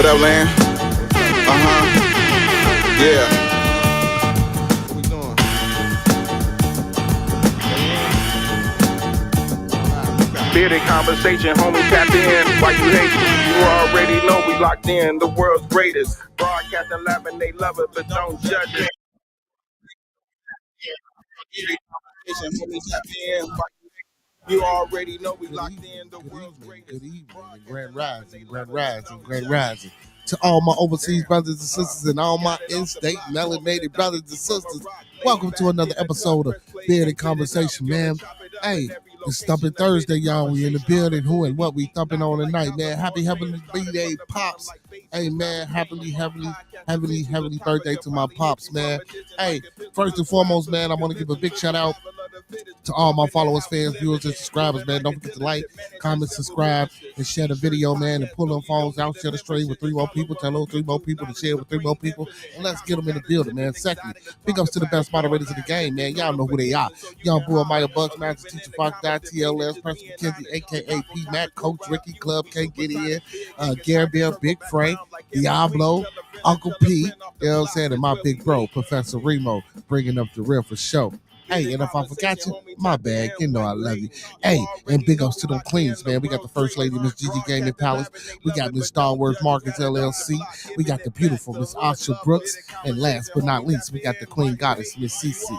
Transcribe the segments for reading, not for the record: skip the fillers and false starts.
up, Land? Yeah. What we doing? Bearded conversation, homie, tap in. Why you hate me? You already know we locked in. The world's greatest. Broadcasting live and they love it, but don't judge it. Bearded conversation, homie, tap in. Why you hate me? You already know we locked in. The world's greatest. Good evening, grand rising. To all my overseas brothers and sisters and all my in-state melanated brothers and sisters, welcome to another episode of Bearded Conversation, man. Hey, it's Thumpin Thursday, y'all. We in the building. Who and what we thumping on tonight, man? Happy birthday, pops. Hey, man, happily birthday to my pops, man. Hey, first and foremost, man, I want to give a big shout out to all my followers, fans, viewers, and subscribers, man. Don't forget to like, comment, subscribe, and share the video, man. And pull them phones out, share the stream with 3 more people. Tell those 3 more people to share with 3 more people. And let's get them in the building, man. Secondly, big ups to the best moderators in the game, man. Y'all know who they are. Young Boy, Maya Bucks, Master Teacher Fox, TLS, Person McKenzie, a.k.a. P. Mac, Coach Ricky, Club Can't Get In, Gary Bill, Big Frank, Diablo, Uncle P, you know what I'm saying, and my big bro, Professor Remo, bringing up the real for show. Hey, and if I forgot you, my bad. You know I love you. Hey, and big ups to them queens, man. We got the First Lady, Miss Gigi Gaming Palace. We got Miss Star Wars Markets LLC. We got the beautiful Miss Asha Brooks. And last but not least, we got the Queen Goddess, Miss Cece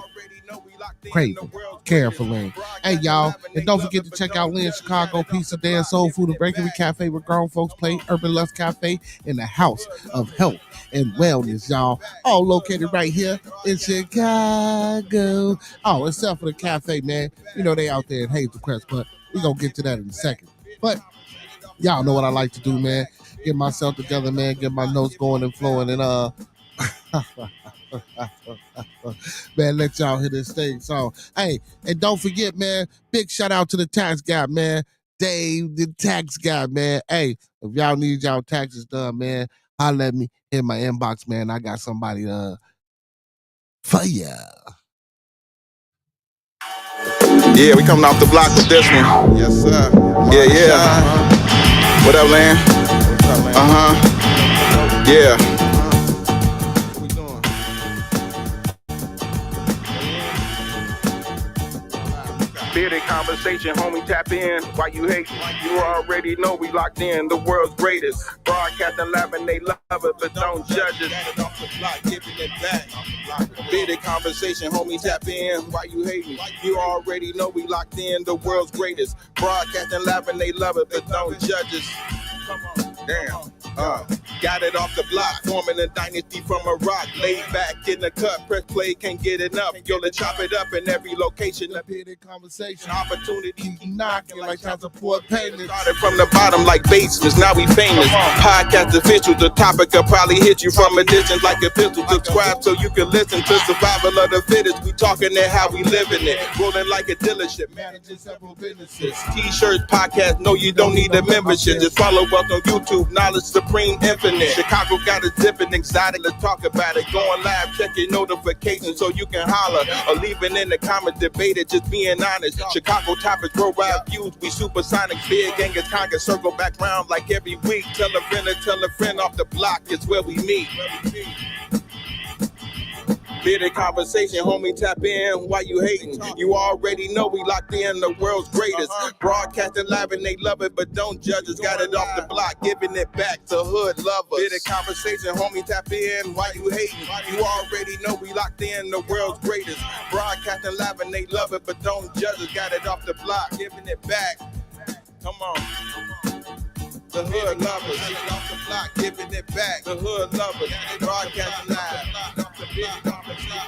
Craven, Carefully. Hey, y'all, and don't forget to check out Lynn Chicago Pizza, Dance, Soul Food, and Bakery Cafe where grown folks play, Urban Lust Cafe, in the House of Health and Wellness, y'all. All located right here in Chicago. Oh, except for the cafe, man. You know they out there in Hazel Crest, but we're going to get to that in a second. But y'all know what I like to do, man. Get myself together, man. Get my notes going and flowing, and man, let y'all hear this thing. So, hey, and don't forget, man, big shout out to the tax guy, man. Dave, the tax guy, man. Hey, if y'all need y'all taxes done, man, holler at me in my inbox, man. I got somebody for ya. Yeah, we coming off the block with this one. Yes, sir. Yeah. What up, Land? Yeah. Bearded conversation, homie, tap in. Why you hate me? You already know we locked in. The world's greatest. Broadcasting live and they love it, but don't judge it. Off the block, giving it back. Bearded conversation, homie, tap in. Why you hate me? You already know we locked in. The world's greatest. Broadcasting live and they love it, but don't judge us. Damn. Got it off the block, forming a dynasty from a rock. Laid back in the cut, press play, can't get enough. Yo, let's chop it up in every location. The Bearded Conversation, Opportunity knocking like time support payments. Started from the bottom like basements, now we famous. Podcast official, the topic will probably hit you from a distance like a pistol. Subscribe so you can listen to survival of the fittest. We talking it how we living it, rolling like a dealership. Managing several businesses. T-shirts, podcast, no you don't need a membership. Just follow us on YouTube, Knowledge Supreme Infinite. Chicago got a zipping exotic, let's talk about it. Going live, check your notifications so you can holler. Or leave it in the comments, debate it, just being honest. Chicago topics, worldwide views, we supersonic. Big Angus Congress, circle back round like every week. Tell a friend off the block, it's where we meet. Bearded conversation, homie, tap in. Why you hating? You already know we locked in. The world's greatest. Broadcasting live and they love it, but don't judge us. Got it off the block, giving it back to hood lovers. Bearded conversation, homie, tap in. Why you hating? You already know we locked in. The world's greatest. Broadcasting live and they love it, but don't judge us. Got it off the block, giving it back. Come on. The hood lovers, off the block, giving it back. The hood lovers, broadcasting live.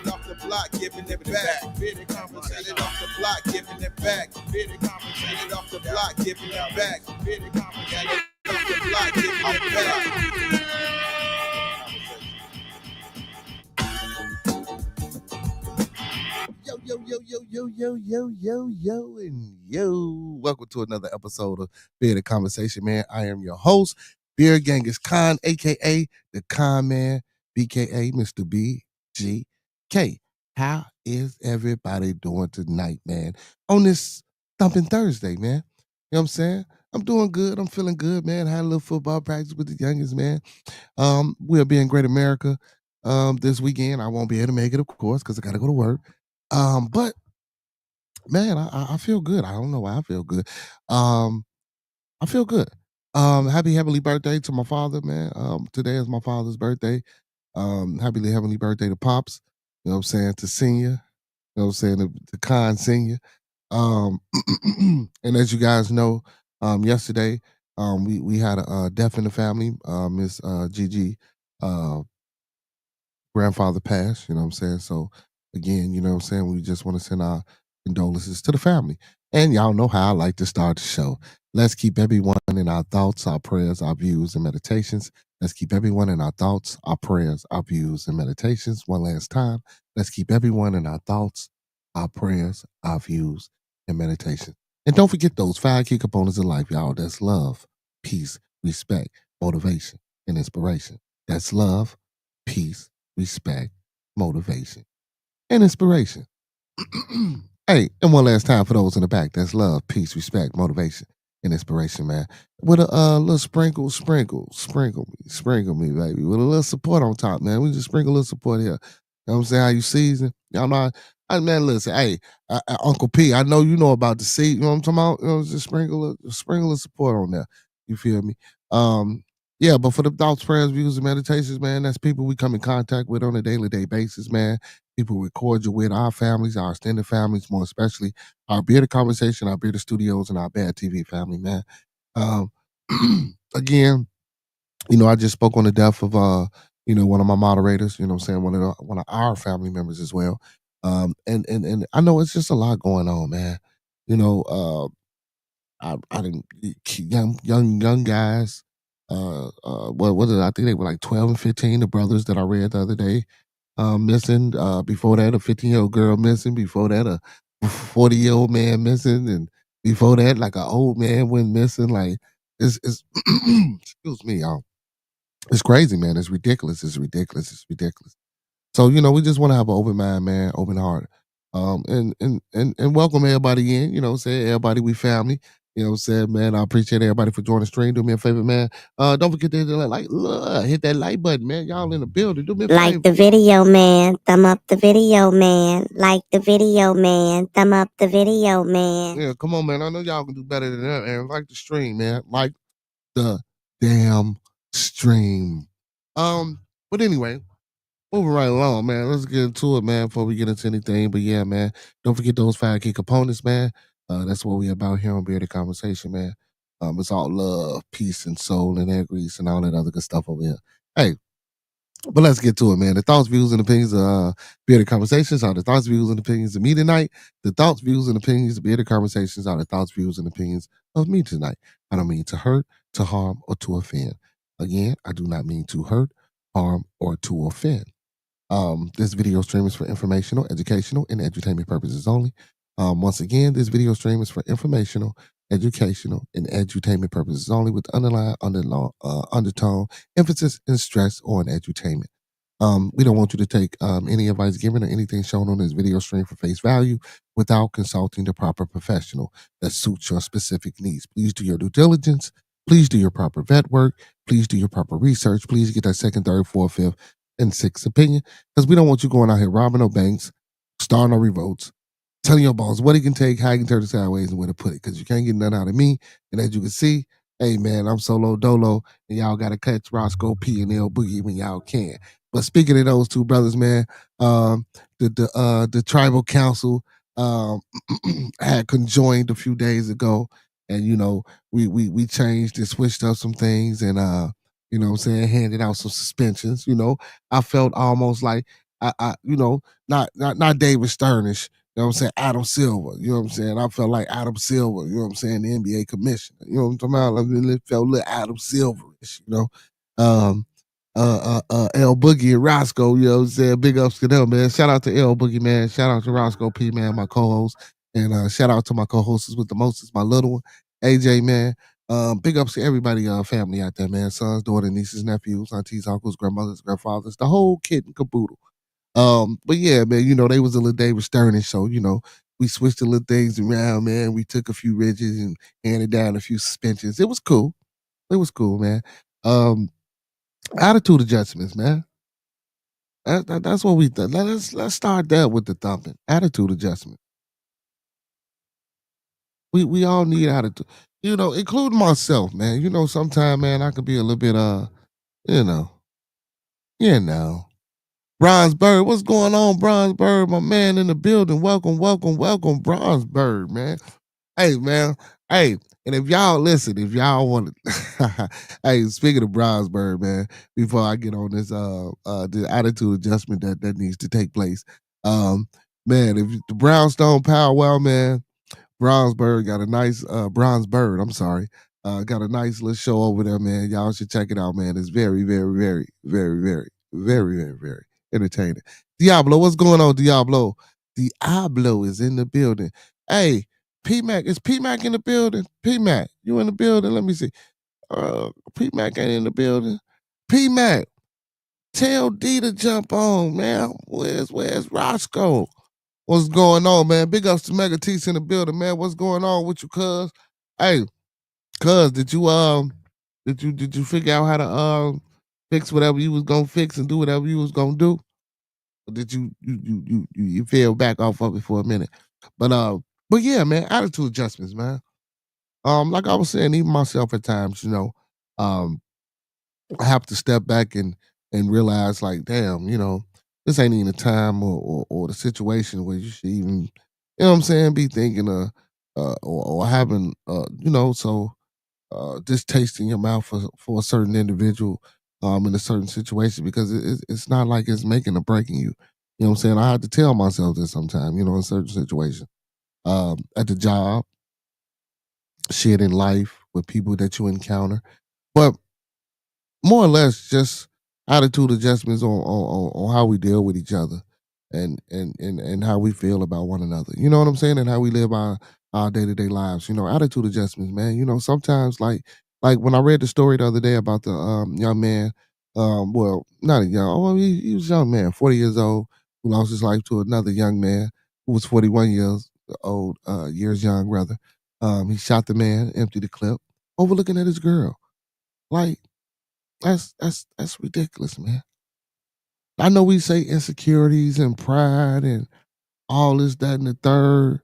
Off the block, giving it back. Bearded conversation off the block, giving it back. Bearded conversation off the block, giving it back. Bearded conversation off the block, giving it back. Yo. Welcome to another episode of Bearded Conversation, man. I am your host, Beard Genghis Khan, a.k.a. the Con Man, b.k.a. Mr. BGK. How is everybody doing tonight, man? On this Thumpin Thursday, man. You know what I'm saying? I'm doing good. I'm feeling good, man. Had a little football practice with the youngest, man. We'll be in Great America this weekend. I won't be able to make it, of course, because I got to go to work. But man, I feel good. I don't know why I feel good. Um, I feel good. Happy heavenly birthday to my father, man. Today is my father's birthday. Happy heavenly birthday to Pops. You know what I'm saying? To Senior. You know what I'm saying? To Con Senior. Um, and as you guys know, yesterday, we had a death in the family. Miss Gigi, uh, grandfather passed, you know what I'm saying? So again, you know what I'm saying, we just want to send our condolences to the family. And y'all know how I like to start the show. Let's keep everyone in our thoughts, our prayers, our views, and meditations. Let's keep everyone in our thoughts, our prayers, our views, and meditations. One last time. Let's keep everyone in our thoughts, our prayers, our views, and meditations. And don't forget those 5 key components of life, y'all. That's love, peace, respect, motivation, and inspiration. That's love, peace, respect, motivation, and inspiration. Hey, and one last time for those in the back. That's love, peace, respect, motivation, and inspiration, man. With a little sprinkle me, baby. With a little support on top, man. We just sprinkle a little support here. You know what I'm saying? How you season? Y'all know, man, listen, hey, Uncle P, I know you know about the seed. You know what I'm talking about? You know, just sprinkle a support on there. You feel me? Um, yeah, but for the thoughts, prayers, views, and meditations, man, that's people we come in contact with on a daily day basis, man. People we cordial with, our families, our extended families, more especially our Bearded Conversation, our Bearded Studios, and our Bad TV family, man. Um, again, you know, I just spoke on the death of one of my moderators, you know what I'm saying, one of our family members as well. And I know it's just a lot going on, man. You know, I didn't young guys. What did I think they were like 12 and 15, the brothers that I read the other day, missing. Before that, a 15-year-old girl missing. Before that, a 40-year-old man missing, and before that, like an old man went missing. Like it's excuse me, y'all. It's crazy, man. It's ridiculous. It's ridiculous. It's ridiculous. So, you know, we just want to have an open mind, man, open heart. And welcome everybody in, you know what I'm saying? Everybody, we family. You know what I'm saying, man? I appreciate everybody for joining the stream. Do me a favor, man. Don't forget to hit that like button, man. Y'all in the building. Do me a favor. Like the video, man. Thumb up the video, man. Like the video, man. Thumb up the video, man. Yeah, come on, man. I know y'all can do better than that, man. Like the stream, man. Like the damn stream. But anyway, moving right along, man. Let's get into it, man, before we get into anything. But yeah, man, don't forget those 5 key components, man. That's what we about here on Bearded Conversation, man. It's all love, peace, and soul, and air grease, and all that other good stuff over here. Hey, but let's get to it, man. The thoughts, views, and opinions of Bearded Conversations are the thoughts, views, and opinions of me tonight. The thoughts, views, and opinions of Bearded Conversations are the thoughts, views, and opinions of me tonight. I don't mean to hurt, to harm, or to offend. Again, I do not mean to hurt, harm, or to offend. This video stream is for informational, educational, and edutainment purposes only. Once again, this video stream is for informational, educational, and edutainment purposes only, with underlying undertone, emphasis, and stress on edutainment. We don't want you to take any advice given or anything shown on this video stream for face value without consulting the proper professional that suits your specific needs. Please do your due diligence. Please do your proper vet work. Please do your proper research. Please get that second, third, fourth, fifth, and sixth opinion, because we don't want you going out here robbing no banks, starting no revolts, telling your boss what he can take, how he can turn it sideways, and where to put it, because you can't get nothing out of me. And as you can see, hey, man, I'm solo dolo, and y'all got to catch Roscoe P and L Boogie when y'all can. But speaking of those two brothers, man, the tribal council had conjoined a few days ago, and you know we changed and switched up some things, and you know what I'm saying, handed out some suspensions. You know, I felt almost like I you know, not David Sternish. You know what I'm saying? Adam Silver. You know what I'm saying? I felt like Adam Silver. You know what I'm saying? The NBA commissioner. You know what I'm talking about? I mean, it felt a little Adam Silverish. You know, L Boogie and Roscoe, you know what I'm saying? Big ups to them, man. Shout out to L Boogie, man. Shout out to Roscoe P, man, my co-host. And shout out to my co-hosts with the mostest, my little one, AJ, man. Big ups to everybody, family out there, man. Sons, daughters, nieces, nephews, aunties, uncles, grandmothers, grandfathers, the whole kit and caboodle. But yeah, man, you know, they was a little David Sternish, so, you know, We switched the little things around, man. We took a few ridges and handed down a few suspensions. It was cool. It was cool, man. Um, Attitude adjustments, man. That's what we done. Let's start there with the thumping. Attitude adjustment. We all need attitude. Including myself, man. Sometimes, man, I could be a little bit you know, you know. Bronze Bird, what's going on, Bronze Bird? My man in the building. Welcome, welcome, welcome, Bronze Bird, man. Hey, man. Hey, and if y'all want to, hey, speaking of Bronze Bird, man, before I get on this, the attitude adjustment that needs to take place, um, man, if the Brownstone Powwow, man, Bronzeberg got a nice Bronze Bird, I'm sorry. Got a nice little show over there, man. Y'all should check it out, man. It's very, very, very, very, very, very, very, very entertaining. Diablo, what's going on, Diablo? Diablo is in the building. Hey, P Mac, is P Mac in the building? P Mac, you in the building? Let me see. P Mac ain't in the building. P Mac, tell D to jump on, man. Where's Roscoe? What's going on, man? Big ups to Mega T's in the building, man. What's going on with you, cuz? Hey, cuz, did you figure out how to fix whatever you was gonna fix and do whatever you was gonna do? Or did you fell back off of it for a minute? But yeah, man, attitude adjustments, man. Like I was saying, even myself at times, um, I have to step back and realize, like, damn, this ain't even the time or the situation where you should even, what I'm saying, be thinking or having this taste in your mouth for a certain individual in a certain situation, because it's not like it's making or breaking you. You know what I'm saying? I have to tell myself this sometimes, in certain situations. At the job, shit in life with people that you encounter. But more or less just attitude adjustments on how we deal with each other and how we feel about one another. You know what I'm saying? And how we live our day-to-day lives. Attitude adjustments, man. Sometimes like when I read the story the other day about the young man, well, not a young, well, he was a young man, 40 years old, who lost his life to another young man who was 41 years old, years young rather. He shot the man, emptied the clip, overlooking at his girl. Like, that's ridiculous, man. I know we say insecurities and pride and all this, that, and the third,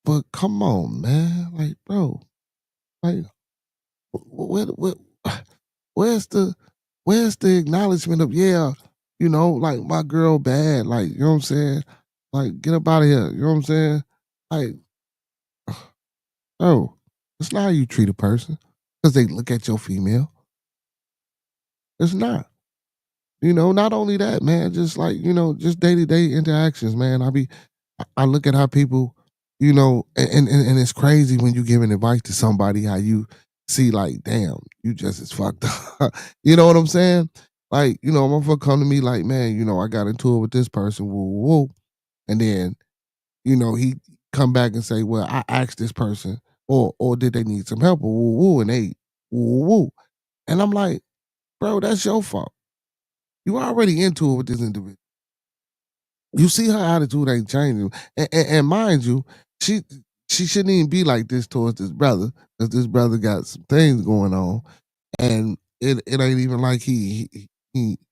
but come on, man. Like, bro, like, where, where's the where's the acknowledgement of, yeah, like, my girl bad, like, you know what I'm saying? Like, get up out of here, you know what I'm saying? Like, bro, it's not how you treat a person because they look at your female. It's not. Not only that, man, just like, just day-to-day interactions, man. I look at how people, and it's crazy when you giving advice to somebody, how you see, like, damn, you just as fucked up. You know what I'm saying? Like, a motherfucker come to me like, man, I got into it with this person, woo, woo, woo. And then, he come back and say, well, I asked this person, or did they need some help, woo, woo, woo, and they, woo, woo, woo. And I'm like, bro, that's your fault. You already into it with this individual. You see her attitude ain't changing, and mind you, she she shouldn't even be like this towards this brother, because this brother got some things going on, and it ain't even like he and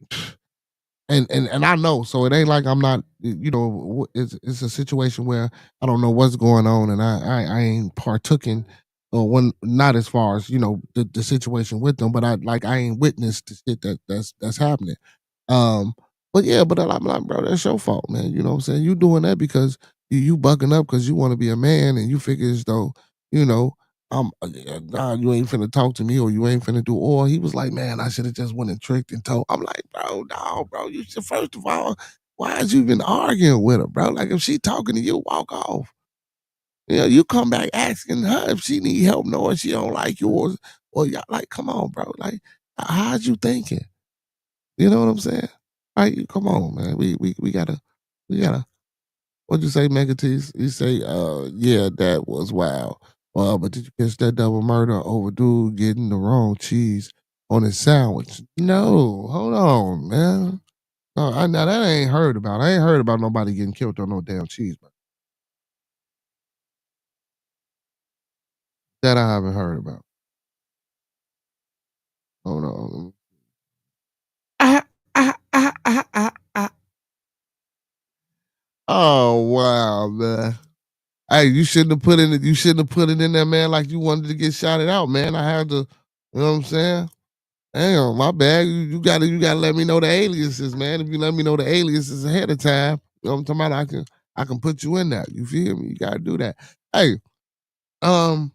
I know, so it ain't like I'm not, it's a situation where I don't know what's going on, and I ain't partooking, or when, not as far as the situation with them, but I ain't witnessed the shit that's happening. Um, but yeah, but I'm like, bro, that's your fault, man. You know what I'm saying? You doing that because you bucking up because you want to be a man, and you figure as though, you know, nah, you ain't finna talk to me, or you ain't finna do. Or he was like, man, I should have just went and tricked and told. I'm like, bro, no, bro. You should, first of all, why is you even arguing with her, bro? Like, if she talking to you, walk off. You come back asking her if she need help, knowing she don't like you, or y'all, like, come on, bro. Like, how's you thinking? You know what I'm saying? Like, come on, man. We gotta. What'd you say, Megatees? You say, yeah, that was wild. But did you catch that double murder over dude getting the wrong cheese on his sandwich? No, hold on, man. No, now that I ain't heard about. I ain't heard about nobody getting killed on no damn cheese, man. That I haven't heard about. Hold on. Ah, ah, ah, ah, ah, ah. Oh wow, man. Hey, you shouldn't have put it. You shouldn't have put it in there, man. Like you wanted to get shouted out, man. I had to. You know what I'm saying? Damn, my bad. You gotta let me know the aliases, man. If you let me know the aliases ahead of time, you know what I'm talking about. I can put you in there. You feel me? You gotta do that. Hey, while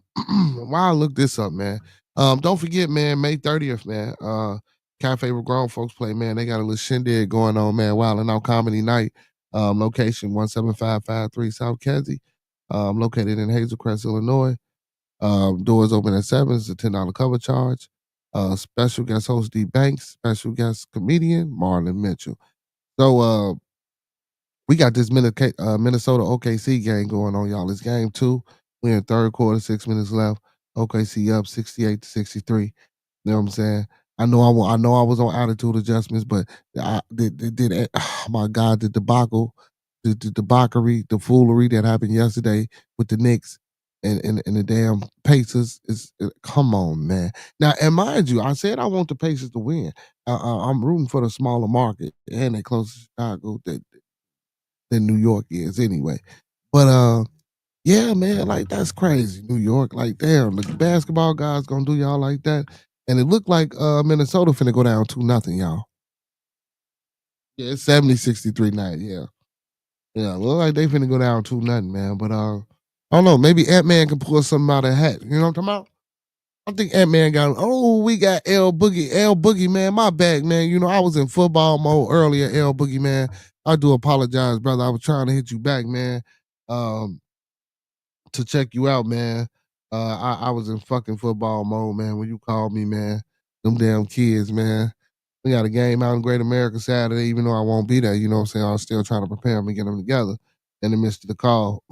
I look this up, man. Don't forget, man, May 30th, man. Cafe where grown folks play, man. They got a little shindig going on, man. Wild and Out Comedy Night. Location 17553 South Kedzie. Located in Hazel Crest, Illinois. Doors open at 7. It's a $10 cover charge. Special guest host D Banks. Special guest comedian Marlon Mitchell. So we got this Minnesota OKC game going on, y'all. It's game 2. We're in third quarter, 6 minutes left. OKC up 68-63. You know what I'm saying? I know I was on attitude adjustments, but oh my God, the debacle, the debauchery, the foolery that happened yesterday with the Knicks and the damn Pacers come on, man. Now, and mind you, I said I want the Pacers to win. I'm rooting for the smaller market and they close to Chicago than New York is anyway. But yeah, man, like that's crazy. New York, like damn, the basketball guys gonna do y'all like that. And it looked like Minnesota finna go down 2-0, y'all. Yeah, it's 70-63 night, yeah. Yeah, look like they finna go down 2-0, man. But I don't know, maybe Ant-Man can pull something out of the hat. You know what I'm talking about? I think Ant-Man we got L Boogie, man. My bad, man. You know, I was in football mode earlier, L Boogie, man. I do apologize, brother. I was trying to hit you back, man. Um, to check you out, man. I was in fucking football mode, man, when you called me, man. Them damn kids, man. We got a game out in Great America Saturday, even though I won't be there. You know what I'm saying? I was still trying to prepare them and get them together in the midst of the call.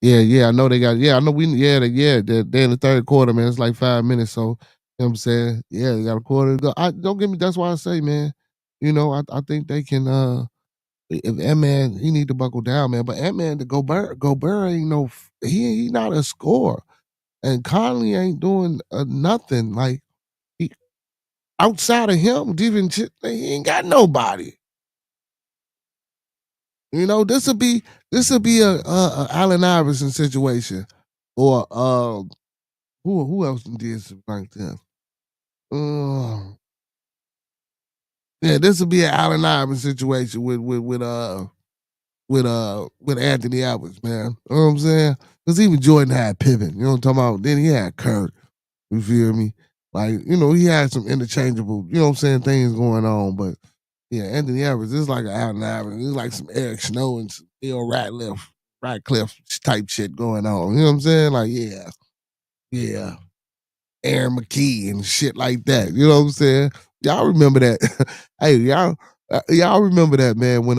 Yeah, I know they got, I know they're in the third quarter, man. It's like 5 minutes, so, you know what I'm saying? Yeah, they got a quarter to go. Don't get me, that's why I say, man, you know, I think they can, if Ant-Man, he need to buckle down, man. But Ant-Man, the Gobert ain't he not a scorer. And Conley ain't doing nothing. Like, he, outside of him, he ain't got nobody. You know, this will be a Allen Iverson situation. Or who else did something like that? Yeah, this will be an Allen Iverson situation with Anthony Edwards, man. You know what I'm saying? Because even Jordan had Pippen. You know what I'm talking about? Then he had Kurt. You feel me? Like, you know, he had some interchangeable, you know what I'm saying, things going on. But yeah, Anthony Edwards is like an Allen Iverson. It's like some Eric Snow and some Bill Ratcliffe type shit going on. You know what I'm saying? Like, yeah. Aaron McKee and shit like that. You know what I'm saying? Y'all remember that? Hey, y'all remember that, man? When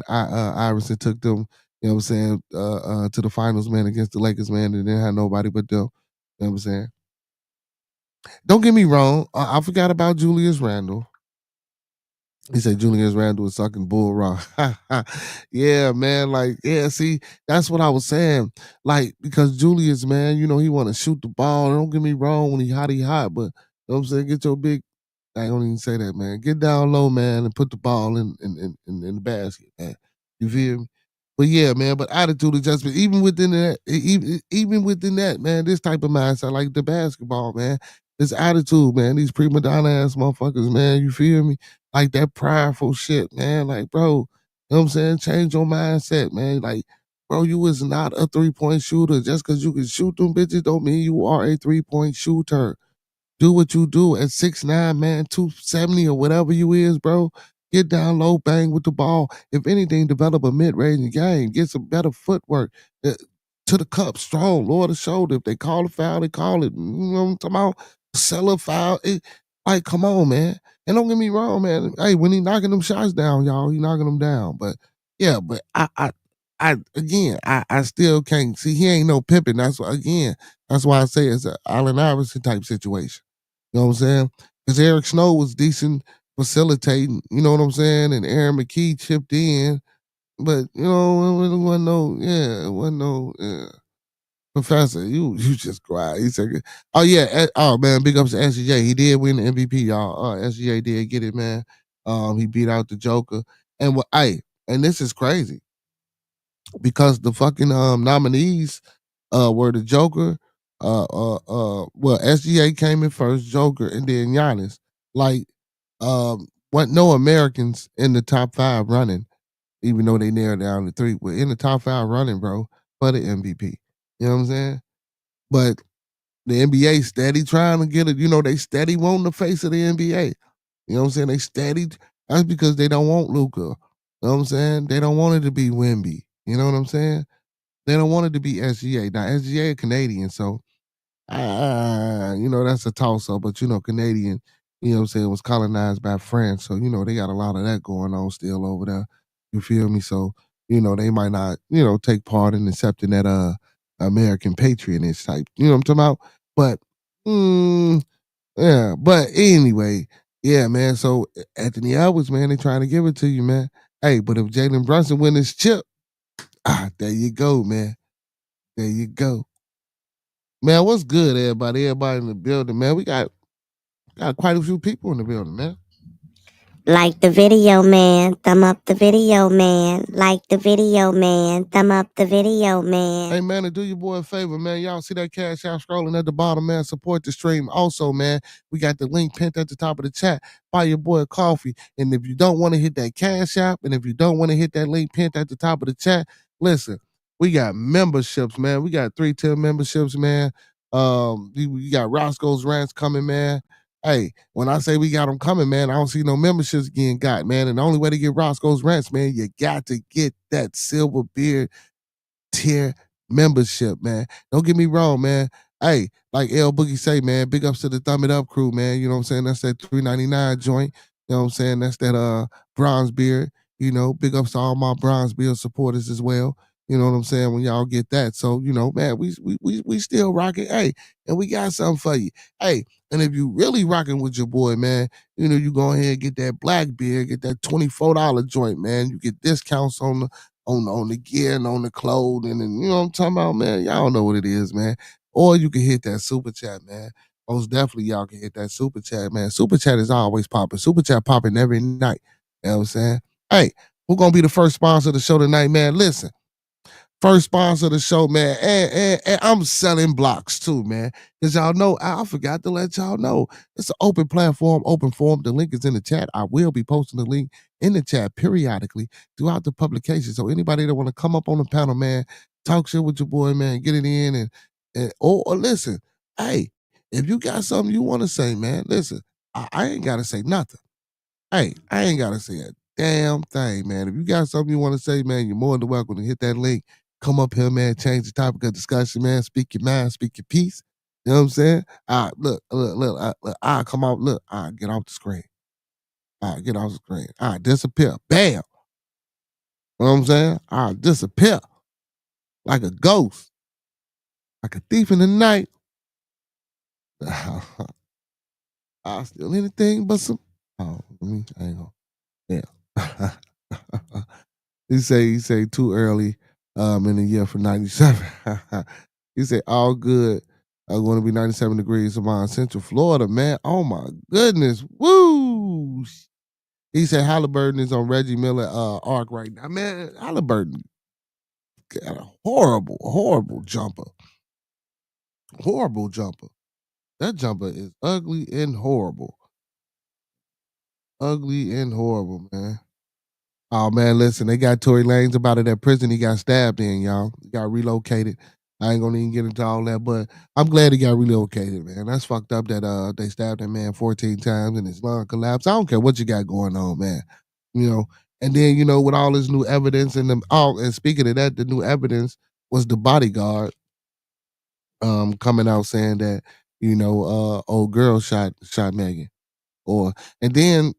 Iverson took them, you know what I'm saying, to the finals, man, against the Lakers, man, and didn't have nobody but them. You know what I'm saying? Don't get me wrong. I forgot about Julius Randle. He said Julius Randle was sucking bull rock. Yeah, man. Like, yeah, see, that's what I was saying. Like, because Julius, man, you know, he want to shoot the ball. Don't get me wrong, when he hot, but you know what I'm saying? Get your big, I don't even say that, man. Get down low, man, and put the ball in the basket, man. You feel me? But yeah, man, but attitude adjustment, even within that, man, this type of mindset, like the basketball, man, this attitude, man, these prima donna ass motherfuckers, man, you feel me? Like that prideful shit, man. Like, bro, you know what I'm saying? Change your mindset, man. Like, bro, you is not a 3-point shooter. Just because you can shoot them bitches don't mean you are a 3-point shooter. Do what you do at 6'9", man, 270 or whatever you is, bro. Get down low, bang with the ball. If anything, develop a mid-range game. Get some better footwork. To the cup, strong, lower the shoulder. If they call a foul, they call it. You know what I'm talking about? Sell a foul. Like, come on, man. And don't get me wrong, man. Hey, when he knocking them shots down, y'all, he knocking them down. But yeah, but I still can't see. He ain't no Pippin. That's why I say it's an Allen Iverson type situation. You know what I'm saying? Because Eric Snow was decent facilitating, you know what I'm saying? And Aaron McKee chipped in. But, you know, it wasn't no, yeah. Professor, you just cry. He said, "Oh yeah, oh man, big ups to SGA. He did win the MVP, y'all. SGA did get it, man. He beat out the Joker, and and this is crazy because the fucking nominees were the Joker, well SGA came in first, Joker, and then Giannis. Like, what no Americans in the top 5 running, even though they narrowed down to 3, were in the top 5 running, bro, for the MVP. You know what I'm saying? But the NBA steady trying to get it. You know, they steady wanting the face of the NBA. You know what I'm saying? They steady. That's because they don't want Luca. You know what I'm saying? They don't want it to be Wemby. You know what I'm saying? They don't want it to be SGA. Now SGA a Canadian, so you know, that's a toss up. But you know, Canadian, you know what I'm saying, was colonized by France, so you know they got a lot of that going on still over there. You feel me? So you know they might not, you know, take part in accepting that American patriotism type. You know what I'm talking about? But yeah. But anyway, yeah, man. So Anthony Edwards, man, they trying to give it to you, man. Hey, but if Jalen Brunson win this chip, there you go, man. There you go. Man, what's good, everybody? Everybody in the building, man. We got quite a few people in the building, man. Like the video, man. Thumb up the video, man. Like the video, man. Thumb up the video, man. Hey, man, and do your boy a favor, man. Y'all see that cash out scrolling at the bottom, man. Support the stream. Also, man, we got the link pinned at the top of the chat. Buy your boy a coffee. And if you don't want to hit that cash app, and if you don't want to hit that link pinned at the top of the chat, listen, we got memberships, man. We got 3 tier memberships, man. We got Roscoe's Rants coming, man. Hey, when I say we got them coming, man, I don't see no memberships getting got, man. And the only way to get Roscoe's Rants, man, you got to get that silver beard tier membership, man. Don't get me wrong, man. Hey, like L Boogie say, man, big ups to the Thumb It Up crew, man. You know what I'm saying? That's that $3.99 joint. You know what I'm saying? That's that bronze beard. You know, big ups to all my bronze beard supporters as well. You know what I'm saying? When y'all get that. So, you know, man, we still rocking. Hey, and we got something for you. Hey, and if you really rocking with your boy, man, you know, you go ahead and get that black beard, get that $24 joint, man. You get discounts on the gear and on the clothing, and you know what I'm talking about, man. Y'all know what it is, man. Or you can hit that super chat, man. Most definitely y'all can hit that super chat, man. Super chat is always popping. Super chat popping every night. You know what I'm saying? Hey, who's gonna be the first sponsor of the show tonight, man? Listen. First sponsor of the show, man. And I'm selling blocks too, man. Because y'all know, I forgot to let y'all know. It's an open platform, open forum. The link is in the chat. I will be posting the link in the chat periodically throughout the publication. So anybody that want to come up on the panel, man, talk shit with your boy, man, get it in or listen. Hey, if you got something you want to say, man, listen, I ain't gotta say nothing. Hey, I ain't gotta say a damn thing, man. If you got something you want to say, man, you're more than welcome to hit that link. Come up here, man. Change the topic of discussion, man. Speak your mind, speak your piece. You know what I'm saying? Look. Come on, look. Get off the screen. Get off the screen. Disappear. Bam. You know what I'm saying? Disappear like a ghost, like a thief in the night. I steal anything but some. Oh, I ain't gonna. Yeah. He say too early in the year for 97. He said all good. Going to be 97 degrees around Central Florida, man. Oh my goodness. Woo. He said Halliburton is on Reggie Miller arc right now. Man, Halliburton got a horrible jumper. Horrible jumper. That jumper is ugly and horrible. Ugly and horrible, man. Oh man, listen, they got Tory Lanez about it at prison. He got stabbed in, y'all. He got relocated. I ain't gonna even get into all that, but I'm glad he got relocated, man. That's fucked up that they stabbed that man 14 times and his lung collapsed. I don't care what you got going on, man. You know, and then, you know, with all this new evidence and speaking of that, the new evidence was the bodyguard coming out saying that, you know, old girl shot Megan. And then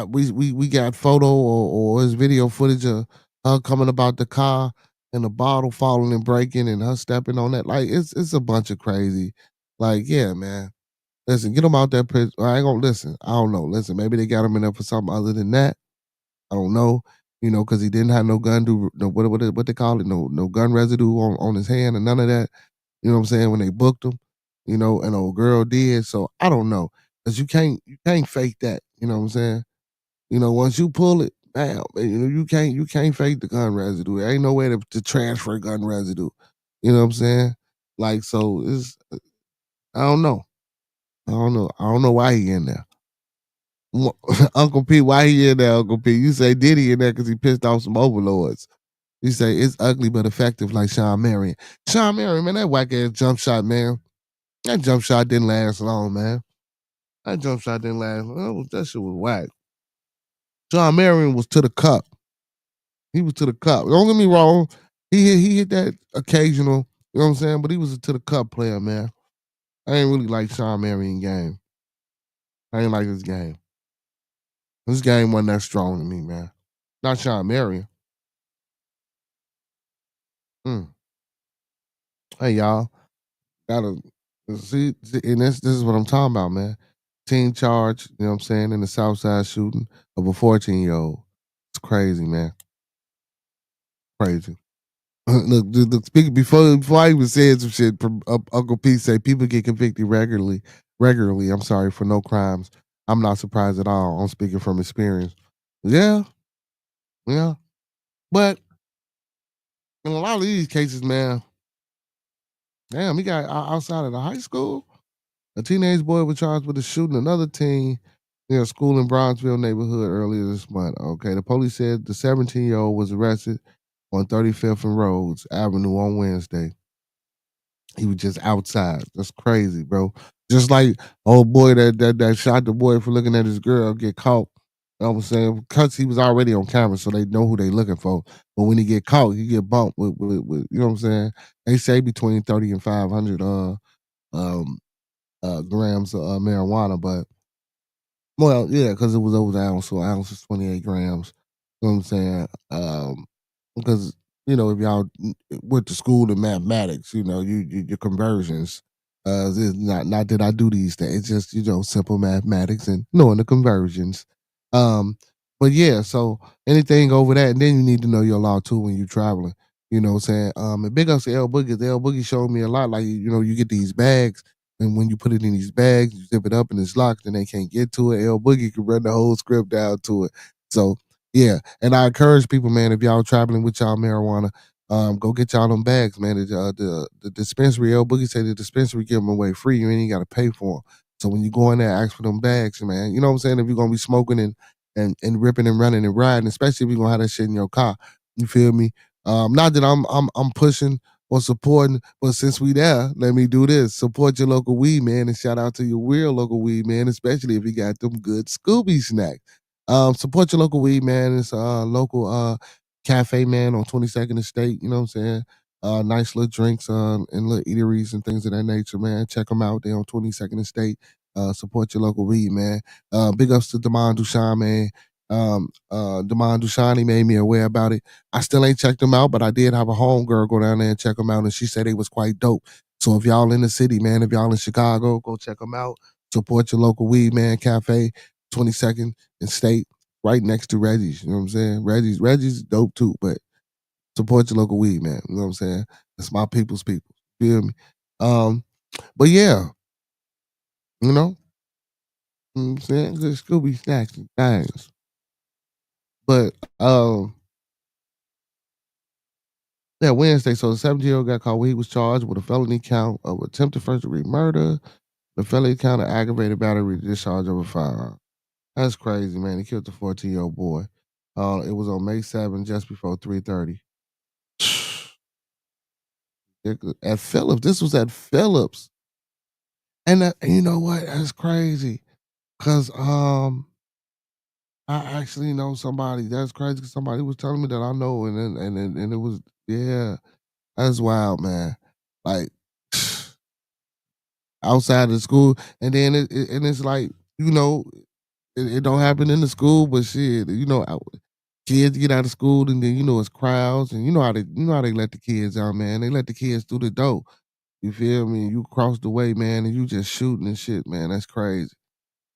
we got photo or his video footage of her coming about the car and the bottle falling and breaking and her stepping on that. Like it's a bunch of crazy. Like, yeah, man. Listen, get them out there. I ain't gonna listen. I don't know. Listen, maybe they got him in there for something other than that. I don't know. because he didn't have no gun what they call it, no gun residue on his hand and none of that. You know what I'm saying? When they booked him, an old girl did. So I don't know, cause you can't fake that. You know what I'm saying? Once you pull it, bam, you can't fake the gun residue. There ain't no way to transfer gun residue. You know what I'm saying? Like so, I don't know. I don't know. I don't know why he in there. Uncle P, why he in there, Uncle P? You say Diddy in there because he pissed off some overlords. You say it's ugly but effective like Sean Marion. Sean Marion, man, that whack ass jump shot, man. That jump shot didn't last long, man. That jump shot didn't last long. That shit was whack. Sean Marion was to the cup. He was to the cup. Don't get me wrong. He hit that occasional, you know what I'm saying? But he was a to the cup player, man. I ain't really like Sean Marion game. I ain't like this game. This game wasn't that strong to me, man. Not Sean Marion. Mm. Hey y'all, gotta see, and this is what I'm talking about, man. Teen charge, you know what I'm saying, in the Southside shooting of a 14-year-old. It's crazy, man. Crazy. Look, speaking before I even said some shit, Uncle P say people get convicted regularly. I'm sorry, for no crimes. I'm not surprised at all. I'm speaking from experience. Yeah, yeah. But in a lot of these cases, man, damn, he got outside of the high school. A teenage boy was charged with shooting another teen near a school in Bronzeville neighborhood earlier this month. Okay, the police said the 17-year-old was arrested on 35th and Rhodes Avenue on Wednesday. He was just outside. That's crazy, bro. Just like old boy that shot the boy for looking at his girl get caught. You know what I'm saying? Because he was already on camera, so they know who they looking for. But when he get caught, he get bumped with you know what I'm saying? They say between 30 and 500 um grams of marijuana, but well, yeah, because it was over the ounce, so ounce is 28 grams. You know what I'm saying? Because if y'all went to school in mathematics, your conversions. It's not that I do these things. It's just simple mathematics and knowing the conversions. Um, but yeah, so anything over that, and then you need to know your law too when you're traveling. You know what I'm saying? And big ups to L Boogie. The L Boogie showed me a lot. Like you get these bags, and when you put it in these bags, you zip it up and it's locked, and they can't get to it. L Boogie can run the whole script down to it. So yeah, and I encourage people, man, if y'all traveling with y'all marijuana, go get y'all them bags, man. The dispensary, L Boogie say the dispensary give them away free. You ain't got to pay for them. So when you go in there, ask for them bags, man. You know what I'm saying? If you're gonna be smoking and ripping and running and riding, especially if you're gonna have that shit in your car, you feel me? Not that I'm pushing or supporting, but since we there, let me do this. Support your local weed man and shout out to your real local weed man, especially if you got them good Scooby snacks. Support your local weed man. It's a local cafe, man, on 22nd and State. You know what I'm saying? Nice little drinks and little eateries and things of that nature, man. Check them out. They're on 22nd and State. Support your local weed, man. Big ups to Damon Duchan, man. Damon Duchan, he made me aware about it. I still ain't checked them out, but I did have a homegirl go down there and check them out, and she said it was quite dope. So if y'all in the city, man, if y'all in Chicago, go check them out. Support your local weed man cafe, 22nd and State, right next to Reggie's. You know what I'm saying? Reggie's dope too, but support your local weed man. You know what I'm saying? That's my people's people. Feel me? But yeah, you know, what I'm saying? Good Scooby snacks and things. But yeah, Wednesday. So the 17-year-old got caught. He was charged with a felony count of attempted first-degree murder, the felony count of aggravated battery, discharge of a firearm. That's crazy, man. He killed the 14-year-old boy. It was on May 7th, just before 3:30. At Phillips. This was at Phillips. And you know what? That's crazy. Cause I actually know somebody. That's crazy. 'Cause somebody was telling me that I know, and it was, yeah. That's wild, man. Like outside of school, and then and it's like, you know it don't happen in the school, but shit, kids get out of school, and then it's crowds, and you know how they let the kids out, man. They let the kids through the door. You feel me? You cross the way, man, and you just shooting and shit, man. That's crazy.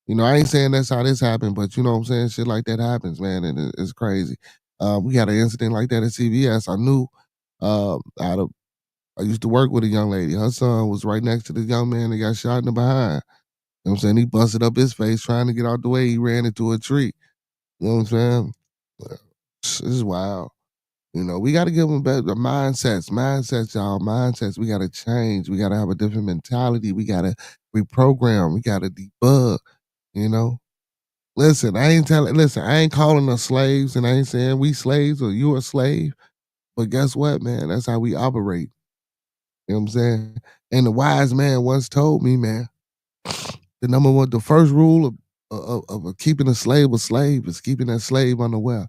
I ain't saying that's how this happened, but you know what I'm saying? Shit like that happens, man, and it's crazy. We had an incident like that at CVS. I knew out of I used to work with a young lady. Her son was right next to the young man that got shot in the behind. You know what I'm saying? He busted up his face trying to get out the way. He ran into a tree. You know what I'm saying? This is wild. You know, we got to give them better mindsets, y'all. Mindsets. We got to change. We got to have a different mentality. We got to reprogram. We got to debug. You know, listen, I ain't calling us slaves, and I ain't saying we slaves or you a slave. But guess what, man? That's how we operate. You know what I'm saying? And the wise man once told me, man, the first rule of keeping a slave is keeping that slave unaware.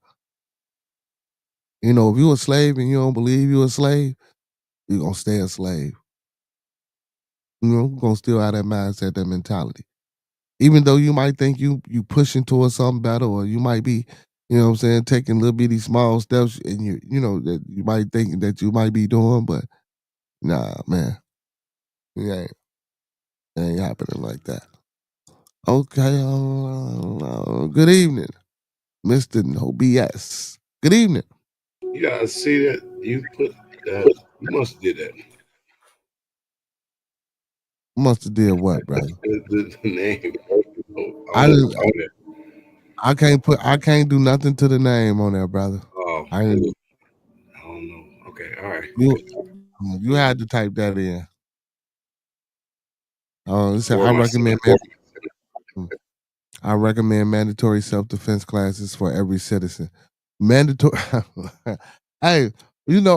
You know, if you a slave and you don't believe you a slave, you're gonna stay a slave. You know, you're gonna still have that mindset, that mentality. Even though you might think you pushing towards something better, or you might be, you know what I'm saying, taking little bitty small steps, and you know that you might think that you might be doing, but nah, man, it ain't happening like that. Okay, good evening, Mr. No BS. Good evening. You gotta see that you put that. You must have did that. Must have did what, brother? The name. I Almost didn't. on it. I can't do nothing to the name on there, brother. Oh, I ain't, I don't know. Okay, all right. you you had to type that in. It said, For myself. I recommend mandatory self defense classes for every citizen. Mandatory. Hey, yeah,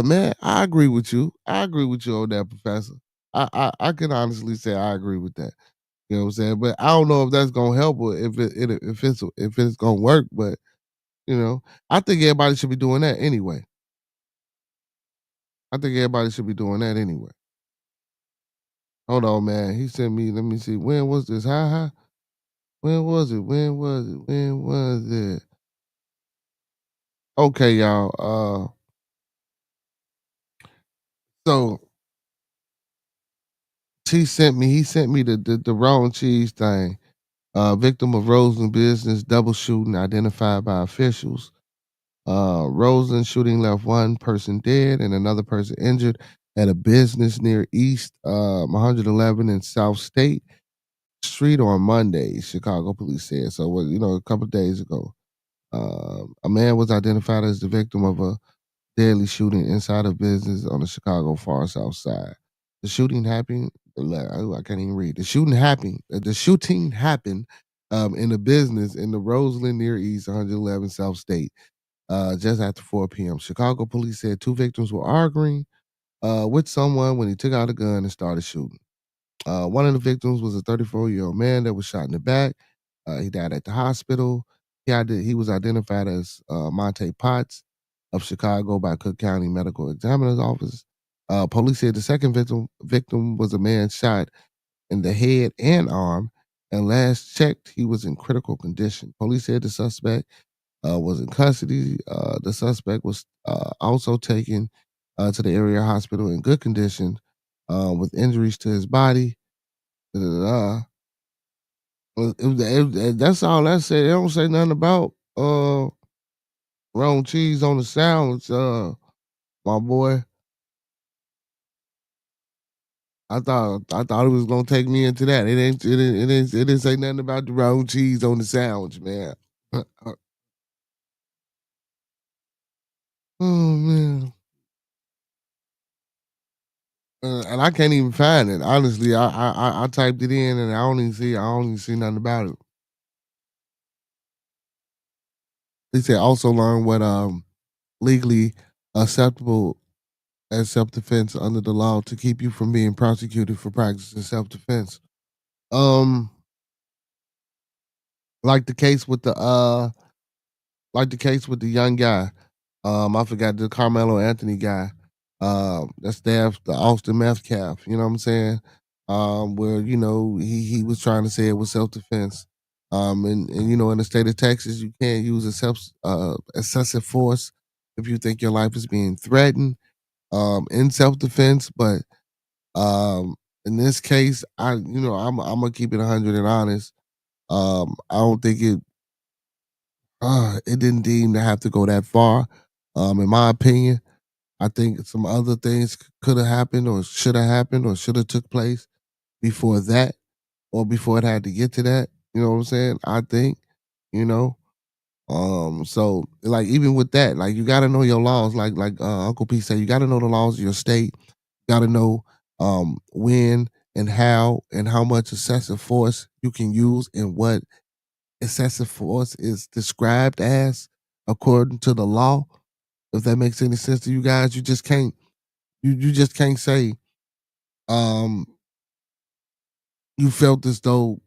man. I agree with you. I agree with you on that, Professor. I can honestly say I agree with that. You know what I'm saying? But I don't know if that's gonna help or if it's gonna work. But you know, I think everybody should be doing that anyway. I think everybody should be doing that anyway. Hold on, man. He sent me. Let me see. When was this? Hi. When was it? When was it? When was it? Okay, y'all. So he sent me the wrong cheese thing. Victim of Roseland business double shooting identified by officials. Roseland shooting left one person dead and another person injured at a business near East 111 in South State Street on Monday, Chicago police said. So, a couple of days ago, a man was identified as the victim of a deadly shooting inside a business on the Chicago far south side. The shooting happened. I can't even read. The shooting happened in a business in the Roseland near East 111 South State just after 4 p.m. Chicago police said two victims were arguing with someone when he took out a gun and started shooting. One of the victims was a 34-year-old man that was shot in the back. He died at the hospital. He was identified as Monte Potts of Chicago by Cook County Medical Examiner's Office. Police said the second victim was a man shot in the head and arm, and last checked, he was in critical condition. Police said the suspect was in custody. The suspect was also taken to the area hospital in good condition with injuries to his body. Da-da-da. That's all that said. They don't say nothing about wrong cheese on the sandwich, my boy. I thought it was gonna take me into that. It didn't say nothing about the wrong cheese on the sandwich, man. Oh man. And I can't even find it. Honestly, I typed it in and I don't even see nothing about it. They said also learn what legally acceptable as self defense under the law to keep you from being prosecuted for practicing self defense. Um, like the case with the young guy. I forgot the Carmelo Anthony guy. That staff, the Austin meth calf. You know what I'm saying? Where he was trying to say it was self defense. And in the state of Texas, you can't use excessive force if you think your life is being threatened. In self defense, but in this case, I'm gonna keep it 100 and honest. I don't think it. it didn't deem to have to go that far. In my opinion, I think some other things could have happened or should have happened or should have took place before that or before it had to get to that. You know what I'm saying? I think, you know. So like even with that, like you gotta know your laws. Like Uncle P said, you gotta know the laws of your state. You gotta know when and how much excessive force you can use and what excessive force is described as according to the law. If that makes any sense to you guys, you just can't you just can't say um you felt as though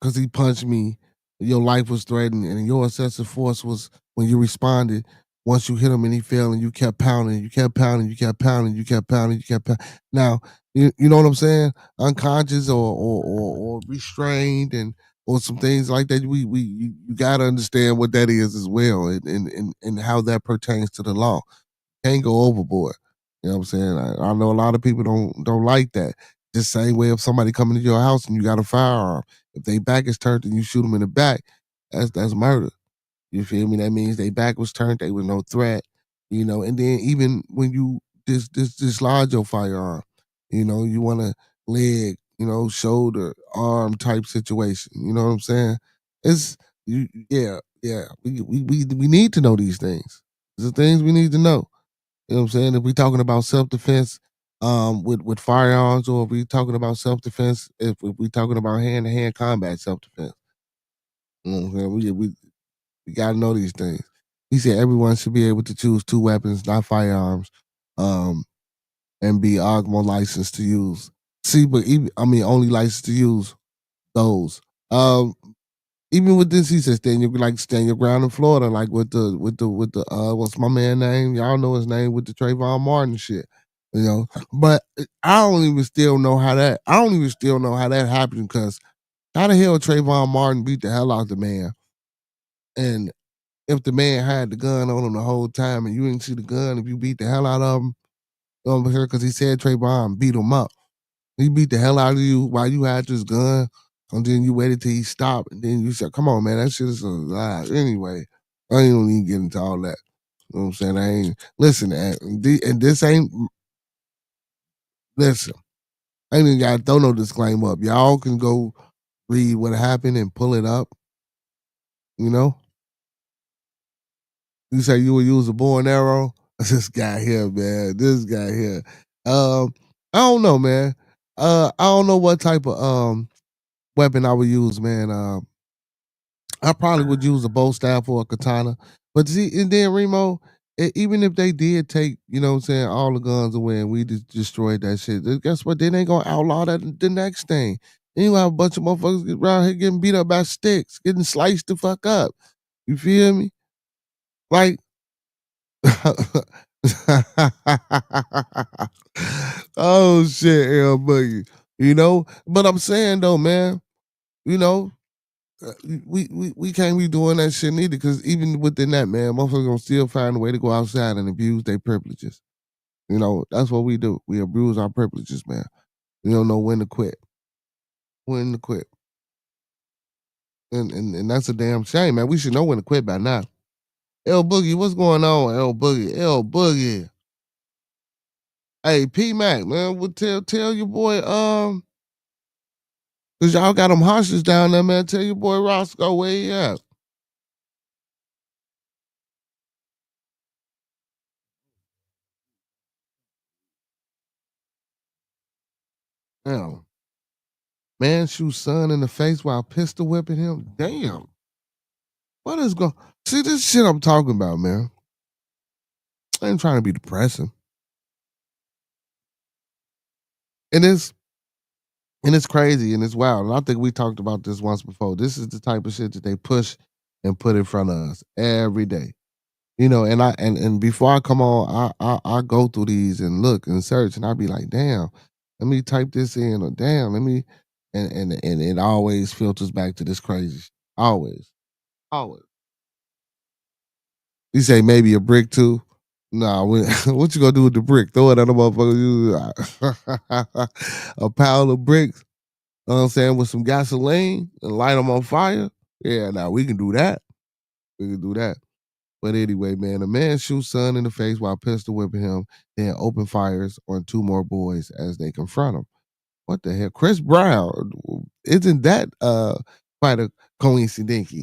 because he punched me, your life was threatened, and your excessive force was when you responded. Once you hit him and he fell, and you kept pounding, you kept pounding, you kept pounding, you kept pounding, you kept pounding. Now, you know what I'm saying? Unconscious or restrained and or some things like that. You got to understand what that is as well, and how that pertains to the law. Can't go overboard. You know what I'm saying? I know a lot of people don't like that. Just same way if somebody coming to your house and you got a firearm, if they back is turned and you shoot them in the back, that's murder. You feel me? That means they back was turned, they was no threat. You know, and then even when you dislodge your firearm, you know, you want a leg, you know, shoulder, arm type situation. You know what I'm saying? It's yeah. We need to know these things. These are things we need to know. You know what I'm saying? If we're talking about self defense with firearms, or if we're talking about self defense, if we're talking about hand to hand combat self defense, you know what I'm saying? We got to know these things. He said everyone should be able to choose two weapons, not firearms, um, and be OGMO licensed to use. See, but even, I mean, only licensed to use those. Even with this, he said stand your ground in Florida, like with the what's my man name? Y'all know his name with the Trayvon Martin shit. You know, but I don't even still know how that. I don't even still know how that happened because how the hell Trayvon Martin beat the hell out the man, and if the man had the gun on him the whole time and you didn't see the gun, if you beat the hell out of him over here because he said Trayvon beat him up. He beat the hell out of you while you had this gun, and then you waited till he stopped, and then you said, "Come on, man, that shit is a lie." Anyway, I ain't gonna even get into all that. You know what I'm saying? I ain't listen, and this ain't listen. I ain't even gotta throw no disclaimer up. Y'all can go read what happened and pull it up. You know, you say you would use a bow and arrow. This guy here, man. This guy here. I don't know, man. I don't know what type of weapon I would use, man. I probably would use a bow staff or a katana. But see, and then Remo, even if they did take, you know what I'm saying, all the guns away and we just destroyed that shit, guess what? They ain't gonna outlaw that the next thing. Then you have a bunch of motherfuckers around here getting beat up by sticks, getting sliced the fuck up. You feel me? Like oh shit, L Boogie. You know? But I'm saying though, man, you know, we can't be doing that shit neither. Because even within that, man, motherfuckers gonna still find a way to go outside and abuse their privileges. You know, that's what we do. We abuse our privileges, man. We don't know when to quit. When to quit. And that's a damn shame, man. We should know when to quit by now. L Boogie, what's going on, L Boogie? L Boogie. Hey, P Mac, man, tell your boy, cause y'all got them hostages down there, man. Tell your boy Roscoe where he at. Damn. Man shoots son in the face while pistol whipping him. Damn. What is going? See this shit I'm talking about, man. I ain't trying to be depressing. And it's crazy and it's wild. And I think we talked about this once before. This is the type of shit that they push and put in front of us every day. You know, and before I come on, I go through these and look and search, and I be like, damn, let me type this in, or damn, let me, and it always filters back to this crazy, always, always. You say maybe a brick too. Nah, what you gonna do with the brick? Throw it at a motherfucker. A pile of bricks. You know what I'm saying, with some gasoline and light them on fire. Yeah, now we can do that. We can do that. But anyway, man, a man shoots son in the face while pistol whipping him, then open fires on 2 more boys as they confront him. What the hell? Chris Brown, isn't that quite a coincidence?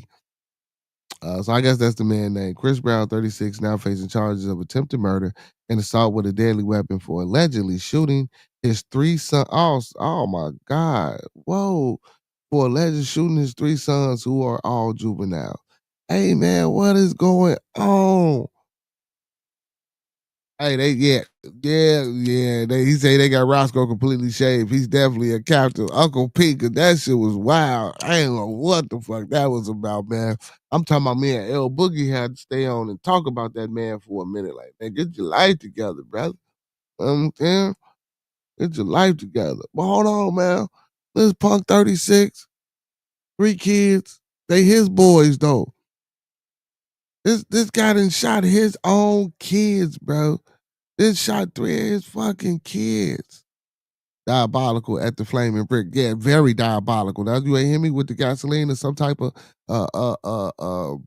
So I guess that's the man name. Chris Brown, 36, now facing charges of attempted murder and assault with a deadly weapon for allegedly shooting his 3 sons. Oh my God. Whoa. For allegedly shooting his 3 sons who are all juvenile. Hey man, what is going on? Hey, he say they got Roscoe completely shaved. He's definitely a captain. Uncle Pete, 'cause that shit was wild. I ain't know what the fuck that was about, man. I'm talking about me and L Boogie had to stay on and talk about that man for a minute. Like, man, get your life together, brother. Yeah, get your life together. But hold on, man. This punk 36, 3 kids. They his boys though. This guy done shot his own kids, bro. This shot 3 of his fucking kids. Diabolical at the flaming brick. Yeah, very diabolical. Now you ain't hit me with the gasoline or some type of uh uh uh uh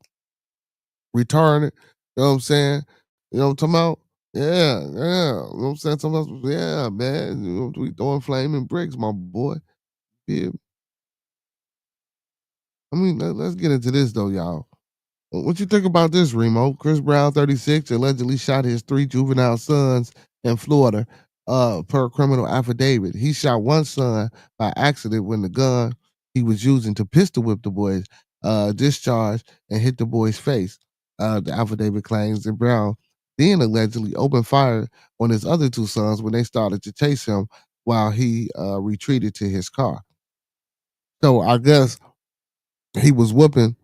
retardant. You know what I'm saying? You know what I'm talking about? Yeah, yeah. You know what I'm saying? Yeah, man. You know, we throwing flaming bricks, my boy. Yeah. I mean, let's get into this though, y'all. What you think about this, Remo? Chris Brown, 36, allegedly shot his 3 juvenile sons in Florida, per criminal affidavit. He shot one son by accident when the gun he was using to pistol whip the boys discharged and hit the boy's face. The affidavit claims that Brown then allegedly opened fire on his other 2 sons when they started to chase him while he retreated to his car. So I guess he was whooping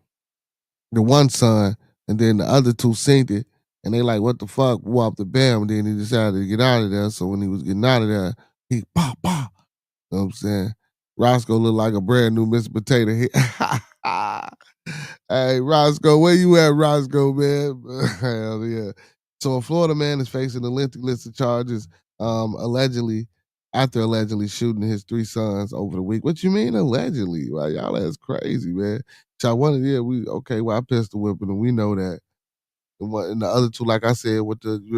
the one son, and then the other 2 synced it, and they like, what the fuck, whoop the bam, and then he decided to get out of there. So when he was getting out of there, he pop, pop. You know what I'm saying? Roscoe looked like a brand new Mr. Potato Head. Hey, Roscoe, where you at, Roscoe, man? Hell yeah. So a Florida man is facing a lengthy list of charges, after allegedly shooting his 3 sons over the week. What you mean allegedly? Well, y'all that's crazy, man. So I wanted, I pistol whipping him. We know that. And the other 2, like I said,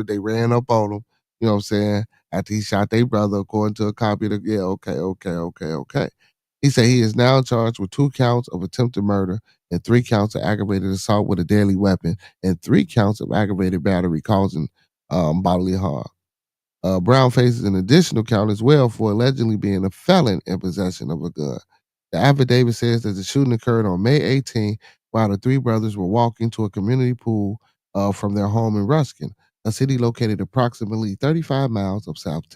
they ran up on him. You know what I'm saying? After he shot their brother, according to a copy of the, okay. He said he is now charged with 2 counts of attempted murder and 3 counts of aggravated assault with a deadly weapon and 3 counts of aggravated battery causing bodily harm. Brown faces an additional count as well for allegedly being a felon in possession of a gun. The affidavit says that the shooting occurred on May 18 while the 3 brothers were walking to a community pool from their home in Ruskin, a city located approximately 35 miles of South of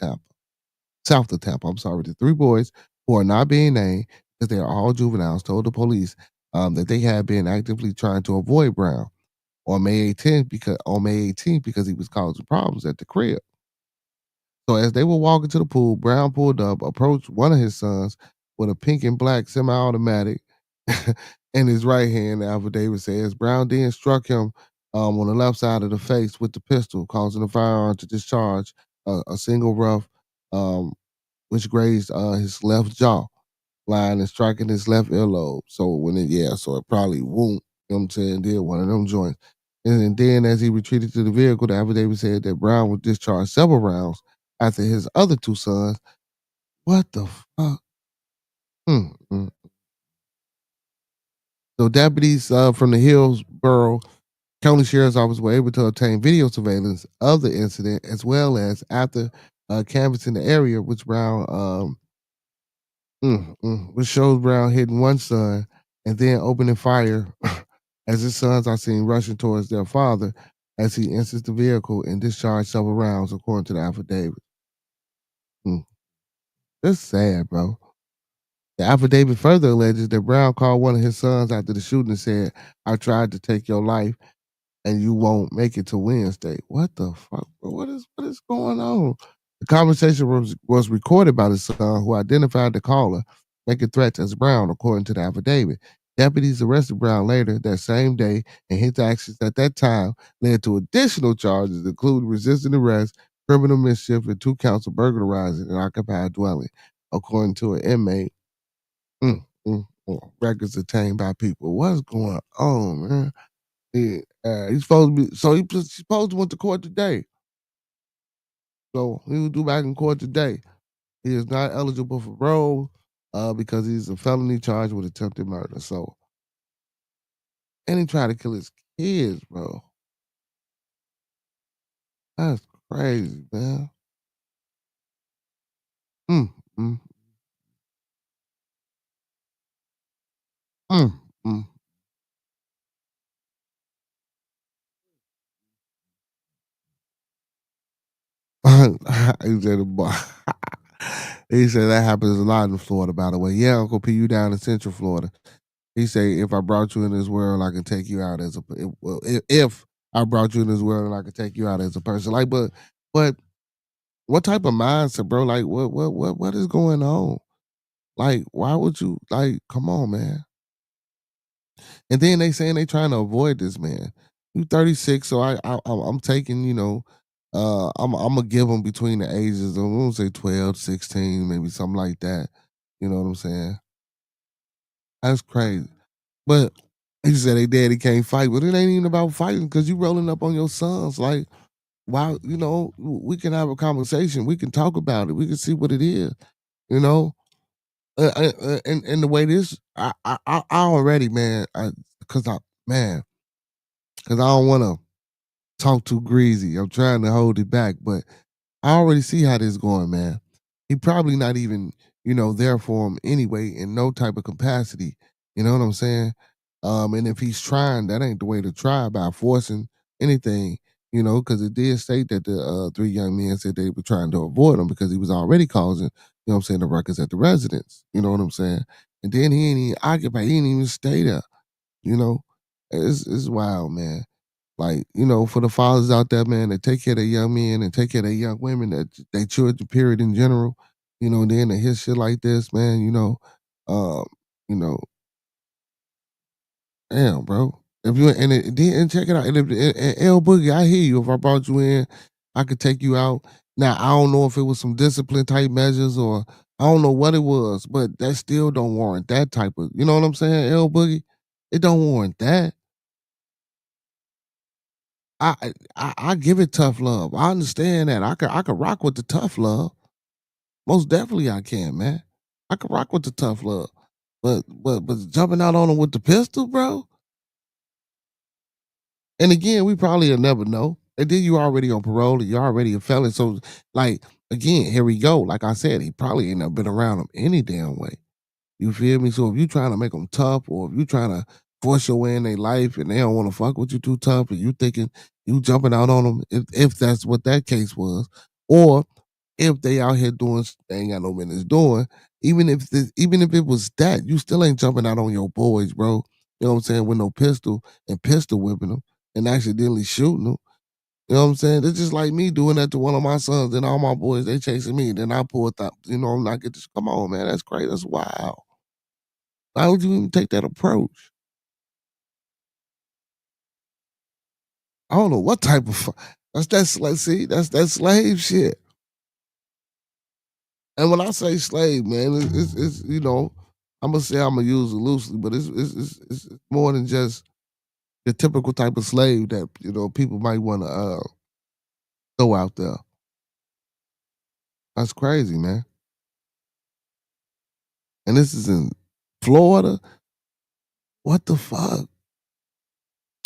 Tampa. I'm sorry. The 3 boys, who are not being named because they are all juveniles, told the police that they had been actively trying to avoid Brown on May 18th because he was causing problems at the crib. So as they were walking to the pool, Brown pulled up, approached one of his sons with a pink and black semi-automatic in his right hand. The affidavit says Brown then struck him on the left side of the face with the pistol, causing the firearm to discharge a single rough, which grazed his left jaw line and striking his left earlobe. So it probably won't. You know what I'm saying? Did one of them joints. And then as he retreated to the vehicle, the affidavit said that Brown would discharge several rounds after his other 2 sons. What the fuck? Mm. So deputies from the Hillsborough County Sheriff's Office were able to obtain video surveillance of the incident as well as after canvassing the area, which which shows Brown hitting one son and then opening fire as his sons are seen rushing towards their father as he enters the vehicle and discharged several rounds, according to the affidavit. That's sad, bro. The affidavit further alleges that Brown called one of his sons after the shooting and said, I tried to take your life and you won't make it to Wednesday. What the fuck, bro? What is going on? The conversation was recorded by the son who identified the caller, making threats as Brown, according to the affidavit. Deputies arrested Brown later that same day, and his actions at that time led to additional charges, including resisting arrest, criminal mischief, and 2 counts of burglarizing an occupied dwelling, according to an inmate. Records obtained by people. What's going on, man? He's supposed to be. So he's supposed to went to court today. So he will do back in court today. He is not eligible for parole because he's a felony charged with attempted murder. So, and he tried to kill his kids, bro. That's crazy, man. Mm, mm, mm, mm. he said, he said that happens a lot in Florida, by the way. Yeah, Uncle P, you down in Central Florida. He say, if I brought you in this world, I can take you out as a. If I brought you in this world, I can take you out as a person. Like, but what type of mindset, bro? Like, what is going on? Like, why would you like? Come on, man. And then they saying they trying to avoid this, man. You 36, so I'm taking, I'm gonna give them between the ages of, I'm gonna say 12, 16, maybe something like that. You know what I'm saying? That's crazy. But he said they daddy can't fight, but it ain't even about fighting because you rolling up on your sons. Like, why? We can have a conversation. We can talk about it. We can see what it is. You know, and the way this, I already, man, because because I don't want to talk too greasy. I'm trying to hold it back, but I already see how this going, man. He probably not even, there for him anyway in no type of capacity. You know what I'm saying? And if he's trying, that ain't the way to try by forcing anything, because it did state that the three young men said they were trying to avoid him because he was already causing, the ruckus at the residence. You know what I'm saying? And then he ain't even occupy, he ain't even stay there. You know, it's wild, man. Like, for the fathers out there, man, that take care of their young men and take care of their young women, that they children period in general, then they hit shit like this, man, um, you know, damn, bro. If you and check it out, and L Boogie, I hear you. If I brought you in, I could take you out. Now I don't know if it was some discipline type measures or I don't know what it was, but that still don't warrant that type of, you know what I'm saying, L Boogie? It don't warrant that. I give it tough love. I understand that. I could rock with the tough love. Most definitely I can, man. I could rock with the tough love. But jumping out on him with the pistol, bro. And again, we probably will never know. And then you already on parole and you're already a felon. So like again, here we go. Like I said, he probably ain't never been around him any damn way. You feel me? So if you trying to make them tough, or if you trying to force your way in their life, and they don't want to fuck with you too tough, and you thinking you jumping out on them, if that's what that case was, or if they out here doing they ain't got no business doing, even if it was that, you still ain't jumping out on your boys, bro. You know what I'm saying? With no pistol and pistol whipping them and accidentally shooting them. You know what I'm saying? It's just like me doing that to one of my sons, and all my boys they chasing me. Then I pull that, I'm not get this. Come on, man, that's crazy. That's wild. Why would you even take that approach? I don't know what type of see, that's that slave shit. And when I say slave, man, it's I'm gonna say I'm gonna use it loosely, but it's more than just the typical type of slave that people might want to throw out there. That's crazy, man. And this is in Florida. What the fuck?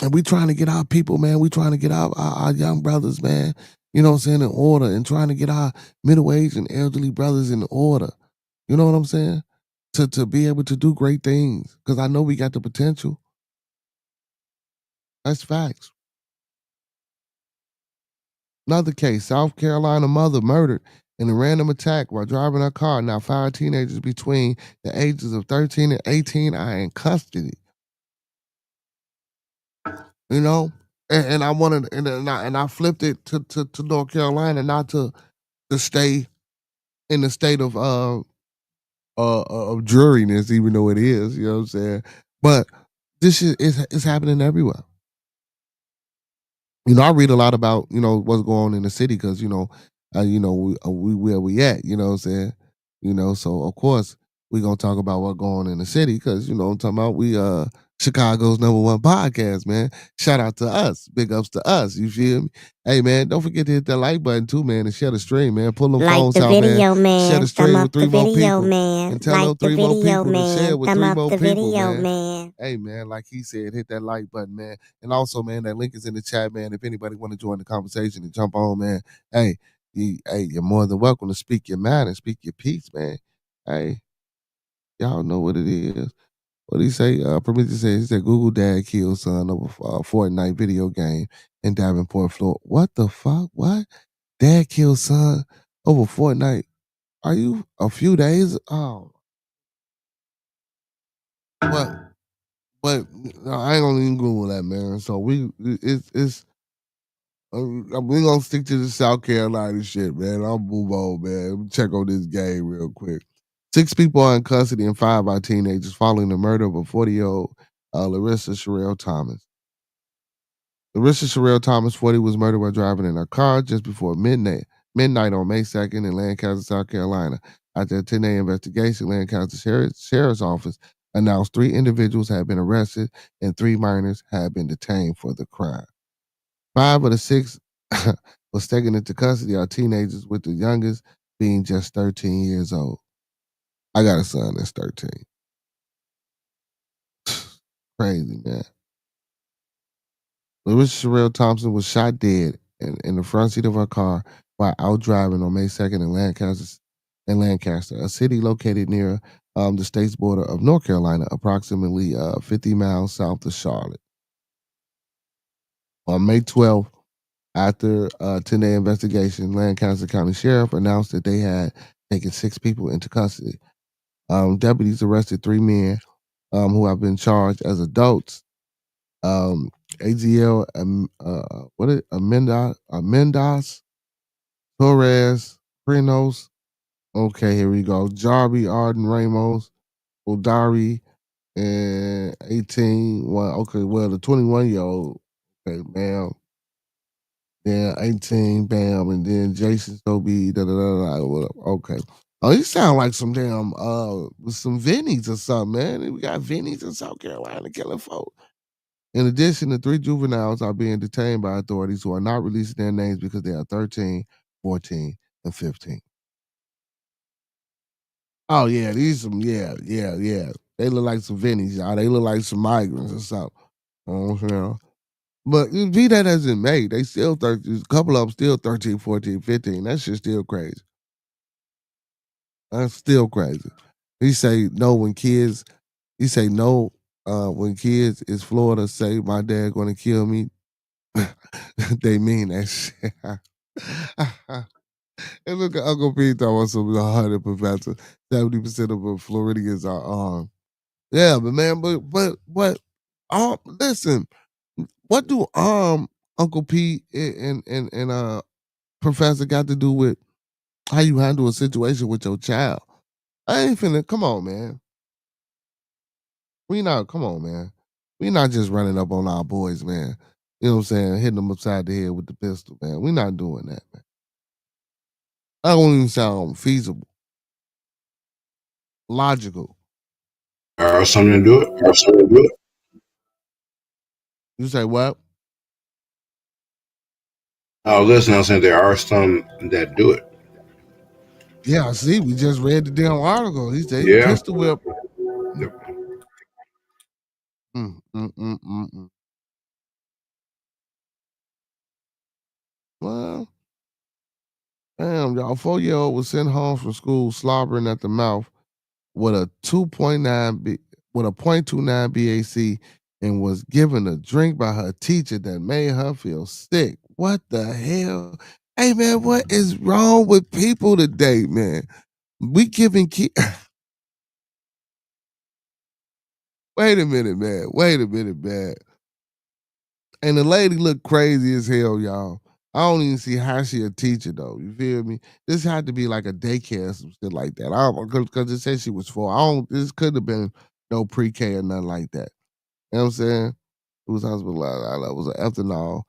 And we trying to get our people, man. We trying to get our young brothers, man. You know what I'm saying, in order, and trying to get our middle-aged and elderly brothers in order. You know what I'm saying? To be able to do great things. Because I know we got the potential. That's facts. Another case, South Carolina mother murdered in a random attack while driving her car. Now 5 teenagers between the ages of 13 and 18 are in custody. You know? And I wanted and I flipped it to North Carolina, not to stay in the state of dreariness, even though it is, you know what I'm saying? But this shit is happening everywhere. I read a lot about, what's going on in the city because, we where we at, you know what I'm saying? So of course we gonna talk about what's going on in the city because, I'm talking about we Chicago's #1 podcast, man. Shout out to us. Big ups to us. You feel me? Hey, man, don't forget to hit that like button too, man, and share the stream, man. Pull them Like phones the out, video, man. Share man. the Thumb stream with up the 3 more video, people. man. And tell Like them the 3 more video, people to share man. with Thumb 3 up more the people, video, man. man. Hey, man, like he said, hit that like button, man. And also, man, that link is in the chat, man. If anybody want to join the conversation and jump on, man, hey, you're more than welcome to speak your mind and speak your piece, man. Hey, y'all know what it is. What did he say? Prometheus said, he said, Google dad killed son of a Fortnite video game in Davenport, Florida. What the fuck? What? Dad killed son over Fortnite. Are you a few days? Oh, but no, I ain't gonna even Google that, man. So it's we gonna stick to the South Carolina shit, man. I'll move on, man. Check on this game real quick. 6 people are in custody and 5 are teenagers following the murder of a 40-year-old Larissa Sherelle Thomas. Larissa Sherelle Thomas, 40, was murdered while driving in a car just before midnight on May 2nd in Lancaster, South Carolina. After a 10-day investigation, Lancaster Sheriff's Office announced 3 individuals had been arrested and 3 minors had been detained for the crime. 5 of the 6 was taken into custody are teenagers, with the youngest being just 13 years old. I got a son that's 13. Crazy, man. Larissa Sherelle Thompson was shot dead in the front seat of her car while out driving on May 2nd in Lancaster, a city located near the state's border of North Carolina, approximately 50 miles south of Charlotte. On May 12th, after a 10-day investigation, Lancaster County Sheriff announced that they had taken 6 people into custody. Deputies arrested 3 men who have been charged as adults. AGL, Amendas, Torres, Prinos. Okay, here we go. Jarby, Arden, Ramos, Odari, and 18. Well, okay, well, the 21-year-old. Okay, bam. Then 18, bam, and then Jason Toby, okay. Oh, he sound like some damn some Vinnies or something, man. We got Vinnies in South Carolina killing folk. In addition, the 3 juveniles are being detained by authorities who are not releasing their names because they are 13, 14, and 15. Oh yeah, these some yeah. They look like some Vinnies, y'all. They look like some migrants or something. You know. But be that as it may, they still 13. A couple of them still 13, 14, 15. That shit's still crazy. That's still crazy. He say no when kids. He say no when kids is Florida say my dad gonna kill me. They mean that shit. And look at Uncle Pete talking about some 100 professor. 70% of the Floridians are armed. Yeah, but man, but listen, what do Uncle Pete and Professor got to do with how you handle a situation with your child? I ain't finna. Come on, man. Come on, man. We not just running up on our boys, man. You know what I'm saying? Hitting them upside the head with the pistol, man. We not doing that, man. That don't even sound feasible, logical. Or something to do it. You say what? Oh, listen, I was saying there are some that do it. Yeah, see, we just read the damn article. He said he Yeah. pistol whip. Mm, mm, mm, mm, mm. Well, damn, y'all. 4-year-old was sent home from school slobbering at the mouth with a 2.9 with a 0.29 BAC and was given a drink by her teacher that made her feel sick. What the hell? Hey man, what is wrong with people today, man? We giving kids. Wait a minute, man. And the lady looked crazy as hell, y'all. I don't even see how she a teacher though. You feel me? This had to be like a daycare or some shit like that. I don't because it said she was 4. I don't. This could have been no pre-K or nothing like that. You know what I'm saying? It was hospitalized. It was an ethanol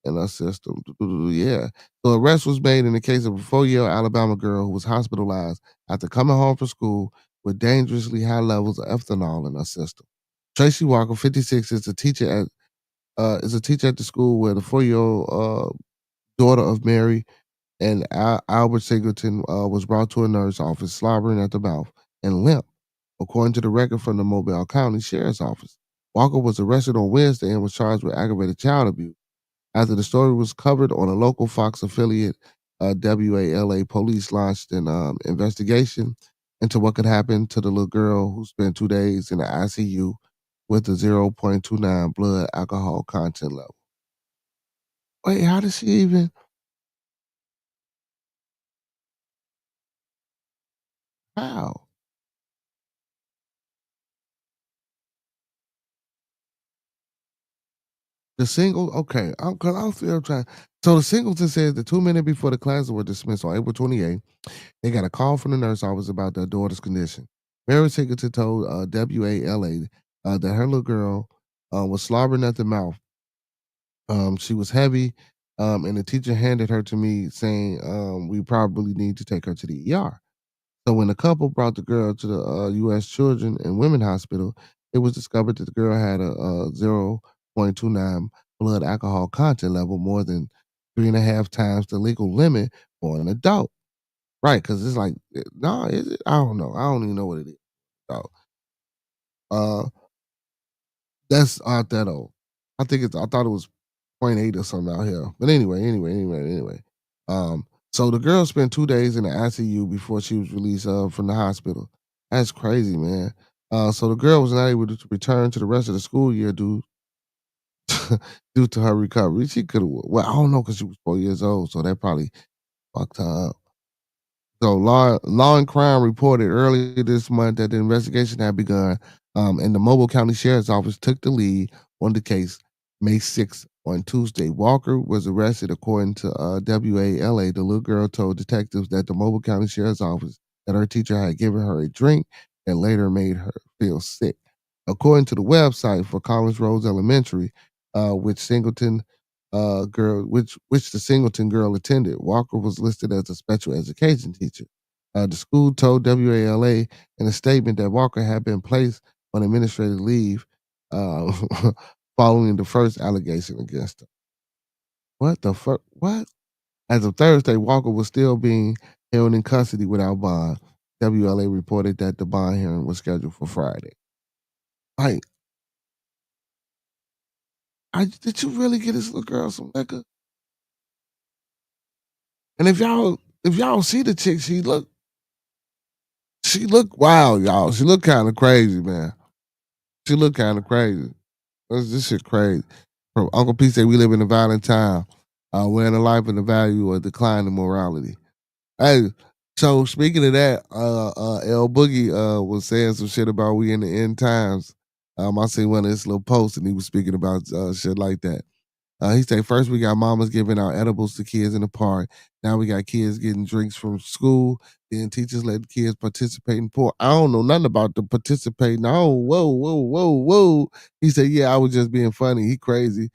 in her system. Yeah. So arrest was made in the case of a 4-year-old Alabama girl who was hospitalized after coming home from school with dangerously high levels of ethanol in her system. Tracy Walker, 56, is a teacher at the school where the 4-year-old daughter of Mary and Albert Singleton was brought to a nurse's office, slobbering at the mouth and limp, according to the record from the Mobile County Sheriff's Office. Walker was arrested on Wednesday and was charged with aggravated child abuse. After the story was covered on a local Fox affiliate, WALA police launched an investigation into what could happen to the little girl who spent 2 days in the ICU with a 0.29 blood alcohol content level. Wait, how did she even? How? The single, okay, cause I'm still trying. So the Singleton says that 2 minutes before the classes were dismissed on April 28th, they got a call from the nurse office about their daughter's condition. Mary Singleton told WALA that her little girl was slobbering at the mouth. She was heavy, and the teacher handed her to me saying we probably need to take her to the ER. So when the couple brought the girl to the U.S. Children and Women Hospital, it was discovered that the girl had a 0.29 blood alcohol content level, more than 3.5 times the legal limit for an adult. Right? Because it's like, no, is it? I don't know. I don't even know what it is. So, uh, that's out there though. I thought it was point 0.8 or something out here. But anyway. So the girl spent 2 days in the ICU before she was released from the hospital. That's crazy, man. So the girl was not able to return to the rest of the school year due due to her recovery. She could have, well, I don't know, because she was 4 years old, so that probably fucked her up. So Law and Crime reported earlier this month that the investigation had begun, and the Mobile County Sheriff's Office took the lead on the case May 6th. On Tuesday, Walker was arrested, according to WALA. The little girl told detectives that the Mobile County Sheriff's Office that her teacher had given her a drink that later made her feel sick. According to the website for Collins Rose Elementary, which the Singleton girl attended, Walker was listed as a special education teacher. The school told WALA in a statement that Walker had been placed on administrative leave following the first allegation against her. What the fuck? What? As of Thursday, Walker was still being held in custody without bond. WLA reported that the bond hearing was scheduled for Friday. Like, did you really get this little girl some liquor? And if y'all see the chick, she look wild, y'all. She look kind of crazy, man. She look kind of crazy. This shit crazy. From Uncle P said we live in a violent time, where in the life and the value or decline in morality. Hey, so speaking of that, L Boogie was saying some shit about we in the end times. I seen one of his little posts and he was speaking about shit like that. He said, first we got mamas giving out edibles to kids in the park. Now we got kids getting drinks from school. Then teachers let kids participate in porn. I don't know nothing about the participating. Oh, whoa. He said, yeah, I was just being funny. He crazy.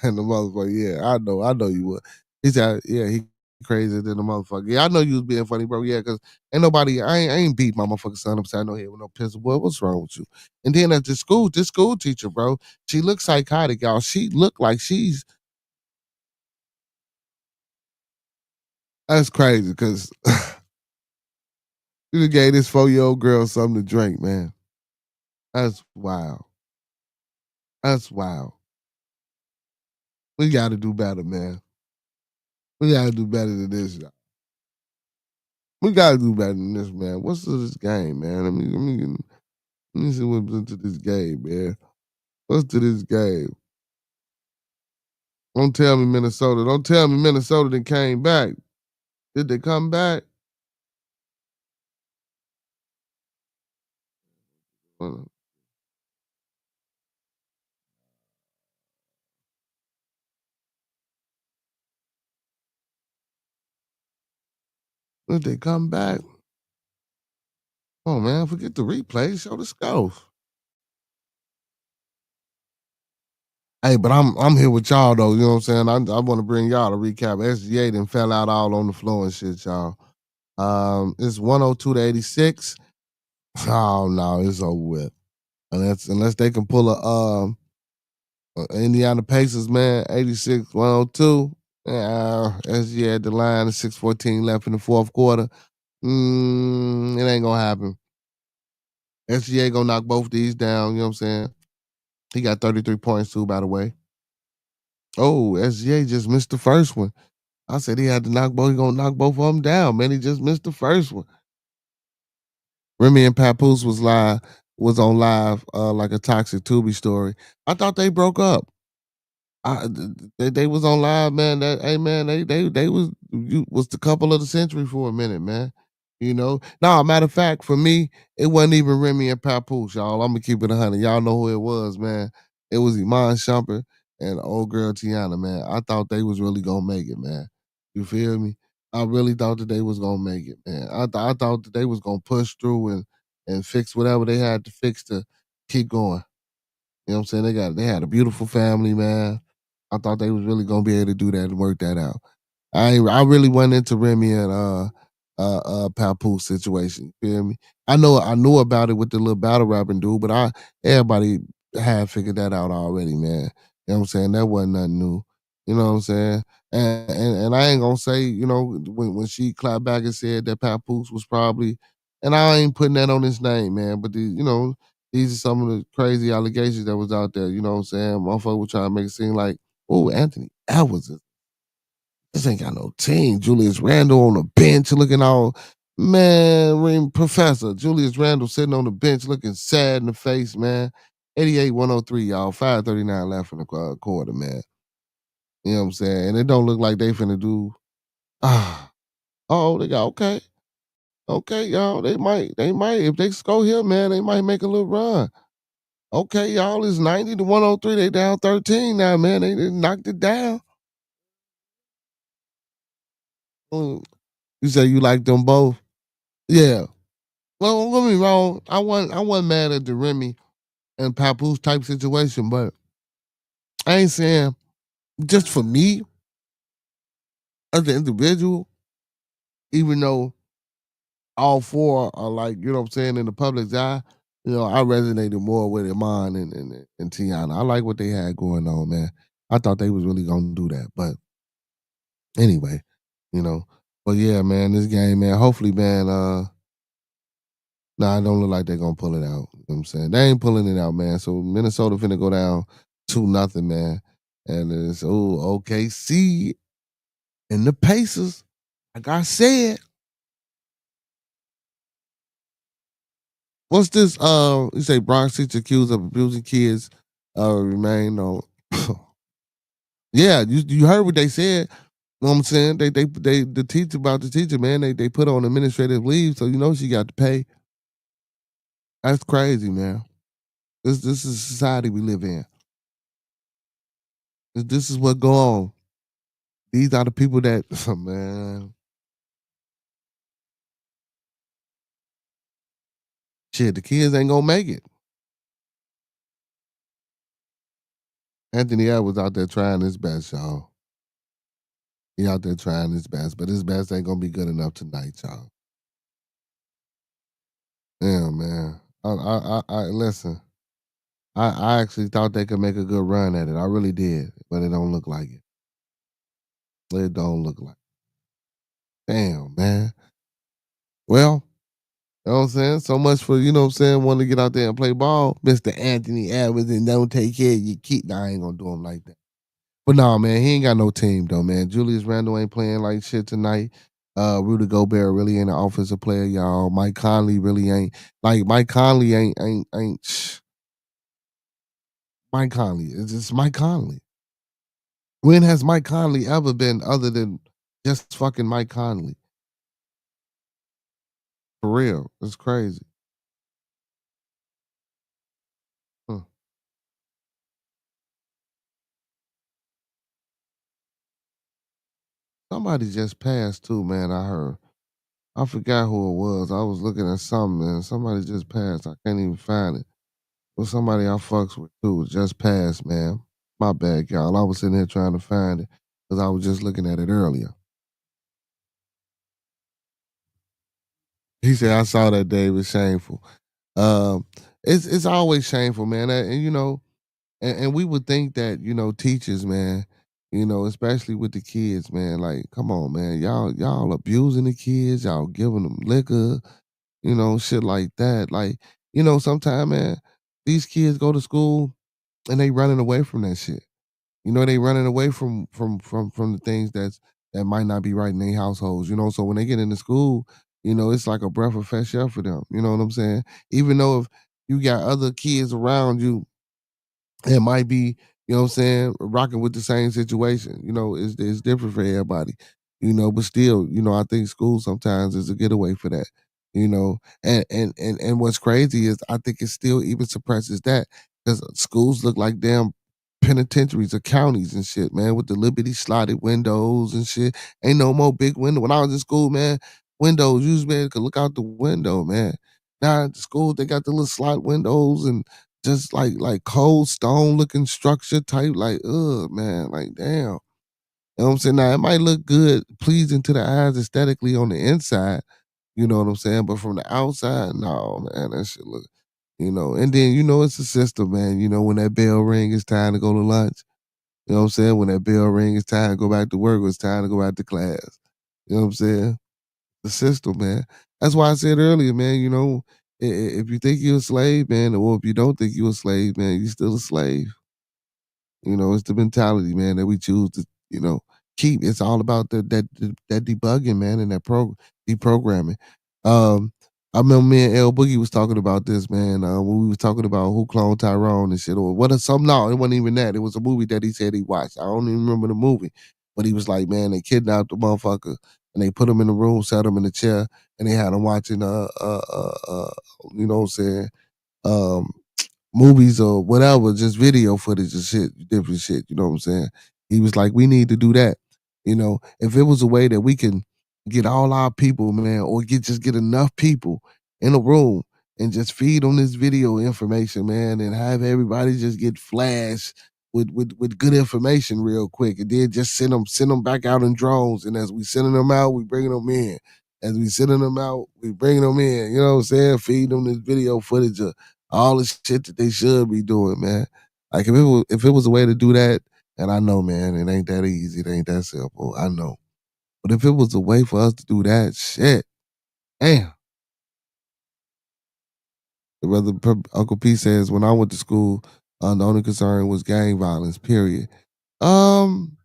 And the motherfucker, yeah, I know you would. He said, yeah, he crazier than the motherfucker. Yeah, I know you was being funny, bro. Yeah, because ain't nobody, I ain't beat my motherfucking son upside no head with no pistol. Boy, what's wrong with you? And then at this school teacher, bro, she looks psychotic, y'all. She looked like that's crazy, because you gave this 4-year-old girl something to drink, man. That's wild. That's wild. We got to do better, man. We got to do better than this, y'all. We got to do better than this, man. What's to this game, man? Let me see what's into this game, man. What's to this game? Don't tell me Minnesota. Don't tell me Minnesota then came back. Did they come back? Uh, Did they come back? Oh man, forget the replay. Show the score. Hey, but I'm here with y'all though. You know what I'm saying? I want to bring y'all to recap. SGA then fell out all on the floor and shit, y'all. It's 102 to 86. Oh no, it's over with. Unless they can pull a Indiana Pacers, man, 86-102. SGA at the line, 6:14 left in the fourth quarter. It ain't gonna happen. SGA gonna knock both these down, you know what I'm saying? He got 33 points too, by the way. Oh, SGA just missed the first one. I said he had to knock both. He gonna knock both of them down, man. He just missed the first one. Remy and Papoose was on live like a Toxic Tubi story. I thought they broke up. They was on live, man. Hey man, they was the couple of the century for a minute, man. You know. No, matter of fact, for me, it wasn't even Remy and Papoose, y'all. I'm gonna keep it 100. Y'all know who it was, man. It was Iman Shumpert and the old girl Tiana, man. I thought they was really gonna make it, man. You feel me? I really thought that they was gonna make it, man. I thought that they was gonna push through and fix whatever they had to fix to keep going. You know what I'm saying? They had a beautiful family, man. I thought they was really gonna be able to do that and work that out. I really went into Remy and Papoose situation. You feel me? I knew about it with the little battle rapping dude, but everybody had figured that out already, man. You know what I'm saying? That wasn't nothing new. You know what I'm saying? And I ain't gonna say, you know, when she clapped back and said that Papoose was probably, and I ain't putting that on his name, man, but these are some of the crazy allegations that was out there. You know what I'm saying? Motherfucker was trying to make it seem like, oh, Anthony Edwards, this ain't got no team. Julius Randle on the bench looking all, man, Professor. Julius Randle sitting on the bench looking sad in the face, man. 88-103, y'all. 5:39 left in the quarter, man. You know what I'm saying? And it don't look like they finna do, they got, okay. Okay, y'all. They might, if they score here, man, they might make a little run. Okay, y'all, it's 90-103. They down 13 now, man. They knocked it down. You say you like them both? Yeah. Well, don't get me wrong. I wasn't mad at the Remy and Papoose type situation, but I ain't saying just for me as an individual, even though all four are like, you know what I'm saying, in the public's eye, I resonated more with Iman and Tiana. I like what they had going on, man. I thought they was really gonna do that. But anyway, you know. But yeah, man, this game, man, hopefully, man, nah, it don't look like they're gonna pull it out. You know what I'm saying? They ain't pulling it out, man. So Minnesota finna go down 2-0, man. And it's OKC and the Pacers. Like I said. What's this? You say Bronx teacher accused of abusing kids remain on. Yeah, you heard what they said. You know what I'm saying? They the teacher about the teacher, man, they put on administrative leave, so she got to pay. That's crazy, man. This is the society we live in. This is what go on. These are the people that, man. Shit, the kids ain't gonna make it. Anthony Edwards out there trying his best, y'all. He out there trying his best, but his best ain't gonna be good enough tonight, y'all. Yeah, man. I listen. I actually thought they could make a good run at it. I really did, but it don't look like it. It don't look like it. Damn, man. Well, you know what I'm saying? So much for, you know what I'm saying, wanting to get out there and play ball. Mr. Anthony Edwards and don't take care of your kid. Nah, I ain't gonna do him like that. But nah, man, he ain't got no team though, man. Julius Randle ain't playing like shit tonight. Rudy Gobert really ain't an offensive player, y'all. Mike Conley really ain't. Like Mike Conley ain't Mike Conley. It's just Mike Conley. When has Mike Conley ever been other than just fucking Mike Conley? For real. It's crazy. Huh. Somebody just passed too, man. I heard. I forgot who it was. I was looking at something, man. Somebody just passed. I can't even find it. But somebody I fucks with too just passed, man. My bad, y'all. I was sitting here trying to find it because I was just looking at it earlier. He said, I saw that day. It was shameful. Um, it's always shameful, man. And and we would think that, teachers, man, especially with the kids, man, like, come on, man, y'all abusing the kids, y'all giving them liquor, shit like that. Like, sometimes, man, these kids go to school and they running away from that shit. They running away from the things that might not be right in their households. So when they get into school, it's like a breath of fresh air for them. You know what I'm saying? Even though if you got other kids around you, it might be, what I'm saying, rocking with the same situation. It's different for everybody. But still, I think school sometimes is a getaway for that. And what's crazy is I think it still even suppresses that because schools look like damn penitentiaries or counties and shit, man, with the liberty slotted windows and shit. Ain't no more big window. When I was in school, man, windows, you man could look out the window, man. Now at the school, they got the little slot windows and just like cold stone looking structure type, like, man, like damn. You know what I'm saying? Now it might look good, pleasing to the eyes aesthetically on the inside, you know what I'm saying? But from the outside, no, man, that shit look, and then it's a system, man. When that bell ring, it's time to go to lunch. You know what I'm saying? When that bell ring, it's time to go back to work, it's time to go back to class. You know what I'm saying? The system, man. That's why I said earlier, man, if you think you're a slave, man, or if you don't think you're a slave, man, you're still a slave. It's the mentality, man, that we choose to, keep. It's all about that debugging, man, and that deprogramming. I remember me and L Boogie was talking about this, man, when we was talking about who cloned Tyrone and shit, or what are some. No, it wasn't even that. It was a movie that he said he watched. I don't even remember the movie, but he was like, man, they kidnapped the motherfucker and they put him in the room, sat him in the chair, and they had him watching, you know what I'm saying, um, movies or whatever, just video footage and shit, different shit. You know what I'm saying? He was like, we need to do that. If it was a way that we can get all our people, man, or get enough people in a room and just feed on this video information, man, and have everybody just get flashed with good information real quick, and then just send them back out in drones. And as we sending them out, we bringing them in. As we sending them out, we bringing them in. You know what I'm saying? Feed them this video footage of all the shit that they should be doing, man. Like if it was a way to do that, and I know, man, it ain't that easy, it ain't that simple, I know. But if it was a way for us to do that, shit, damn. The brother Uncle P says, when I went to school, the only concern was gang violence. Period. Um,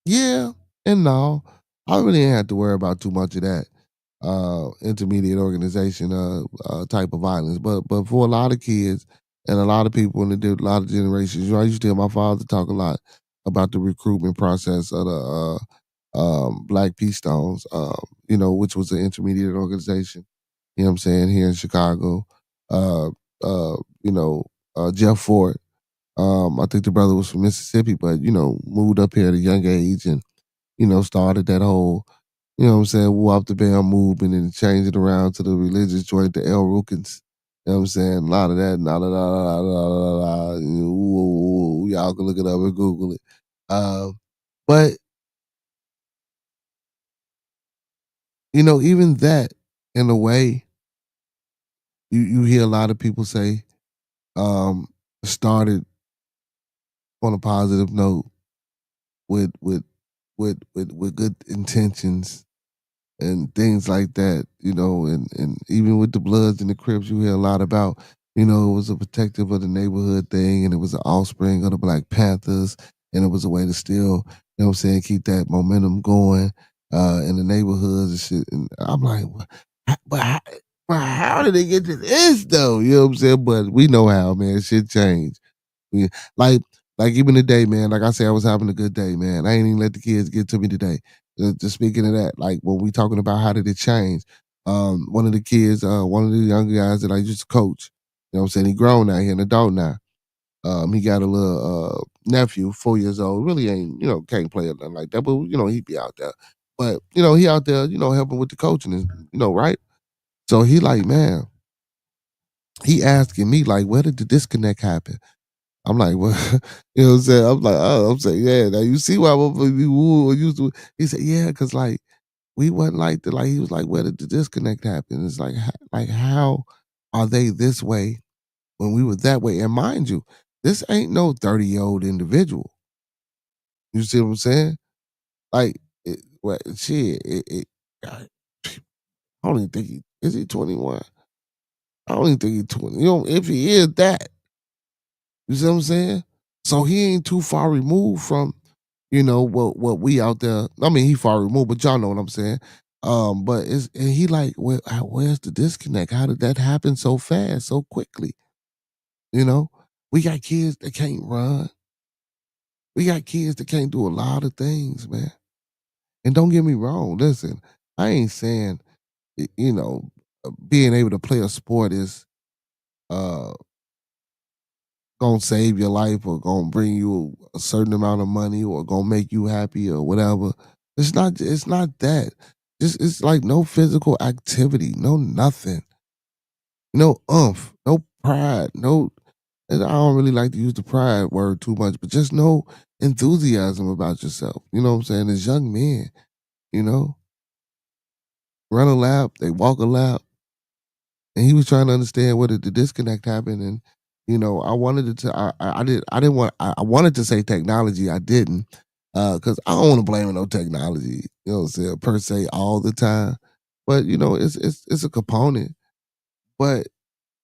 yeah, and no, I really ain't have to worry about too much of that intermediate organization type of violence. But for a lot of kids and a lot of people in a lot of generations, I used to hear my father talk a lot about the recruitment process of the Black Peace Stones, which was an intermediate organization. You know what I'm saying, here in Chicago. Uh, Jeff Ford. I think the brother was from Mississippi, but moved up here at a young age and started that whole what I'm saying, woo the band movement and change it around to the religious joint, the El Rukins. You know what I'm saying? A lot of that, y'all can look it up and Google it. But even that, in a way, you hear a lot of people say, started on a positive note with with good intentions and things like that, and even with the Bloods and the Crips, you hear a lot about, it was a protective of the neighborhood thing, and it was an offspring of the Black Panthers, and it was a way to still, what I'm saying, keep that momentum going in the neighborhoods and shit. And I'm like, but how did they get to this though? You know what I'm saying? But we know how, man. Shit changed. Yeah, like like even today, man. Like I said, I was having a good day, man. I ain't even let the kids get to me today. Just speaking of that, like when we talking about how did it change, one of the kids, one of the younger guys that I used to coach, what I'm saying, he grown now, he an adult now. He got a little nephew, 4 years old. Really ain't, can't play or nothing like that, but he be out there. But he out there, helping with the coaching, and right. So he like, man, he asking me like, where did the disconnect happen? I'm like, well, you know what I'm saying? I'm like, oh, I'm saying, yeah. Now you see why we used to. He said, yeah, because like we wasn't like the like. He was like, where did the disconnect happen? It's like, like how? are they this way when we were that way? And mind you, this ain't no 30-year-old individual. You see what I'm saying? Like, well, shit, I don't even think is he 21? I don't even think he's 20. If he is that, you see what I'm saying? So he ain't too far removed from, what we out there. I mean, he far removed, but y'all know what I'm saying. But and he like, where's the disconnect? How did that happen so fast, so quickly? You know, we got kids that can't run. We got kids that can't do a lot of things, man. And don't get me wrong. Listen, I ain't saying, being able to play a sport is uh gonna save your life or gonna bring you a certain amount of money or gonna make you happy or whatever. It's not that. It's like no physical activity, no nothing. No no pride, no, and I don't really like to use the pride word too much, but just no enthusiasm about yourself. You know what I'm saying? As young men, you know, run a lap, they walk a lap, and he was trying to understand where the disconnect happened. And I wanted to. I didn't want. I wanted to say technology. I didn't, because I don't want to blame no technology. You know what I'm saying, per se all the time. But it's a component. But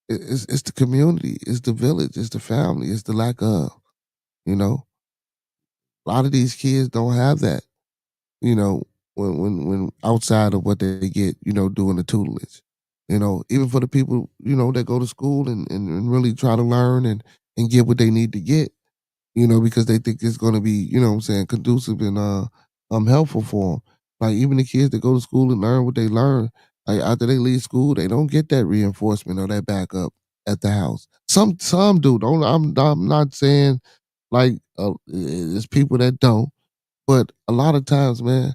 it's the community, it's the village, it's the family, it's the lack of. You know, a lot of these kids don't have that. You know, when outside of what they get, doing the tutelage. Even for the people, that go to school and really try to learn and get what they need to get, because they think it's gonna be, what I'm saying, conducive and helpful for them. Like even the kids that go to school and learn what they learn, like after they leave school, they don't get that reinforcement or that backup at the house. Some do. Don't I'm not saying like it's people that don't, but a lot of times, man,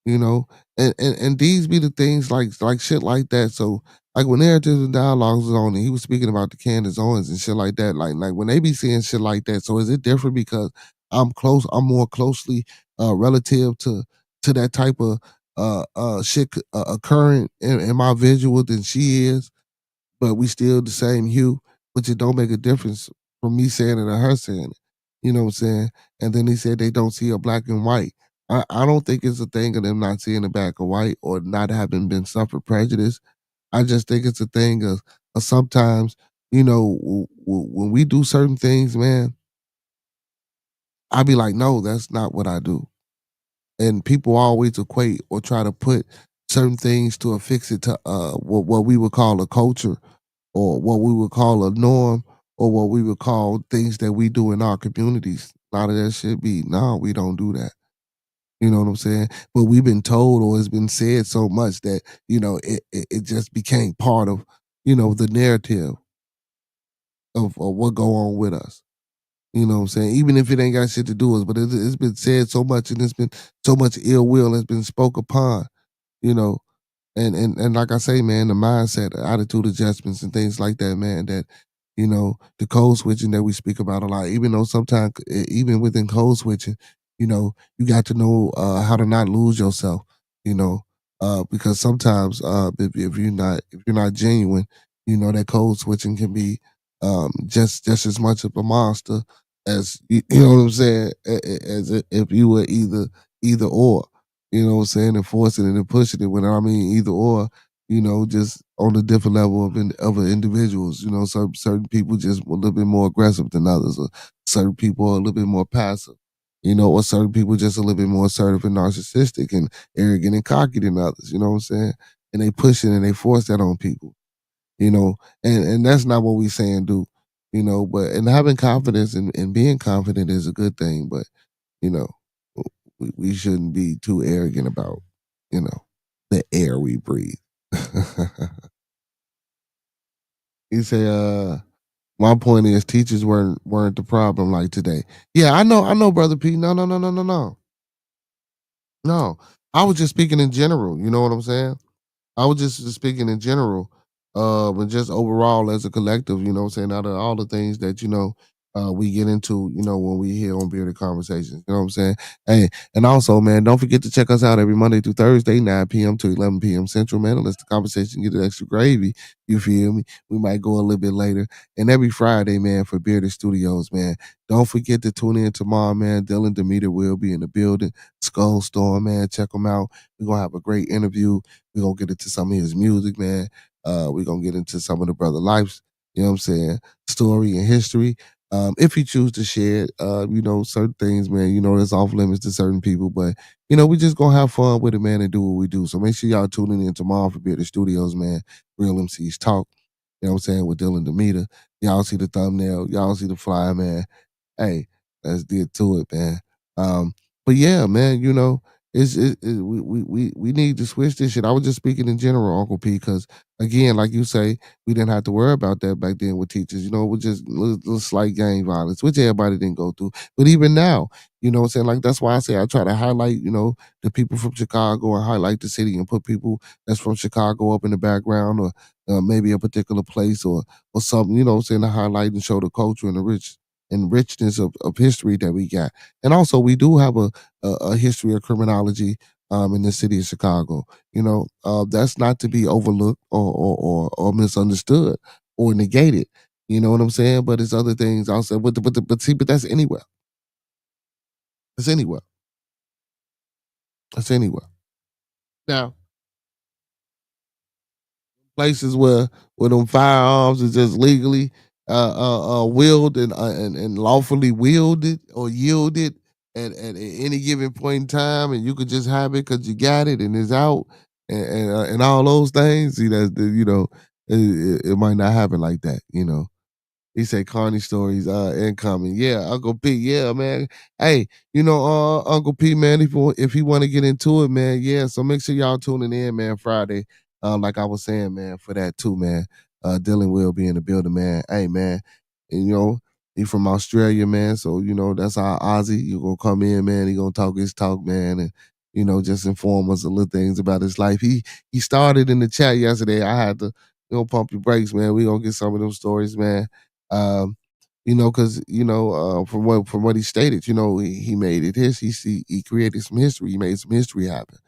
you know, and these be the things like shit like that. So like when narratives and dialogues was on and he was speaking about the Candace Owens and shit like that, like when they be seeing shit like that, so is it different because I'm more closely relative to that type of shit occurring in my visual than she is, but we still the same hue, which it don't make a difference from me saying it or her saying it. You know what I'm saying? And then he said they don't see a black and white. I don't think it's a thing of them not seeing a black or white or not having been suffered prejudice. I just think it's a thing of sometimes, when we do certain things, man, I be like, no, that's not what I do. And people always equate or try to put certain things to affix it to what we would call a culture or what we would call a norm or what we would call things that we do in our communities. A lot of that shit be, no, we don't do that. You know what I'm saying? But we've been told or it's been said so much that, it just became part of, the narrative of what go on with us. You know what I'm saying? Even if it ain't got shit to do with us, but it's been said so much and it's been so much ill will has been spoke upon, you know, and like I say, man, the mindset, the attitude adjustments and things like that, man, that, the code switching that we speak about a lot, even though sometimes even within code switching, you got to know how to not lose yourself, you know, because sometimes if you're not genuine, that code switching can be just as much of a monster as you know what I'm saying, if you were either or. You know what I'm saying? And forcing it and pushing it. When I mean either or, just on a different level of other individuals. Certain people just a little bit more aggressive than others, or certain people are a little bit more passive. Or certain people just a little bit more assertive and narcissistic and arrogant and cocky than others. You know what I'm saying? And they push it and they force that on people. And that's not what we saying do. But and having confidence and being confident is a good thing, but you know, we shouldn't be too arrogant about, the air we breathe. You say, my point is teachers weren't the problem like today. Yeah, I know, brother P. No, no, no, no, no, no. No. I was just speaking in general, you know what I'm saying? I was just speaking in general, but just overall as a collective, you know what I'm saying? Out of all the things that, we get into, when we here on Bearded Conversations. You know what I'm saying? Hey, and also, man, don't forget to check us out every Monday through Thursday, 9 p.m. to 11 p.m. Central, man. Unless the conversation get an extra gravy, you feel me? We might go a little bit later. And every Friday, man, for Bearded Studios, man. Don't forget to tune in tomorrow, man. Dylan Demeter will be in the building. Skull Storm, man. Check him out. We're going to have a great interview. We're going to get into some of his music, man. We're going to get into some of the brother lives, you know what I'm saying, story and history. If you choose to share, certain things, man, that's off limits to certain people, but we just gonna have fun with it, man, and do what we do. So make sure y'all tuning in tomorrow for Bearded Studios, man. Real MCs talk. You know what I'm saying, with Dylan Demeter. Y'all see the thumbnail, y'all see the flyer, man. Hey, let's get to it, man. But yeah, man, we need to switch this shit. I was just speaking in general, Uncle P, because again, like you say, we didn't have to worry about that back then with teachers. It was just little slight gang violence, which everybody didn't go through. But even now, you know what I'm saying? Like, that's why I say I try to highlight, the people from Chicago and highlight the city and put people that's from Chicago up in the background, or maybe a particular place, or something, you know what I'm saying, to highlight and show the culture and the richness of history that we got. And also, we do have a history of criminology in the city of Chicago. That's not to be overlooked or misunderstood or negated. You know what I'm saying? But it's other things also. But that's anywhere. It's anywhere. It's anywhere. Now, places where them firearms is just legally wielded and lawfully wielded or yielded at any given point in time, and you could just have it because you got it and it's out, and all those things. See, that's it might not happen like that. He said Carney stories incoming. Yeah, Uncle P. Yeah, man. Hey, Uncle P, man, if he want to get into it, man, yeah. So make sure y'all tuning in, man, Friday. Like I was saying, man, for that too, man. Dylan will be in the building, man. Hey, man. And, he from Australia, man. So, that's our Aussie. You gonna come in, man. He gonna talk his talk, man, and just inform us a little things about his life. He started in the chat yesterday. I had to, pump your brakes, man. We gonna get some of them stories, man. Um, because from what he stated, he made it his. He created some history. He made some history happen,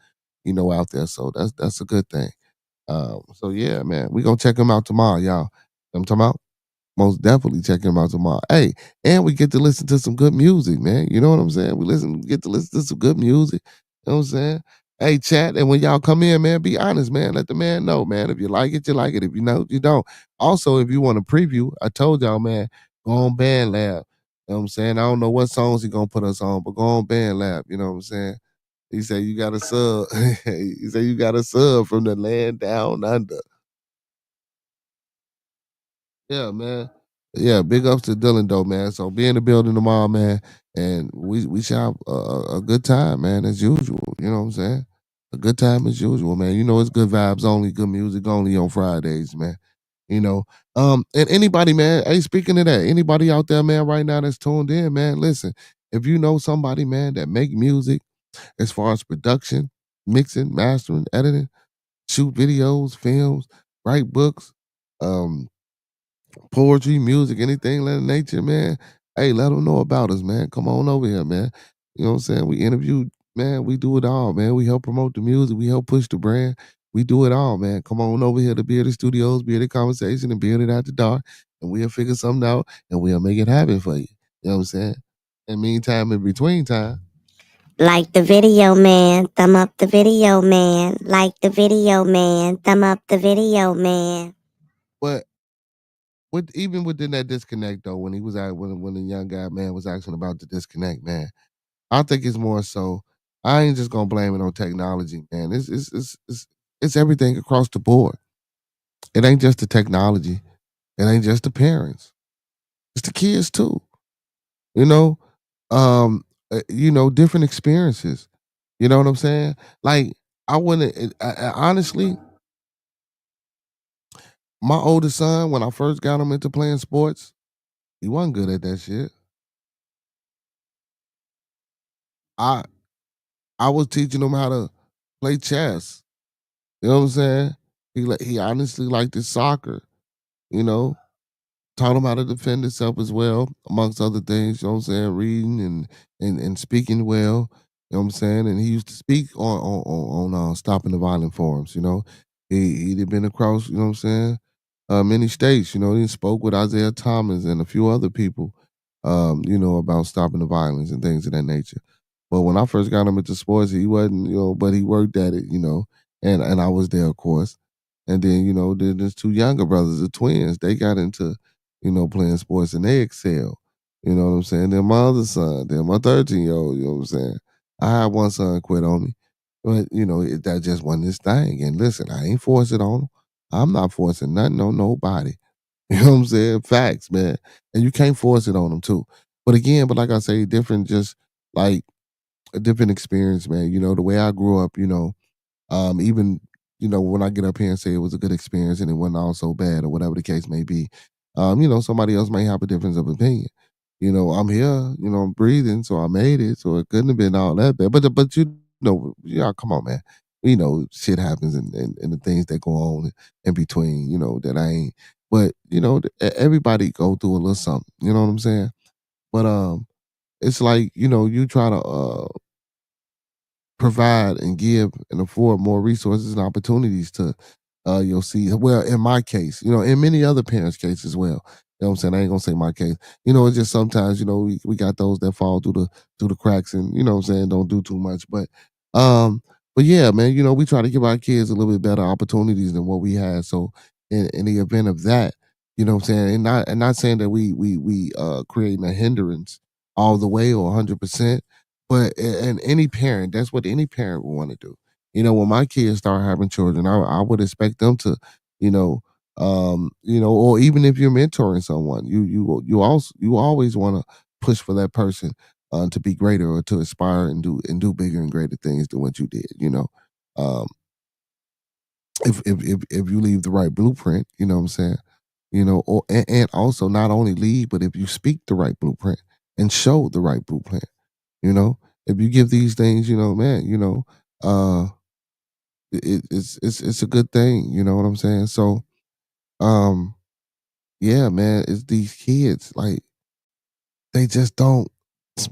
out there. So that's a good thing. So yeah, man, we gonna check him out tomorrow, y'all. I'm talking about. Most definitely check him out tomorrow. Hey, and we get to listen to some good music, man. You know what I'm saying? Get to listen to some good music. You know what I'm saying? Hey, chat, and when y'all come in, man, be honest, man. Let the man know, man. If you like it, you like it. If you know, you don't. Also, if you want a preview, I told y'all, man, go on Band Lab. You know what I'm saying? I don't know what songs he gonna put us on, but go on Band Lab. You know what I'm saying? He said you got a sub. He said you got a sub from the land down under. Yeah, man. Yeah, big ups to Dylan though, man. So be in the building tomorrow, man, and we should have a good time, man, as usual. You know what I'm saying? A good time as usual, man. It's good vibes only, good music only on Fridays, man. And anybody, man. Hey, speaking of that, anybody out there, man, right now that's tuned in, man. Listen, if you know somebody, man, that make music as far as production, mixing, mastering, editing, shoot videos, films, write books, um poetry, music, anything of that nature, man, hey, let them know about us, man. Come on over here, man. You know what I'm saying? We interview, man. We do it all, man. We help promote the music. We help push the brand. We do it all, man. Come on over here to Bearded Studios, Bearded Conversation, and Bearded After Dark, and we'll figure something out, and we'll make it happen for you. You know what I'm saying? And meantime, in between time, Like the video, man. Thumb up the video, man. Like the video, man. Thumb up the video, man. but even within that disconnect, though, when he was at when the young guy, man, was asking about the disconnect, man, I think it's more so. I ain't just gonna blame it on technology, man. It's everything across the board. It ain't just the technology. It ain't just the parents. It's the kids too. You know, different experiences. You know what I'm saying? Like I wouldn't. Honestly, my oldest son, when I first got him into playing sports, he wasn't good at that shit. I I was teaching him how to play chess. You know what I'm saying? He honestly liked his soccer. You know, taught him how to defend himself as well, amongst other things, you know what I'm saying, reading and speaking well, you know what I'm saying? And he used to speak on stopping the violent forums, you know. He'd been across, you know what I'm saying, many states, you know, he spoke with Isaiah Thomas and a few other people, you know, about stopping the violence and things of that nature. But when I first got him into sports, he wasn't, you know, but he worked at it, you know, and I was there, of course. And then, you know, there's two younger brothers, the twins. They got into, you know, playing sports and they excel. You know what I'm saying? Then my other son, then my 13-year-old, you know what I'm saying? I had one son quit on me. But, you know, that just wasn't his thing. And listen, I ain't forcing it on him. I'm not forcing nothing on nobody. You know what I'm saying? Facts, man. And you can't force it on them too. But again, but like I say, different just like a different experience, man. You know, the way I grew up, you know, even you know, when I get up here and say it was a good experience and it wasn't all so bad or whatever the case may be, you know, somebody else may have a difference of opinion. You know, I'm here, you know, I'm breathing, so I made it, so it couldn't have been all that bad. But you know, yeah, come on, man. We know shit happens and the things that go on in between, you know, that I ain't. But you know, everybody go through a little something. You know what I'm saying? But it's like you know, you try to provide and give and afford more resources and opportunities to you'll see well in my case you know in many other parents case as well, you know what I'm saying. I ain't gonna say my case, you know. It's just sometimes you know we got those that fall through the cracks and you know what I'm saying don't do too much, um but yeah, man, you know, we try to give our kids a little bit better opportunities than what we had. So in the event of that, you know what I'm saying, and not saying that we creating a hindrance all the way or 100%. But and any parent, that's what any parent would want to do. You know, when my kids start having children, I would expect them to, you you know, or even if you're mentoring someone, you always want to push for that person to be greater or to aspire and do bigger and greater things than what you did. You know, um, if you leave the right blueprint, you know what I'm saying. You know, or and also not only leave, but if you speak the right blueprint and show the right blueprint, you know, if you give these things, you know, man, you know, uh, it's a good thing. You know what I'm saying? So, um, yeah, man, it's these kids like they just don't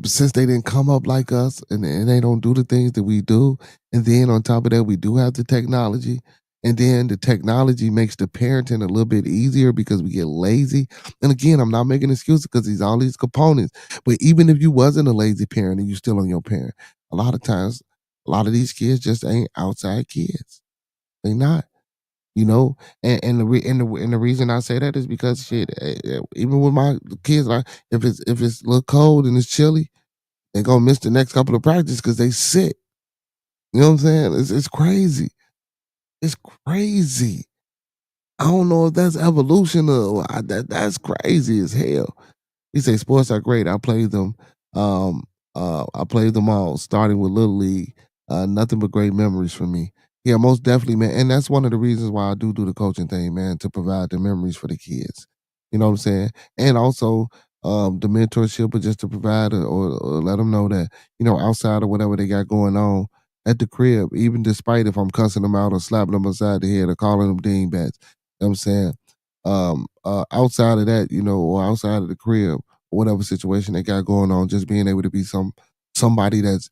since they didn't come up like us and they don't do the things that we do. And then on top of that, we do have the technology. And then the technology makes the parenting a little bit easier because we get lazy. And again, I'm not making excuses because these all these components. But even if you wasn't a lazy parent and you still on your parent, a lot of times, a lot of these kids just ain't outside kids. They not. You know, and the reason I say that is because shit, even with my kids, like if it's a little cold and it's chilly, they gonna miss the next couple of practice because they sick. You know what I'm saying? It's crazy. It's crazy. I don't know if that's evolution or that's crazy as hell. He say sports are great. I played them. Um, I played them all, starting with Little League. Nothing but great memories for me. Yeah, most definitely, man. And that's one of the reasons why I do the coaching thing, man, to provide the memories for the kids. You know what I'm saying? And also the mentorship, but just to provide or let them know that you know outside of whatever they got going on at the crib, even despite if I'm cussing them out or slapping them upside the head or calling them dingbats. You know what I'm saying? Outside of that, you know, or outside of the crib, whatever situation they got going on, just being able to be somebody that's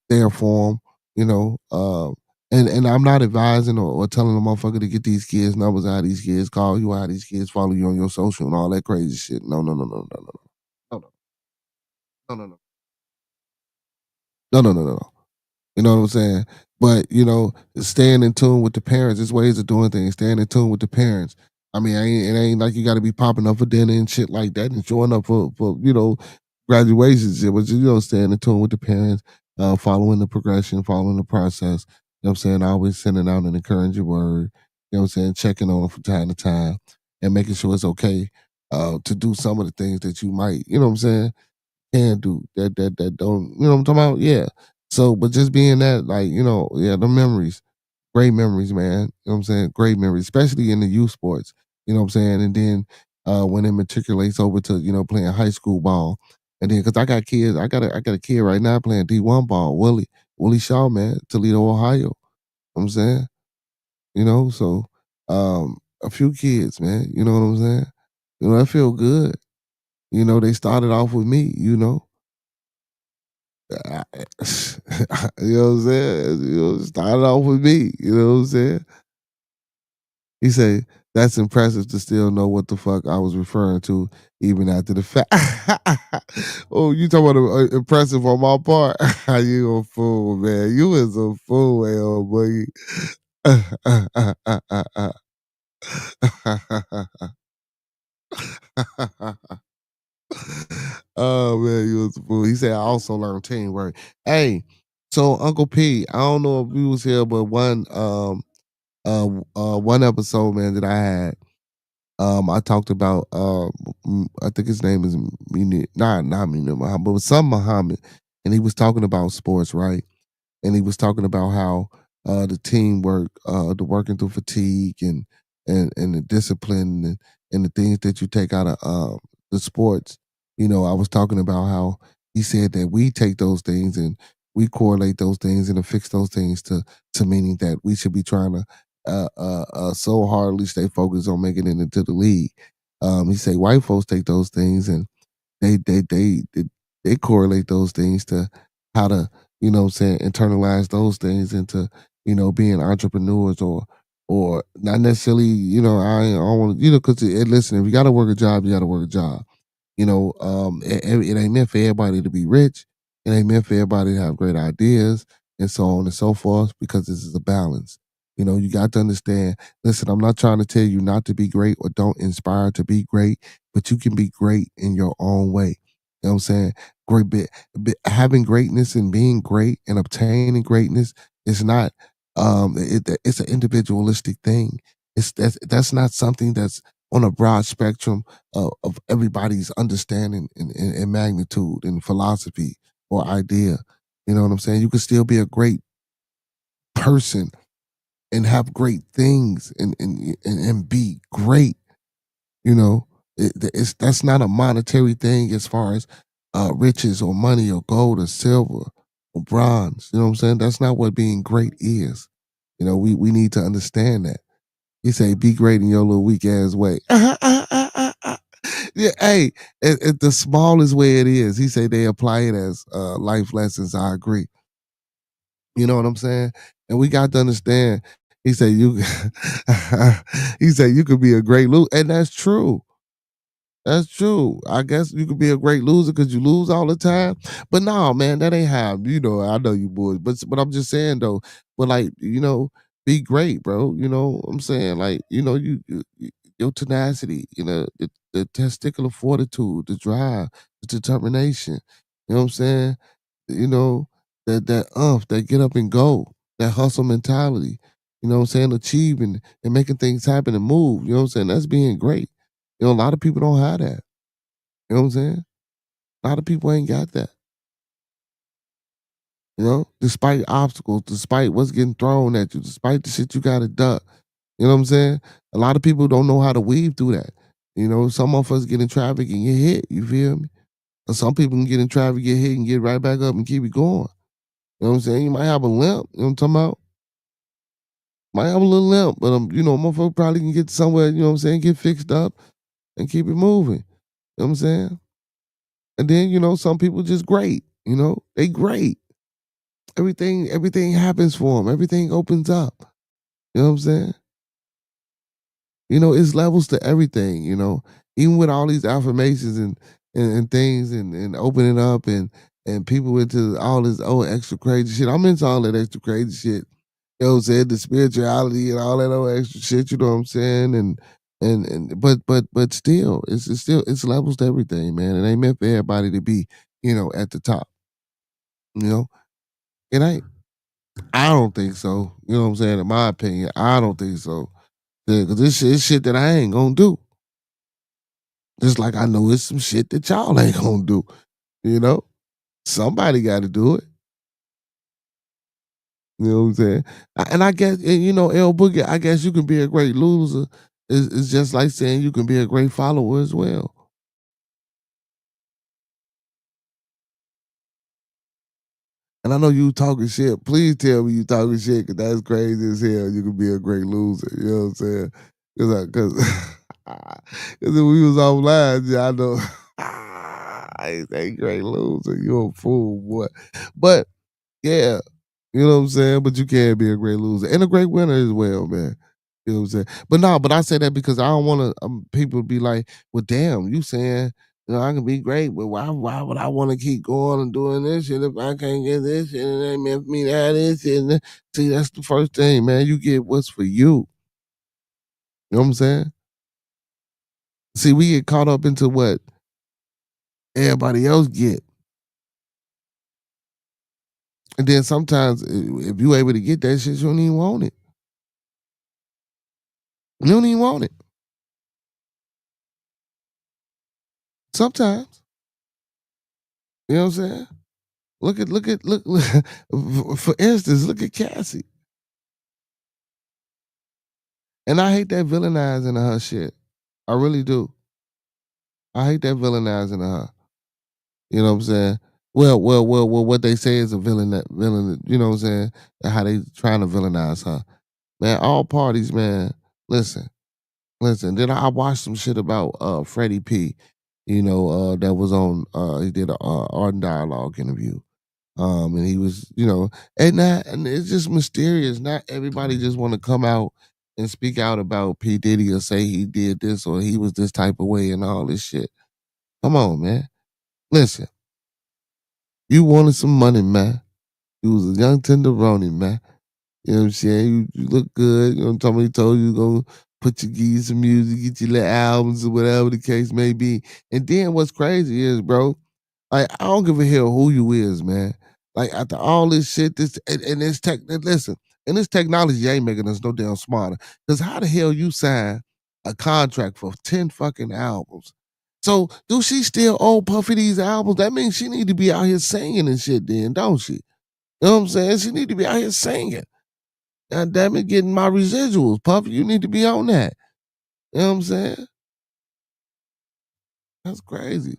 there for them, you know. And I'm not advising or telling the motherfucker to get these kids numbers, how these kids call you, how these kids follow you on your social and all that crazy shit. No, no, no, no, no, no, no, no, no, no, no, no, no, no, no, no. You know what I'm saying? But you know, staying in tune with the parents. There's ways of doing things. Staying in tune with the parents. I mean, it ain't like you got to be popping up for dinner and shit like that and showing up for you know graduations. It was you know staying in tune with the parents, following the progression, following the process. You know what I'm saying? Always sending out an encouraging word. You know what I'm saying? Checking on them from time to time and making sure it's okay to do some of the things that you might. You know what I'm saying? Can do that don't you know what I'm talking about? Yeah. So, but just being that, like, you know, yeah, the memories, great memories, man. You know what I'm saying? Great memories, especially in the youth sports. You know what I'm saying? And then when it matriculates over to, you know, playing high school ball. And then cause I got kids, I got a kid right now playing D1 ball, Willie Shaw, man, Toledo, Ohio. You know what I'm saying? You know, so a few kids, man, you know what I'm saying? You know, that feel good. You know, they started off with me, you know. I- you know what I'm saying? You know, started off with me, you know what I'm saying? He said, that's impressive to still know what the fuck I was referring to, even after the fact. Oh, you talking about impressive on my part? You a fool, man. You is a fool, L boy. Oh man, you was a fool. He said I also learned teamwork. Hey, so Uncle P, I don't know if you was here, but one episode, man, that I had, I talked about I think his name is not Mina Muhammad, but some Muhammad, and he was talking about sports, right? And he was talking about how the teamwork, the working through fatigue, and the discipline, and the things that you take out of the sports. You know, I was talking about how he said that we take those things and we correlate those things and affix those things to meaning that we should be trying to so hardly stay focused on making it into the league. He said white folks take those things and they they they they, they correlate those things to how to, you know what I'm saying, internalize those things into, you know, being entrepreneurs, or not necessarily, you know, I don't want to, you know, because listen, if you got to work a job, you got to work a job. You know, it ain't meant for everybody to be rich. It ain't meant for everybody to have great ideas and so on and so forth, because this is a balance. You know, you got to understand, listen, I'm not trying to tell you not to be great or don't inspire to be great, but you can be great in your own way. You know what I'm saying? Having greatness and being great and obtaining greatness is not it's an individualistic thing. That's not something that's on a broad spectrum of everybody's understanding and magnitude and philosophy or idea. You know what I'm saying? You can still be a great person and have great things and be great. You know, that's not a monetary thing as far as riches or money or gold or silver or bronze. You know what I'm saying? That's not what being great is. You know, we need to understand that. He say, "Be great in your little weak ass way." Yeah, hey, the smallest way it is. He say they apply it as life lessons. I agree. You know what I'm saying? And we got to understand. He said you. He said you could be a great loser, and that's true. That's true. I guess you could be a great loser because you lose all the time. But no, man, that ain't how. You know, I know you boys, but I'm just saying though. But like, you know, be great, bro. You know what I'm saying? Like, you know, your tenacity, you know, the testicular fortitude, the drive, the determination. You know what I'm saying? You know, that get up and go, that hustle mentality. You know what I'm saying? Achieving and making things happen and move. You know what I'm saying? That's being great. You know, a lot of people don't have that. You know what I'm saying? A lot of people ain't got that. You know, despite obstacles, despite what's getting thrown at you, despite the shit you got to duck. You know what I'm saying? A lot of people don't know how to weave through that. You know, some of us get in traffic and get hit. You feel me? Or some people can get in traffic, get hit, and get right back up and keep it going. You know what I'm saying? You might have a limp. You know what I'm talking about? Might have a little limp, but you know, motherfucker probably can get somewhere. You know what I'm saying? Get fixed up and keep it moving. You know what I'm saying? And then, you know, some people just great. You know, they great. Everything happens for them. Everything opens up. You know what I'm saying? You know, it's levels to everything, you know. Even with all these affirmations and things and opening up and people into all this extra crazy shit. I'm into all that extra crazy shit. You know what I'm saying? The spirituality and all that old extra shit, you know what I'm saying? And but still, it's still it's levels to everything, man. It ain't meant for everybody to be, you know, at the top. You know? It ain't. I don't think so. You know what I'm saying? In my opinion, I don't think so. Because this shit is shit that I ain't gonna do. Just like I know it's some shit that y'all ain't gonna do. You know? Somebody gotta do it. You know what I'm saying? And I guess, and you know, L Boogie, I guess you can be a great loser. It's just like saying you can be a great follower as well. And I know you talking shit. Please tell me you talking shit, because that's crazy as hell. You can be a great loser. You know what I'm saying? Cause Cause if we was offline, yeah, I know. I ain't great loser. You a fool, boy. But yeah, you know what I'm saying? But you can be a great loser and a great winner as well, man. You know what I'm saying? But no, but I say that because I don't want to people to be like, well, damn, you saying, I can be great, but why would I want to keep going and doing this shit if I can't get this shit and it ain't meant for me to have this shit? See, that's the first thing, man. You get what's for you. You know what I'm saying? See, we get caught up into what everybody else get. And then sometimes if you able to get that shit, you don't even want it. You don't even want it. Sometimes. You know what I'm saying? Look for instance, look at Cassie. And I hate that villainizing of her shit. I really do. I hate that villainizing of her. You know what I'm saying? Well, what they say is a villain, you know what I'm saying? How they trying to villainize her. Man, all parties, man, listen. Then I watched some shit about Freddie P. That was on he did a Art and Dialogue interview. And he was, and it's just mysterious. Not everybody just want to come out and speak out about P. Diddy or say he did this or he was this type of way and all this shit. Come on, man. Listen, you wanted some money, man. You was a young tenderoni, man. You know what I'm saying? You look good. You know, somebody told you go put your geese some music, get your little albums or whatever the case may be. And then what's crazy is, bro, like I don't give a hell who you is, man. Like after all this shit, this and this tech, listen, and this technology ain't making us no damn smarter. Cause how the hell you sign a contract for 10 fucking albums? So do she still owe Puffy these albums? That means she need to be out here singing and shit then, don't she? You know what I'm saying? She need to be out here singing. God damn it, getting my residuals. Puffy, you need to be on that. You know what I'm saying? That's crazy.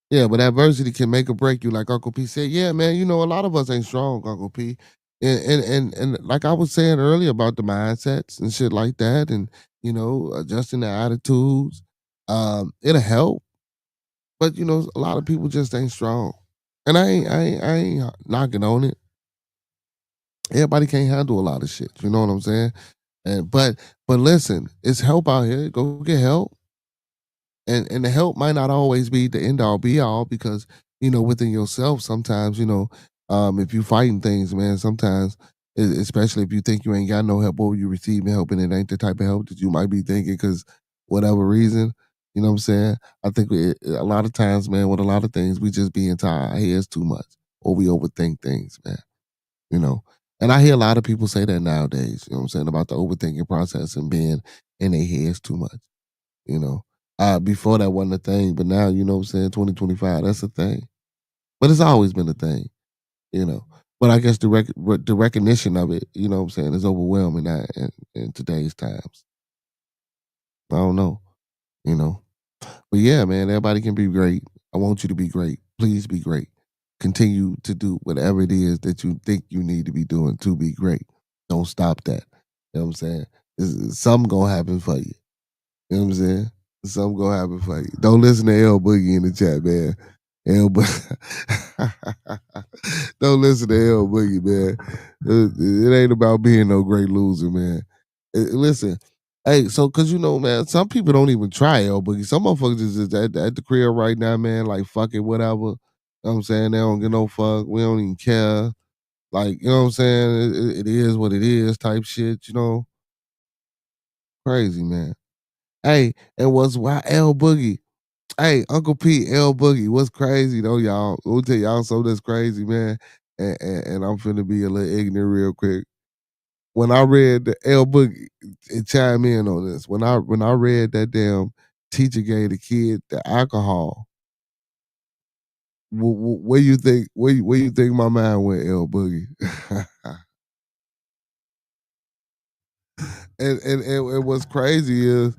Yeah, but adversity can make or break you, like Uncle P said. Yeah, man, a lot of us ain't strong, Uncle P. And like I was saying earlier about the mindsets and shit like that, and adjusting the attitudes, it'll help. But a lot of people just ain't strong. And I ain't knocking on it. Everybody can't handle a lot of shit. You know what I'm saying? But listen, it's help out here. Go get help. And the help might not always be the end all be all because within yourself sometimes if you fighting things, man, sometimes especially if you think you ain't got no help or you receiving help and it ain't the type of help that you might be thinking because whatever reason, you know what I'm saying? I think a lot of times, man, with a lot of things, we just be into our heads too much or we overthink things, man. You know, and I hear a lot of people say that nowadays. You know what I'm saying about the overthinking process and being in their heads too much. You know, before that wasn't a thing, but now you know what I'm saying 2025 that's a thing. But it's always been a thing. You know, but I guess the recognition of it, you know what I'm saying, is overwhelming now in today's times. I don't know. You know, but yeah, man, everybody can be great. I want you to be great. Please be great. Continue to do whatever it is that you think you need to be doing to be great. Don't stop that. You know what I'm saying? Something gonna happen for you. You know what I'm saying? Something gonna happen for you. Don't listen to L Boogie in the chat, man. L Don't listen to L Boogie, man. It ain't about being no great loser, man. Listen, hey, so cause man, some people don't even try L Boogie. Some motherfuckers is just at the crib right now, man, like fuck it, whatever. You know what I'm saying? They don't get no fuck. We don't even care. Like, you know what I'm saying? It is what it is type shit, Crazy, man. Hey, and what's why L Boogie? Hey, Uncle P, L Boogie, what's crazy though, y'all? Let me tell y'all something that's crazy, man. And I'm finna be a little ignorant real quick. When I read the L Boogie, it chime in on this. When I read that damn teacher gave the kid the alcohol, where you think where you think my mind went, L Boogie? And what's crazy is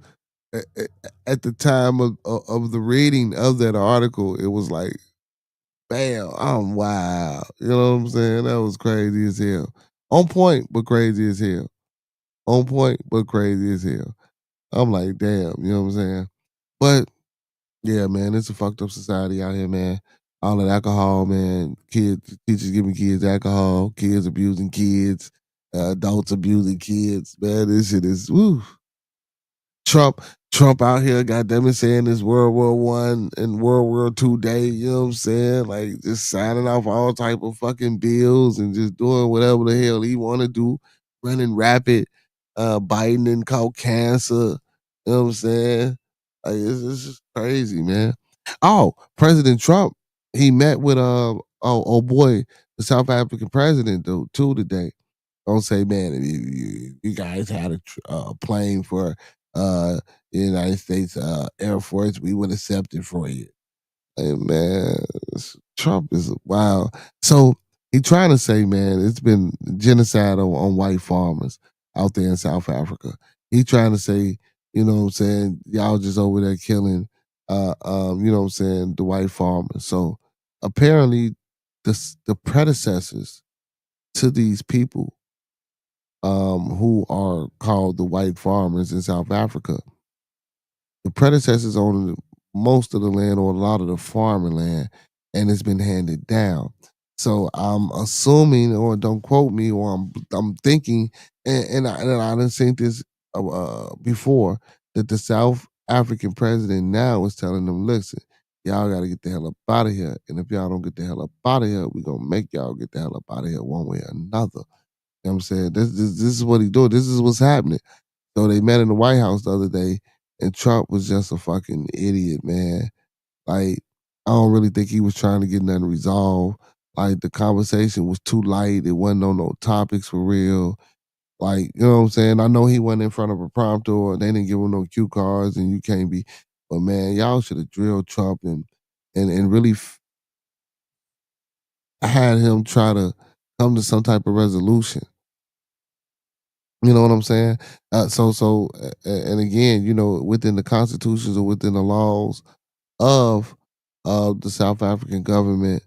at the time of the reading of that article, it was like, bam, I'm wow. You know what I'm saying? That was crazy as hell. On point, but crazy as hell. On point, but crazy as hell. I'm like, damn, you know what I'm saying? But yeah, man, it's a fucked up society out here, man. All that alcohol, man. Kids, teachers giving kids alcohol, kids abusing kids, adults abusing kids. Man, this shit is woo. Trump, Trump out here, goddamn it, saying this World War One and World War Two day. You know what I'm saying? Like just signing off all type of fucking bills and just doing whatever the hell he want to do, running rapid. Biden and caught cancer. You know what I'm saying? Like it's just crazy, man. Oh, President Trump, he met with oh boy, the South African president too today. Don't say, man, if you guys had a plane for the United States Air Force, we would accept it for you. Hey, man, Trump is wild. So he trying to say, man, it's been genocide on white farmers out there in South Africa. He trying to say, you know what I'm saying, y'all just over there killing, you know what I'm saying, the white farmers. So apparently the predecessors to these people who are called the white farmers in South Africa. The predecessors owned most of the land or a lot of the farming land, and it's been handed down. So I'm assuming, or don't quote me, or I'm thinking, and I didn't seen this before, that the South African president now is telling them, listen, y'all got to get the hell up out of here, and if y'all don't get the hell up out of here, we're gonna make y'all get the hell up out of here one way or another. You know what I'm saying? This is what he doing. This is what's happening. So they met in the White House the other day, and Trump was just a fucking idiot, man. Like, I don't really think he was trying to get nothing resolved. Like, the conversation was too light. It wasn't on no topics for real. Like, you know what I'm saying? I know he went in front of a prompter. They didn't give him no cue cards, and you can't be. But man, y'all should have drilled Trump and really had him try to come to some type of resolution. You know what I'm saying? And again, you know, within the constitutions or within the laws of the South African government,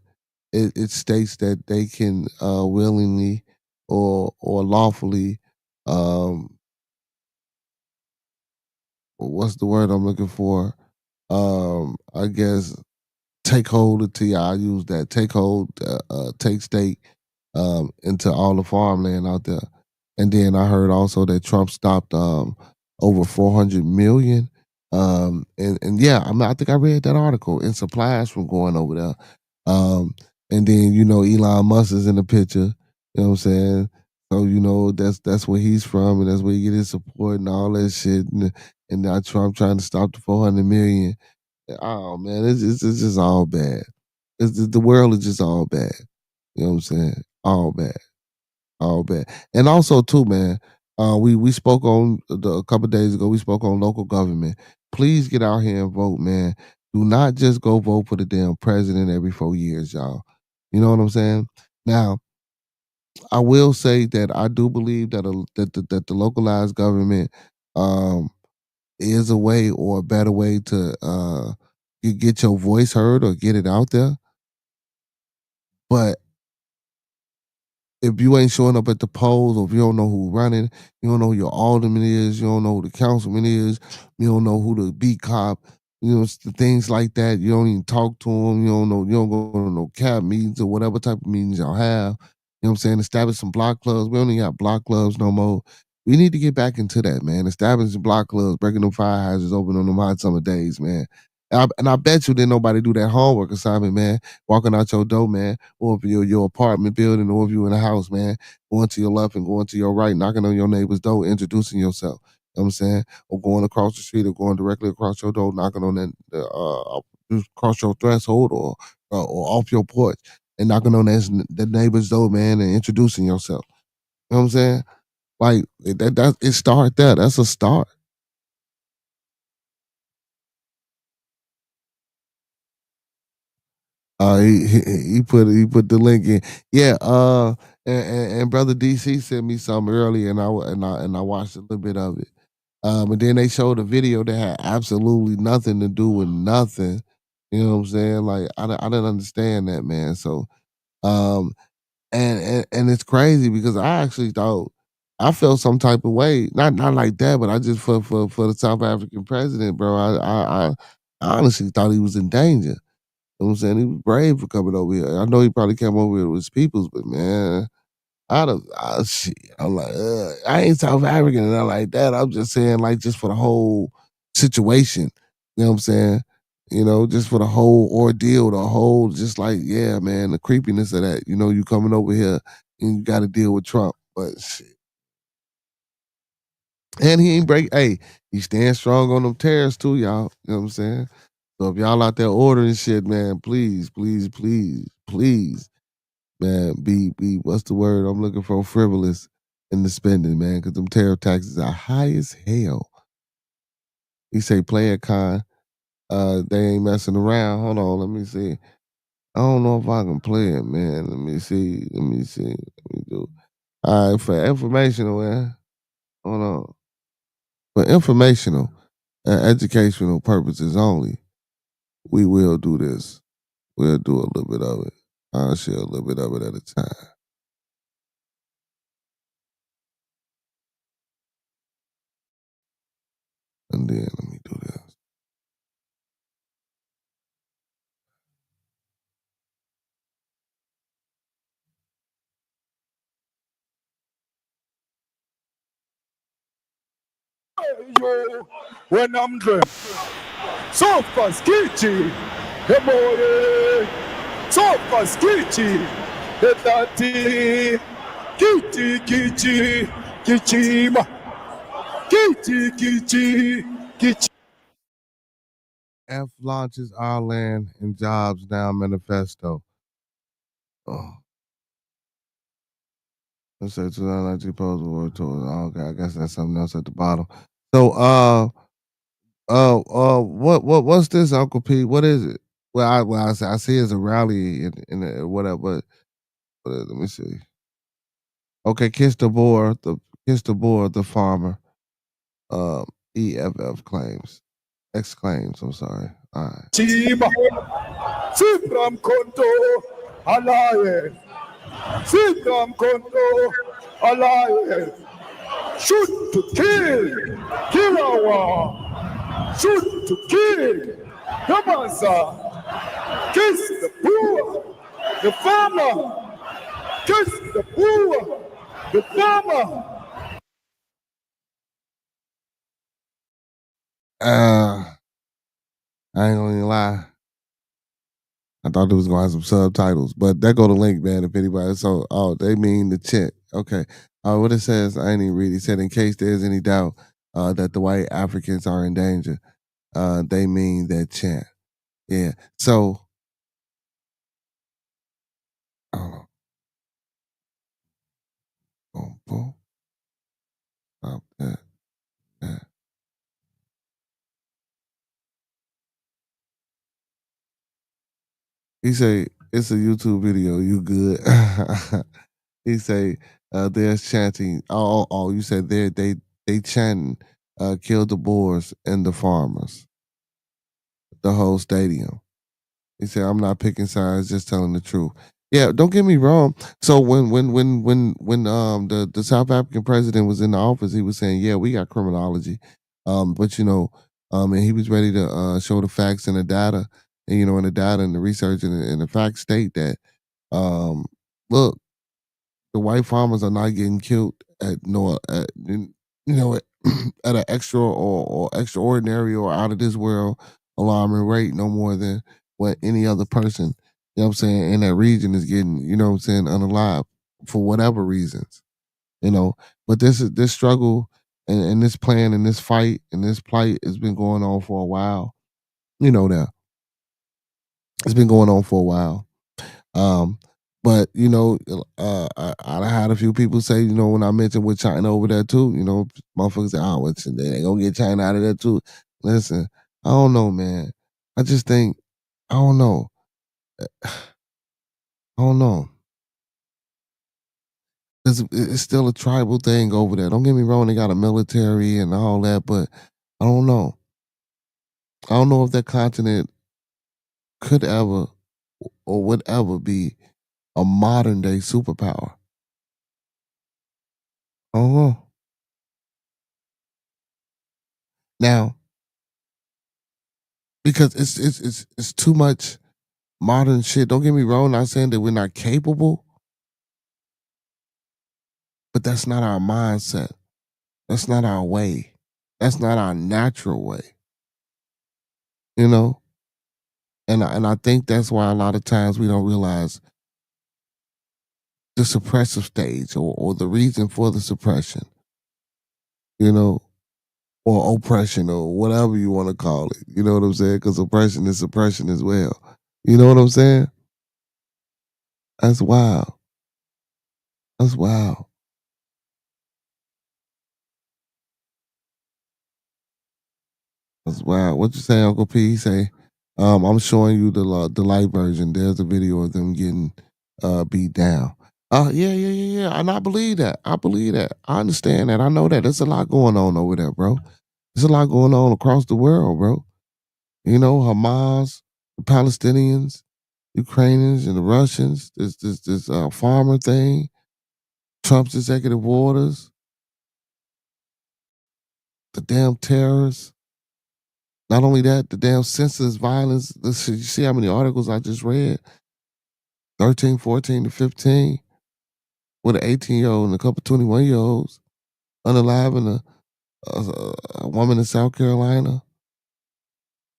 it states that they can willingly or lawfully, um, what's the word I'm looking for? I guess take hold of Ti. I use that take hold, take stake into all the farmland out there. And then I heard also that Trump stopped over 400 million. And yeah, I think I read that article in supplies from going over there. Um, and then you know Elon Musk is in the picture. You know what I'm saying? So you know that's where he's from, and that's where he get his support and all that shit. And now Trump trying to stop the 400 million. Oh man, it's just all bad. The world is just all bad. You know what I'm saying? All bad, all bad. And also too, man, we spoke on a couple days ago. We spoke on local government. Please get out here and vote, man. Do not just go vote for the damn president every 4 years, y'all. You know what I'm saying? Now, I will say that I do believe that the localized government um, is a way or a better way to get your voice heard or get it out there. But if you ain't showing up at the polls, or if you don't know who running, you don't know who your alderman is, you don't know who the councilman is, you don't know who the beat cop, you know, things like that. You don't even talk to them. You don't know. You don't go to no CAB meetings or whatever type of meetings y'all have. You know what I'm saying? Establish some block clubs. We don't even have block clubs no more. We need to get back into that, man. Establishing block clubs, breaking them fire houses open on them hot summer days, man. And I bet you didn't nobody do that homework assignment, man. Walking out your door, man, or if you're your apartment building, or if you're in a house, man, going to your left and going to your right, knocking on your neighbor's door, introducing yourself. You know what I'm saying? Or going across the street or going directly across your door, knocking on that across your threshold or off your porch and knocking on the neighbor's door, man, and introducing yourself. You know what I'm saying? Like that it start there. That's a start. He put the link in. Yeah, and brother DC sent me something earlier, and I watched a little bit of it. And then they showed a video that had absolutely nothing to do with nothing. You know what I'm saying? Like I didn't understand that, man. So um, and it's crazy because I actually thought I felt some type of way, not like that, but I just for the South African president, bro. I honestly thought he was in danger. You know what I'm saying? He was brave for coming over here. I know he probably came over here with his peoples, but man, shit. I'm like, I ain't South African and not like that. I'm just saying, like, just for the whole situation. You know what I'm saying? You know, just for the whole ordeal, the whole, just like, yeah, man, the creepiness of that. You know, you coming over here and you got to deal with Trump, but shit. And he ain't break. Hey, he stands strong on them tariffs too, y'all. You know what I'm saying? So if y'all out there ordering shit, man, please, please, please, please, man, be what's the word I'm looking for? Frivolous in the spending, man, because them tariff taxes are high as hell. He say play a con. They ain't messing around. Hold on, let me see. I don't know if I can play it, man. Let me see. Let me see. Let me do. All right, for informational, man. Hold on. For informational and educational purposes only, we will do this. We'll do a little bit of it. I'll share a little bit of it at a time. And then let me do this. Yo, when I'm drunk, so fast, kitty, hey boy, so fast, kitty, hey daddy, kitty, kitty, kitty, kitty, kitty, kitty. F launches our land and jobs now manifesto. Oh. Let's say 2019 post war tour. Okay, I guess that's something else at the bottom. So what's this, Uncle P? What is it? I see it's a rally in whatever, but let me see. Okay, kiss the board, the farmer. Um, EFF claims. Exclaims, I'm sorry. All right. Chiba, Sibram Konto, Alliance, Sibram Konto, Alliance, shoot to kill, Kilawa, shoot to kill, Yamasa, kiss the poor, the farmer, kiss the poor, the farmer. I ain't gonna even lie. I thought it was gonna have some subtitles, but that go to link, man. If anybody, so they mean the check. Okay. What it says, I ain't even read. It said, in case there's any doubt that the white Africans are in danger, they mean that chant. Yeah. So I don't know. Boom, boom. Stop that. That. He say it's a YouTube video. You good? He say there's chanting. You said they chanting. Kill the Boers and the farmers. The whole stadium. He said, "I'm not picking sides, just telling the truth." Yeah, don't get me wrong. So when the South African president was in the office, he was saying, "Yeah, we got criminology," but and he was ready to show the facts and the data, and the data and the research and the facts state that, look, the white farmers are not getting killed at no at at an extra or extraordinary or out of this world alarming rate no more than what any other person, what I'm saying, in that region is getting, what I'm saying, unalive for whatever reasons. You know. But this struggle and this plan and this fight and this plight has been going on for a while. You know that. It's been going on for a while. Um, but I had a few people say, when I mentioned with China over there too, motherfuckers say, "Oh, they ain't gonna get China out of there too." Listen, I don't know, man. I just think I don't know. I don't know. It's still a tribal thing over there. Don't get me wrong; they got a military and all that, but I don't know. I don't know if that continent could ever or would ever be a modern day superpower. Uh-huh. Now, because it's too much modern shit. Don't get me wrong, not saying that we're not capable, but that's not our mindset. That's not our way. That's not our natural way. You know? And I think that's why a lot of times we don't realize the suppressive stage or the reason for the suppression, you know, or oppression or whatever you want to call it. You know what I'm saying? Because oppression is suppression as well. You know what I'm saying? That's wild. That's wild. That's wild. What you say, Uncle P? He say, I'm showing you the light version. There's a video of them getting beat down. Yeah. And I believe that. I believe that. I understand that. I know that. There's a lot going on over there, bro. There's a lot going on across the world, bro. You know, Hamas, the Palestinians, Ukrainians, and the Russians. This farmer thing, Trump's executive orders, the damn terrorists. Not only that, the damn senseless violence. You see how many articles I just read? 13, 14 to 15 with an 18-year-old and a couple 21-year-olds unaliving a woman in South Carolina.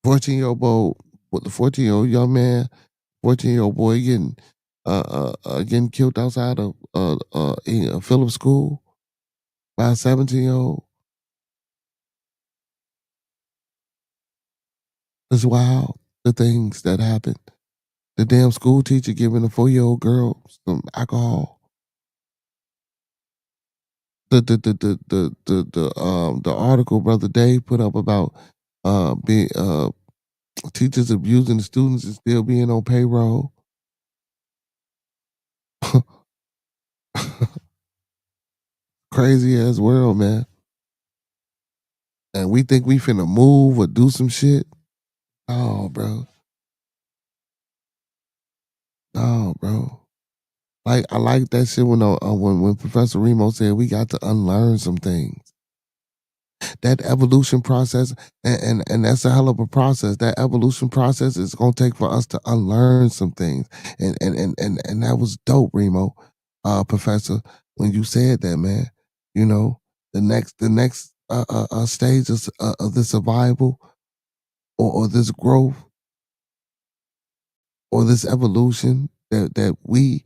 14-year-old boy with the 14-year-old young man, 14-year-old boy getting killed outside of a Phillips school by a 17-year-old. It's wild, the things that happen. The damn school teacher giving a 4-year-old girl some alcohol. The article Brother Dave put up about being teachers abusing the students and still being on payroll. Crazy ass world, man. And we think we finna move or do some shit. No, bro. No, bro. Like I like that shit when Professor Remo said we got to unlearn some things. That evolution process, and that's a hell of a process. That evolution process is gonna take for us to unlearn some things. And that was dope, Remo, Professor, when you said that, man. You know, the next stage of the survival or this growth or this evolution that we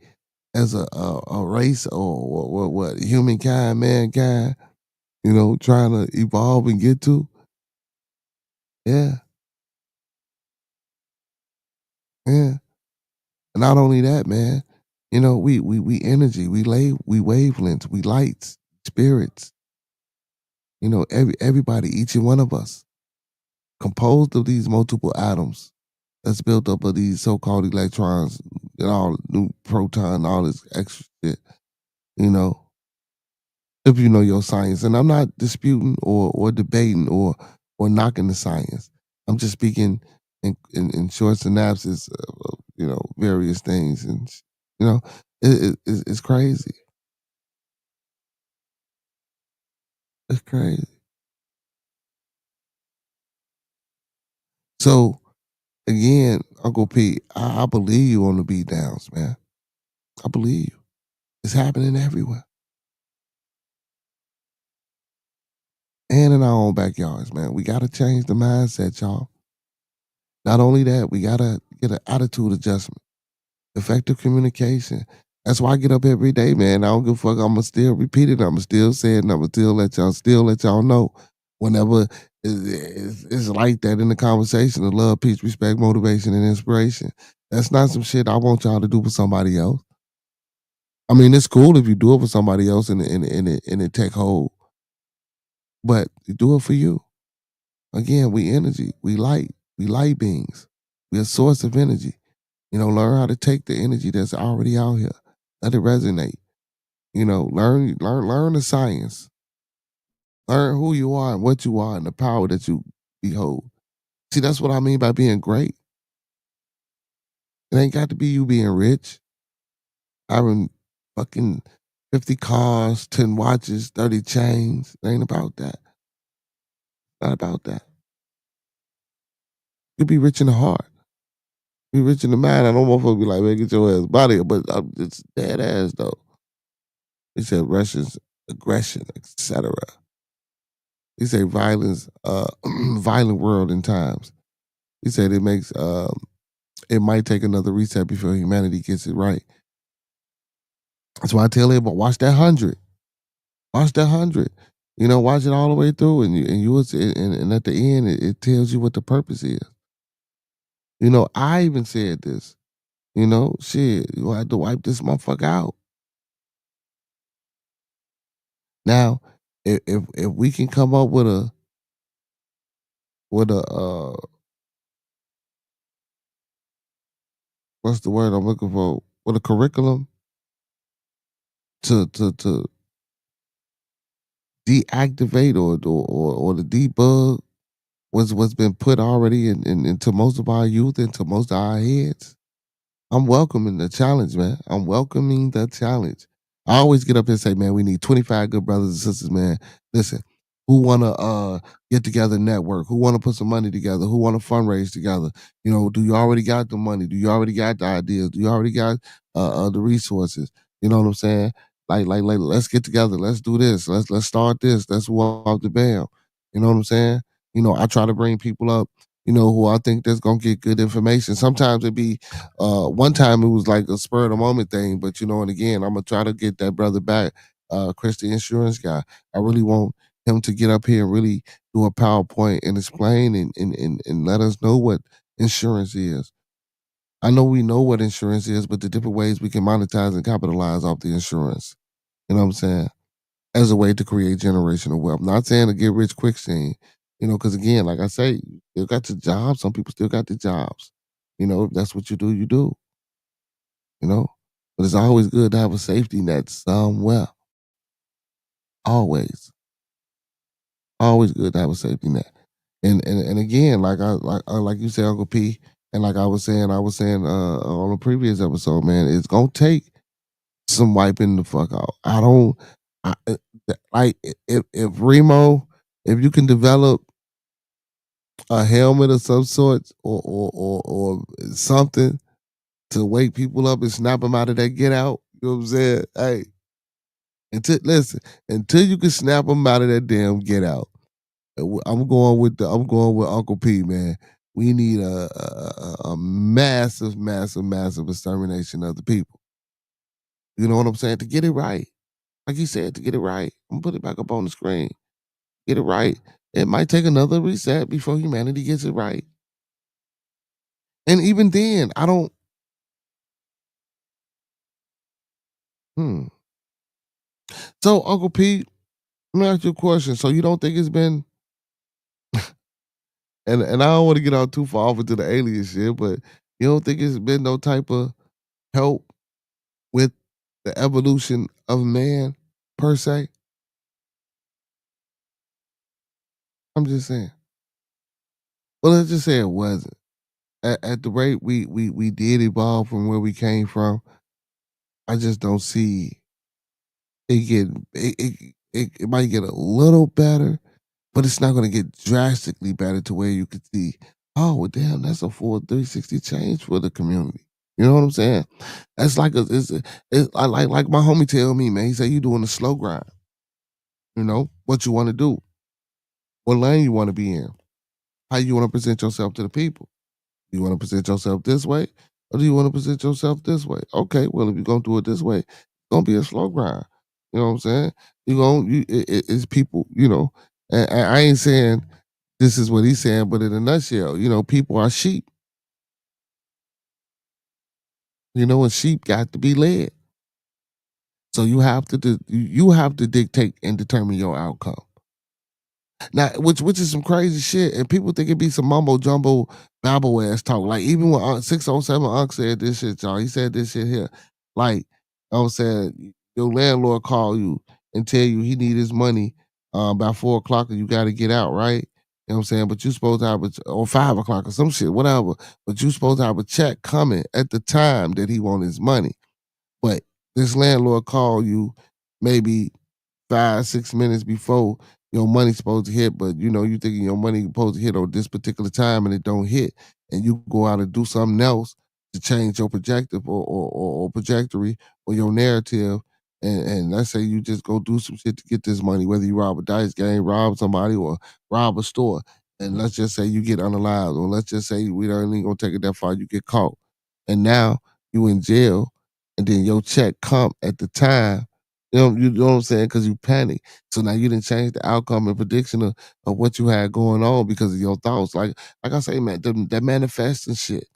as a race or what humankind, mankind, you know, trying to evolve and get to. Yeah, yeah. And not only that, man, you know, we energy, we wavelengths, we lights, spirits, you know, everybody, each and one of us, composed of these multiple atoms that's built up of these so-called electrons and all new proton, all this extra shit, you know. If you know your science. And I'm not disputing or debating or knocking the science. I'm just speaking in short synopsis of, you know, various things. And, you know, it's crazy. It's crazy. So, again, Uncle P, I believe you on the beat downs, man. I believe you. It's happening everywhere. And in our own backyards, man. We got to change the mindset, y'all. Not only that, we got to get an attitude adjustment. Effective communication. That's why I get up every day, man. I don't give a fuck. I'ma still repeat it. I'ma still say it. And I'ma still let y'all know. Whenever it's like that in the conversation of love, peace, respect, motivation, and inspiration. That's not some shit I want y'all to do for somebody else. I mean, it's cool if you do it for somebody else and it take hold. But you do it for you. Again, we energy. We light beings. We're a source of energy. You know, learn how to take the energy that's already out here. Let it resonate. You know, learn the science. Learn who you are and what you are and the power that you behold. See, that's what I mean by being great. It ain't got to be you being rich, having fucking 50 cars, 10 watches, 30 chains. It ain't about that. Not about that. You be rich in the heart. Be rich in the mind. I don't want folks to be like, man, get your ass body. But it's dead ass though. He said Russians, aggression, etc. He said violence, violent world in times. He said it makes it might take another reset before humanity gets it right. That's why I tell everybody, watch that 100. Watch that 100. You know, watch it all the way through, and at the end, it tells you what the purpose is. You know, I even said this. You know, shit, you have to wipe this motherfucker out. Now, if we can come up with a what's the word I'm looking for? With a curriculum to deactivate or to debug what's been put already into most of our youth, into most of our heads. I'm welcoming the challenge, man. I'm welcoming the challenge. I always get up and say, man, we need 25 good brothers and sisters, man. Listen, who wanna get together and network? Who wanna put some money together? Who wanna fundraise together? You know, do you already got the money? Do you already got the ideas? Do you already got the resources? You know what I'm saying? Like, let's get together. Let's do this. Let's start this. Let's walk off the bam. You know what I'm saying? You know, I try to bring people up, you know, who I think that's gonna get good information. Sometimes it be one time it was like a spur of the moment thing, but you know, and again, I'm gonna try to get that brother back, Chris, the insurance guy. I really want him to get up here and really do a PowerPoint and explain and let us know what insurance is. I know we know what insurance is, but the different ways we can monetize and capitalize off the insurance. You know what I'm saying? As a way to create generational wealth. Not saying to get rich quick thing, you know, because again, like I say, you still got your job. Some people still got their jobs. You know, if that's what you do, you do. You know, but it's always good to have a safety net somewhere. Always, always good to have a safety net. And again, like you said, Uncle P, and like I was saying on a previous episode, man, it's gonna take some wiping the fuck out. I don't I, like if Remo, if you can develop a helmet of some sort or something to wake people up and snap them out of that get out. You know what I'm saying? Hey, until you can snap them out of that damn get out. I'm going with Uncle P, man. We need a massive, massive, massive extermination of the people. You know what I'm saying? To get it right. Like you said, to get it right. I'm gonna put it back up on the screen. Get it right. It might take another reset before humanity gets it right. And even then, I don't. Hmm. So, Uncle Pete, let me ask you a question. So, you don't think it's been, and I don't want to get out too far off into the alien shit, but you don't think it's been no type of help with the evolution of man per se? I'm just saying. Well, let's just say it wasn't. At the rate we did evolve from where we came from, I just don't see it getting. It might get a little better, but it's not going to get drastically better to where you could see, oh, well, damn, that's a full 360 change for the community. You know what I'm saying? That's like like my homie tell me, man. He said you doing a slow grind. You know what you want to do, what lane you want to be in, how you want to present yourself to the people. Do you want to present yourself this way, or do you want to present yourself this way? Okay, well, if you're gonna do it this way, it's gonna be a slow grind. You know what I'm saying? It's people. You know, and I ain't saying this is what he's saying, but in a nutshell, you know, people are sheep. You know, and sheep got to be led. So you have to you have to dictate and determine your outcome. Now, which is some crazy shit, and people think it be some mumbo jumbo babble ass talk. Like even when 607 Unc said this shit, y'all, he said this shit here. Like, you know what I'm saying, your landlord call you and tell you he need his money by 4 o'clock and you got to get out, right? You know what I'm saying? But you supposed to have or 5 o'clock or some shit, whatever. But you supposed to have a check coming at the time that he want his money. But this landlord call you maybe 5-6 minutes before your money's supposed to hit, but you thinking your money supposed to hit on this particular time and it don't hit, and you go out and do something else to change your projective or trajectory or your narrative, and let's say you just go do some shit to get this money, whether you rob a dice game, rob somebody, or rob a store, and let's just say you get unalive, or let's just say we don't even gonna take it that far, you get caught, and now you in jail, and then your check come at the time. You know what I'm saying? Because you panic. So now you didn't change the outcome and prediction of what you had going on because of your thoughts. Like I say, man, that manifesting shit.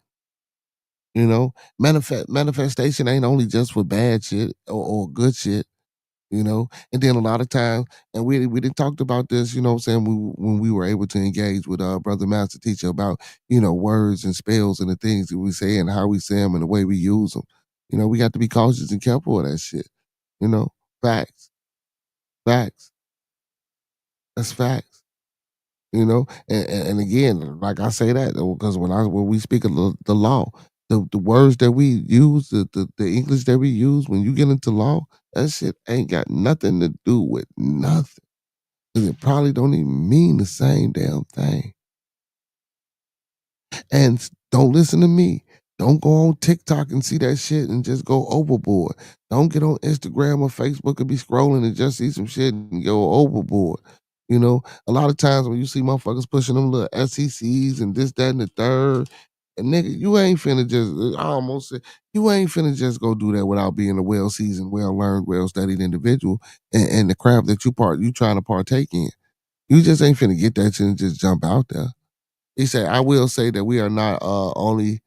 Manifestation ain't only just for bad shit or good shit. And then a lot of times, and we didn't talked about this. You know what I'm saying? When we were able to engage with brother master teacher about words and spells and the things that we say and how we say them and the way we use them. We got to be cautious and careful of that shit. Facts. Facts. That's facts. And again, like I say that because when we speak of the law, the words that we use, the English that we use, when you get into law, that shit ain't got nothing to do with nothing. 'Cause it probably don't even mean the same damn thing. And don't listen to me. Don't go on TikTok and see that shit and just go overboard. Don't get on Instagram or Facebook and be scrolling and just see some shit and go overboard. A lot of times when you see motherfuckers pushing them little SECs and this, that, and the third, and nigga, you ain't finna just, I almost said, you ain't finna just go do that without being a well-seasoned, well-learned, well-studied individual and the craft that you trying to partake in. You just ain't finna get that shit and just jump out there. He said, I will say that we are not only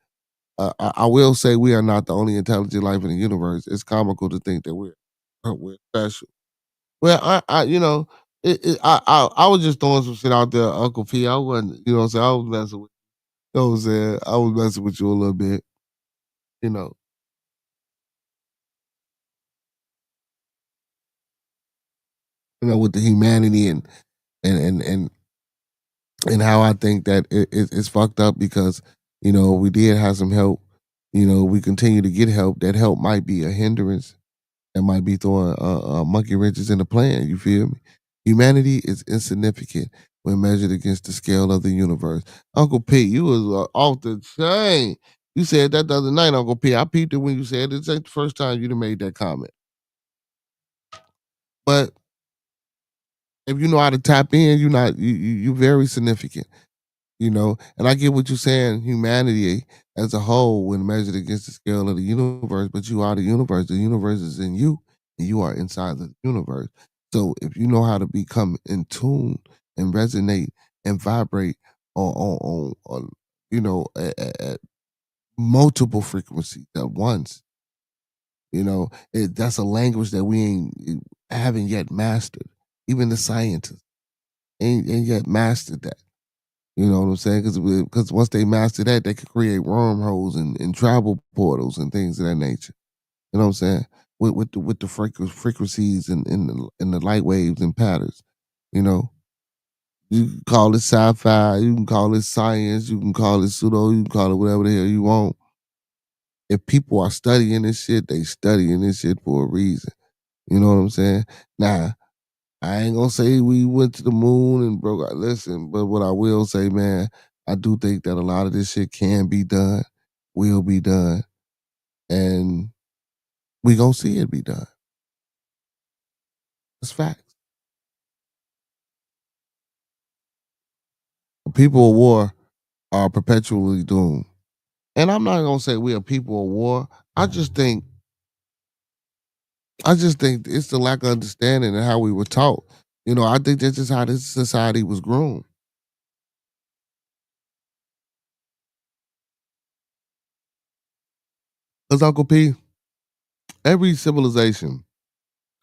I will say we are not the only intelligent life in the universe. It's comical to think that we're special. Well, I was just throwing some shit out there, Uncle P. I wasn't, what I'm saying, I was messing with you know what I'm saying? I was messing with you a little bit, you know. With the humanity and and and and how I think that it's fucked up because, we did have some help. We continue to get help. That help might be a hindrance. That might be throwing monkey wrenches in the plan. You feel me? Humanity is insignificant when measured against the scale of the universe. Uncle P, you was off the chain. You said that the other night, Uncle P. I peeped it when you said it. It's ain't the first time you done made that comment. But if you know how to tap in, you very significant. And I get what you're saying, humanity as a whole when measured against the scale of the universe, but you are the universe is in you, and you are inside the universe. So if you know how to become in tune and resonate and vibrate on at multiple frequencies at once, that's a language that we haven't yet mastered. Even the scientists ain't yet mastered that. You know what I'm saying? Because once they master that, they can create wormholes and travel portals and things of that nature. You know what I'm saying? With the frequencies and the light waves and patterns. You know, you can call it sci-fi, you can call it science, you can call it pseudo, you can call it whatever the hell you want. If people are studying this shit, they studying this shit for a reason. You know what I'm saying? Now, I ain't gonna say we went to the moon and broke out. Listen, but what I will say, man, I do think that a lot of this shit can be done, will be done, and we gonna see it be done. That's facts. People of war are perpetually doomed. And I'm not gonna say we are people of war. I just think it's the lack of understanding and how we were taught. I think that's just how this society was groomed. Because Uncle P, every civilization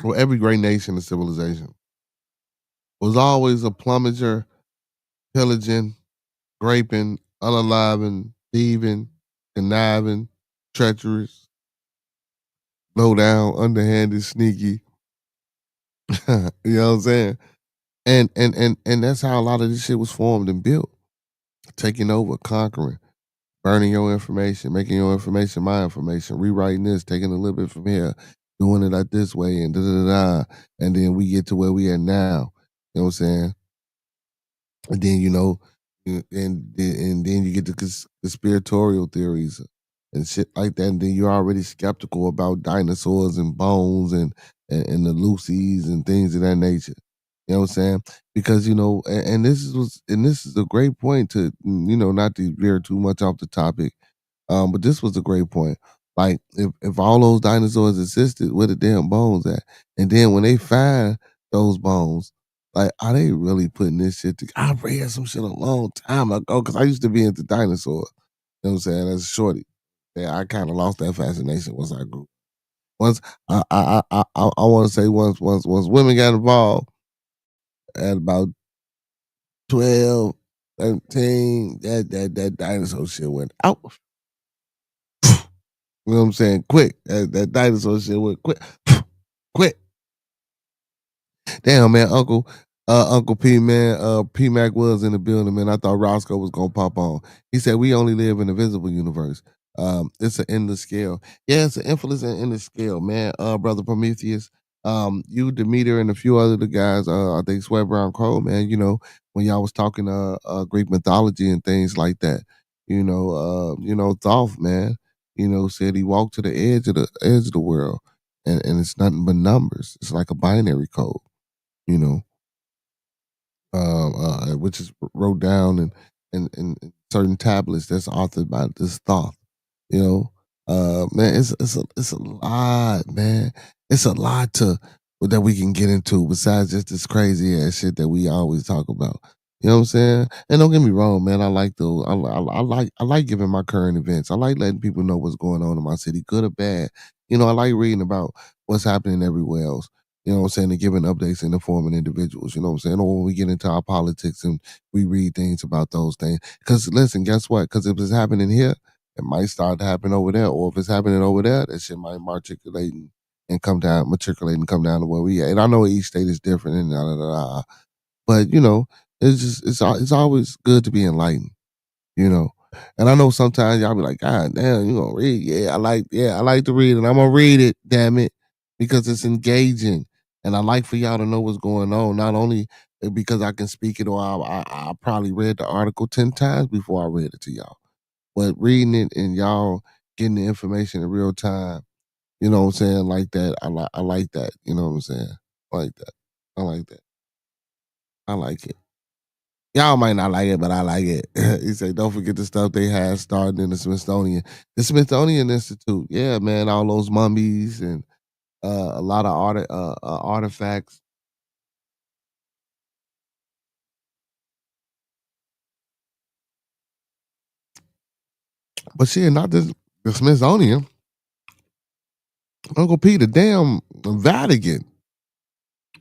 or every great nation of civilization was always a plummager, pillaging, raping, unaliving, thieving, conniving, treacherous, low down, underhanded, sneaky. You know what I'm saying? And that's how a lot of this shit was formed and built. Taking over, conquering, burning your information, making your information my information, rewriting this, taking a little bit from here, doing it like this way and da da da da. And then we get to where we are now. You know what I'm saying? And then and then you get the conspiratorial theories and shit like that. And then you're already skeptical about dinosaurs and bones and the Lucy's and things of that nature. You know what I'm saying? Because and this is a great point to not to veer too much off the topic. But this was a great point. Like if all those dinosaurs existed, where the damn bones at? And then when they find those bones, like, are they really putting this shit together? I read some shit a long time ago because I used to be into dinosaurs. You know what I'm saying? As a shorty. Yeah, I kind of lost that fascination once I grew. Once I want to say once women got involved at about 12, 13, that dinosaur shit went out. You know what I'm saying? Quick. That dinosaur shit went quick. Quick. Damn, man, Uncle P, man, P Mac was in the building, man. I thought Roscoe was gonna pop on. He said we only live in a visible universe. It's an endless scale. Yeah, it's an infinite and endless scale, man. Brother Prometheus, you, Demeter, and a few other the guys, I think Sweat Brown Crow, man, when y'all was talking Greek mythology and things like that. Thoth, man, said he walked to the edge of the world and it's nothing but numbers. It's like a binary code you know, which is wrote down in certain tablets that's authored by this thought. You know, man, it's a lot, man. It's a lot that we can get into besides just this crazy ass shit that we always talk about. You know what I'm saying? And don't get me wrong, man. I like those. I like giving my current events. I like letting people know what's going on in my city, good or bad. I like reading about what's happening everywhere else. You know what I'm saying? And giving updates and informing individuals. You know what I'm saying? Or when we get into our politics and we read things about those things. Because listen, guess what? Because if it's happening here, it might start to happen over there. Or if it's happening over there, that shit might matriculate and come down to where we at. And I know each state is different and da da da. Da. But it's just it's always good to be enlightened. You know. And I know sometimes y'all be like, God damn, you gonna read? I like to read, and I'm gonna read it, damn it, because it's engaging. And I like for y'all to know what's going on, not only because I can speak it or I probably read the article 10 times before I read it to y'all. But reading it and y'all getting the information in real time, you know what I'm saying, like that, I like that, you know what I'm saying? I like that. I like that. I like it. Y'all might not like it, but I like it. He said, don't forget the stuff they had started in the Smithsonian. The Smithsonian Institute, yeah, man, all those mummies and a lot of artifacts. But shit, not the Smithsonian. Uncle P, the damn Vatican.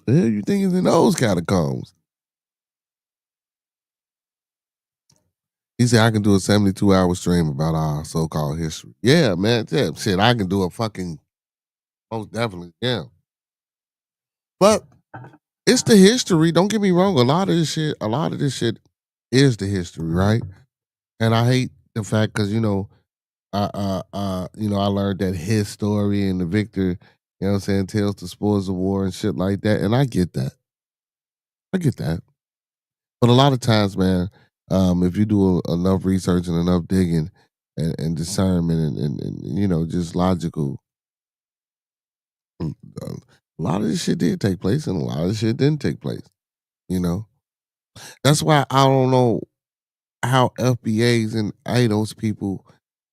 The hell you think is in those catacombs? He said, I can do a 72-hour stream about our so-called history. Yeah, man. Yeah, shit, I can do a fucking, most definitely, yeah. But it's the history. Don't get me wrong. A lot of this shit is the history, right? And I hate the fact because, I learned that his story and the victor, you know what I'm saying, tells the spoils of war and shit like that. And I get that. I get that. But a lot of times, man, if you do enough research and enough digging and discernment and just logical, mm, a lot of this shit did take place and a lot of this shit didn't take place. You know, that's why I don't know how FBAs and IDOS people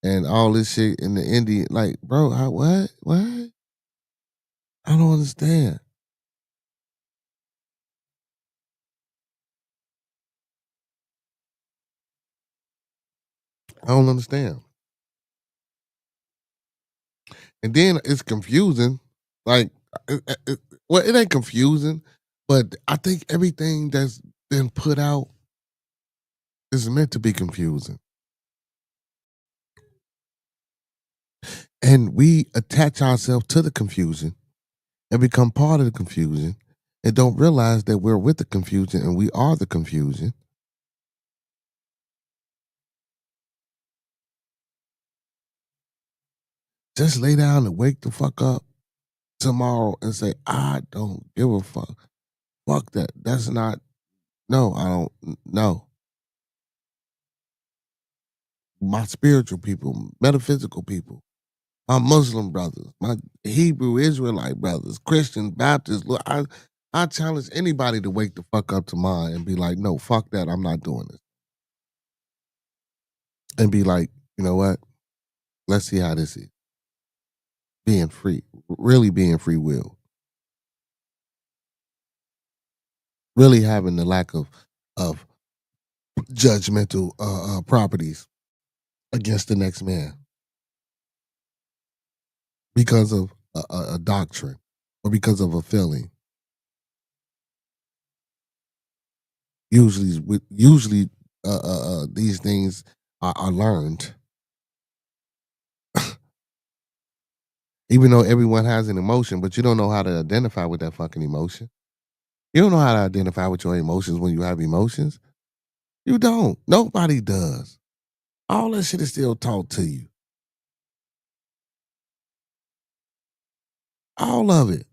and all this shit in the Indian, like, bro, what? I don't understand. I don't understand. And then it's confusing. Like, well, it ain't confusing, but I think everything that's been put out is meant to be confusing. And we attach ourselves to the confusion and become part of the confusion and don't realize that we're with the confusion and we are the confusion. Just lay down and wake the fuck up. tomorrow and say, I don't give a fuck. Fuck that. That's not, no, I don't, no. My spiritual people, metaphysical people, my Muslim brothers, my Hebrew Israelite brothers, Christians, Baptists. Look, I challenge anybody to wake the fuck up tomorrow and be like, no, fuck that. I'm not doing this. And be like, you know what? Let's see how this is. Being free, really being free will. Really having the lack of judgmental properties against the next man because of a doctrine or because of a feeling. Usually, these things are learned. Even though everyone has an emotion, but you don't know how to identify with that fucking emotion. You don't know how to identify with your emotions when you have emotions. You don't. Nobody does. All that shit is still taught to you. All of it.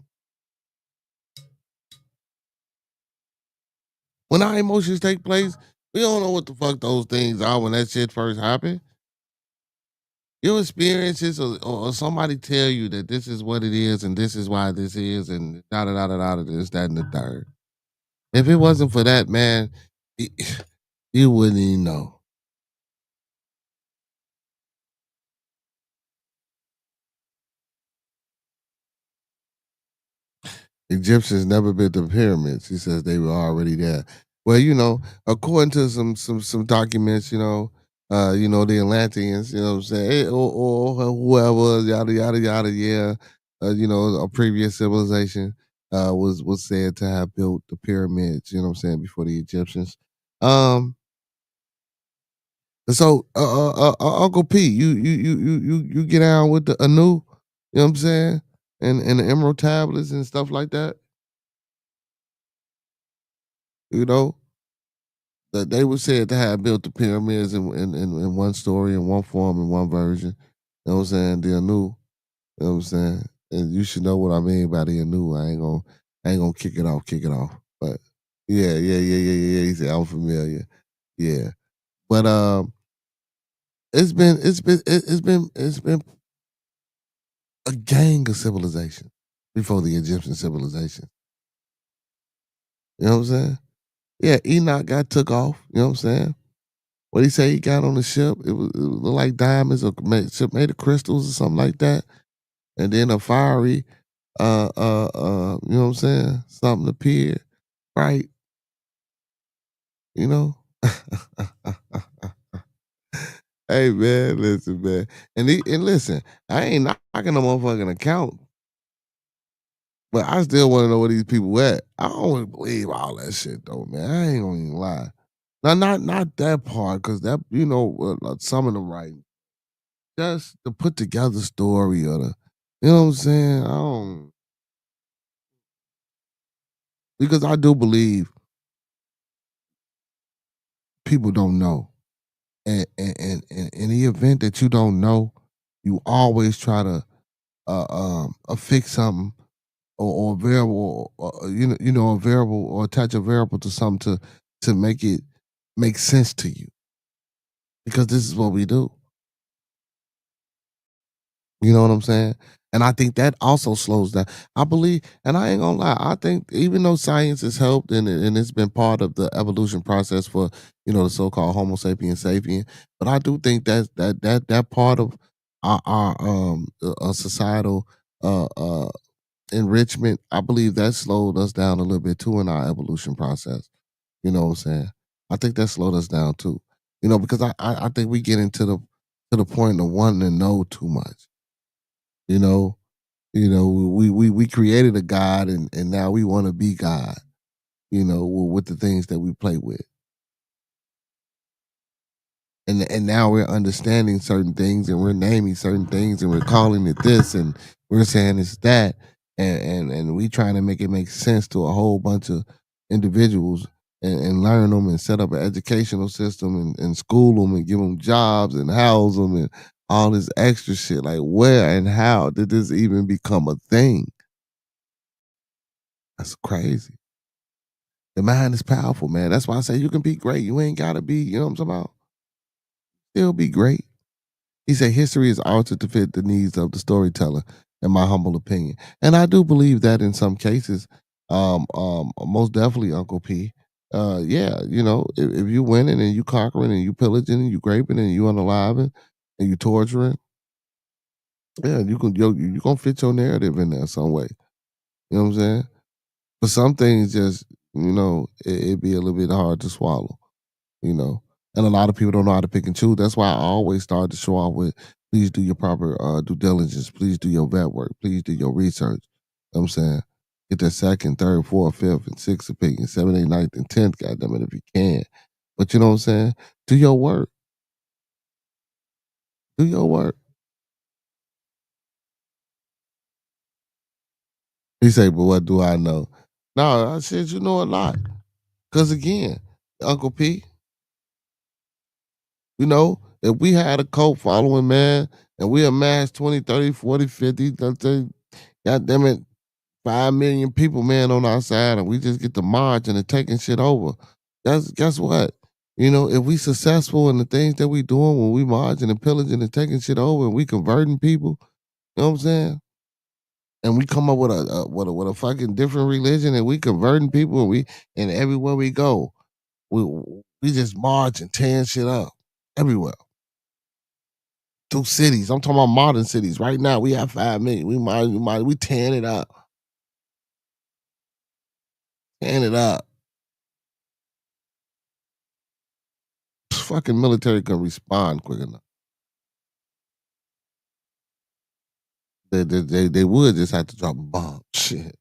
When our emotions take place, we don't know what the fuck those things are when that shit first happened. Your experiences or somebody tell you that this is what it is and this is why this is and da da da da da this, that, and the third. If it wasn't for that, man, you wouldn't even know. Egyptians never built the pyramids. He says they were already there. Well, according to some documents, the Atlanteans, you know what I'm saying, or whoever, yada yada yada, yeah, a previous civilization was said to have built the pyramids, you know what I'm saying, before the Egyptians. So Uncle P, you get down with the Anu, you know what I'm saying, and the Emerald tablets and stuff like that. You know, that they were said to have built the pyramids in one story, in one form, in one version. You know what I'm saying? The Anu. You know what I'm saying? And you should know what I mean by the Anu. I ain't gonna kick it off. But yeah. He said I'm familiar. Yeah. But it's been a gang of civilization before the Egyptian civilization. You know what I'm saying? Yeah, Enoch got took off, you know what I'm saying? What he say he got on the ship? It looked like diamonds or ship made of crystals or something like that. And then a fiery, you know what I'm saying? Something appeared, right? You know? Hey man, listen, man. And listen, I ain't knocking no motherfucking account, but I still want to know where these people at. I don't believe all that shit though, man. I ain't gonna even lie. Now, not that part, because that some of them right. Just the put together story or the, you know what I'm saying? I don't, because I do believe people don't know. And in the event that you don't know, you always try to affix something or a variable, or, a variable, or attach a variable to something to make it make sense to you. Because this is what we do. You know what I'm saying? And I think that also slows down. I believe, and I ain't gonna lie, I think even though science has helped and it's been part of the evolution process for, the so-called Homo sapiens sapien, but I do think that part of our societal enrichment, I believe that slowed us down a little bit too in our evolution process. You know what I'm saying? I think that slowed us down too. Because I think we get into the point of wanting to know too much. You know, we created a God and now we want to be God, with the things that we play with. And now we're understanding certain things and we're naming certain things and we're calling it this and we're saying it's that. And we trying to make it make sense to a whole bunch of individuals and learn them and set up an educational system and school them and give them jobs and house them and all this extra shit. Like, where and how did this even become a thing? That's crazy. The mind is powerful, man. That's why I say you can be great. You ain't gotta be, you know what I'm talking about? Still be great. He said history is altered to fit the needs of the storyteller, in my humble opinion. And I do believe that in some cases. Most definitely, Uncle P. Yeah, if you winning and you conquering and you pillaging and you raping and you unaliving and you torturing, yeah, you gonna fit your narrative in there some way. You know what I'm saying? But some things just, it be a little bit hard to swallow, you know. And a lot of people don't know how to pick and choose. That's why I always start to show off with please do your proper due diligence. Please do your vet work. Please do your research. You know what I'm saying? Get that second, third, fourth, fifth, and sixth opinion, seventh, eighth, ninth, and tenth, goddamn it, if you can. But you know what I'm saying? Do your work. Do your work. He say, but what do I know? No, I said you know a lot. Cause again, Uncle P, if we had a cult following, man, and we amassed 20, 30, 40, 50, let's say, goddamn it, 5 million people, man, on our side, and we just get to marching and taking shit over. Guess what? If we successful in the things that we doing when we marching and pillaging and taking shit over and we converting people, you know what I'm saying? And we come up with a fucking different religion and we converting people and everywhere we go, we we just march and tearing shit up everywhere. Through cities. I'm talking about modern cities. Right now, we have 5 million. We tearing it up. Tearing it up. Fucking military can respond quick enough. They would just have to drop a bomb. Shit.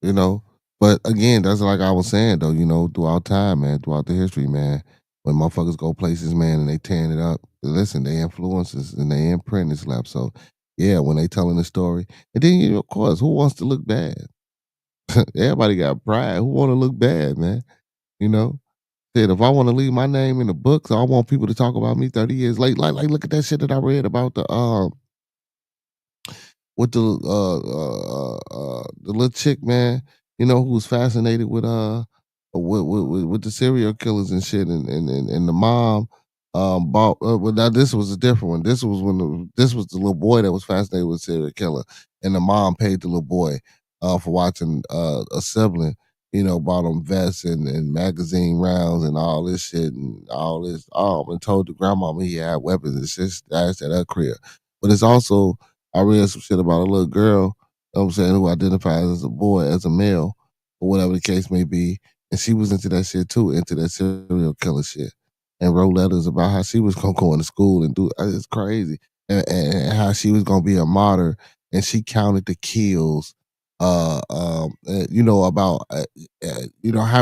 You know? But again, that's like I was saying though, throughout time, man, throughout the history, man, when motherfuckers go places, man, and they tearing it up, listen, they influences and they imprint is left. So yeah, when they telling the story. And then of course, who wants to look bad? Everybody got pride. Who wanna look bad, man? You know? Said if I want to leave my name in the books, I want people to talk about me 30 years late. Like look at that shit that I read about the little chick, man, who was fascinated with the serial killers and shit, and the mom bought. Well, now this was a different one. This was the little boy that was fascinated with serial killer, and the mom paid the little boy for watching a sibling. Bought him vests and magazine rounds and all this shit and all this. And told the grandmama he had weapons and shit stashed at her crib. But it's also I read some shit about a little girl, I'm saying, who identifies as a boy, as a male, or whatever the case may be. And she was into that shit too, into that serial killer shit. And wrote letters about how she was gonna go into school and do it's crazy. And how she was gonna be a martyr. And she counted the kills, about how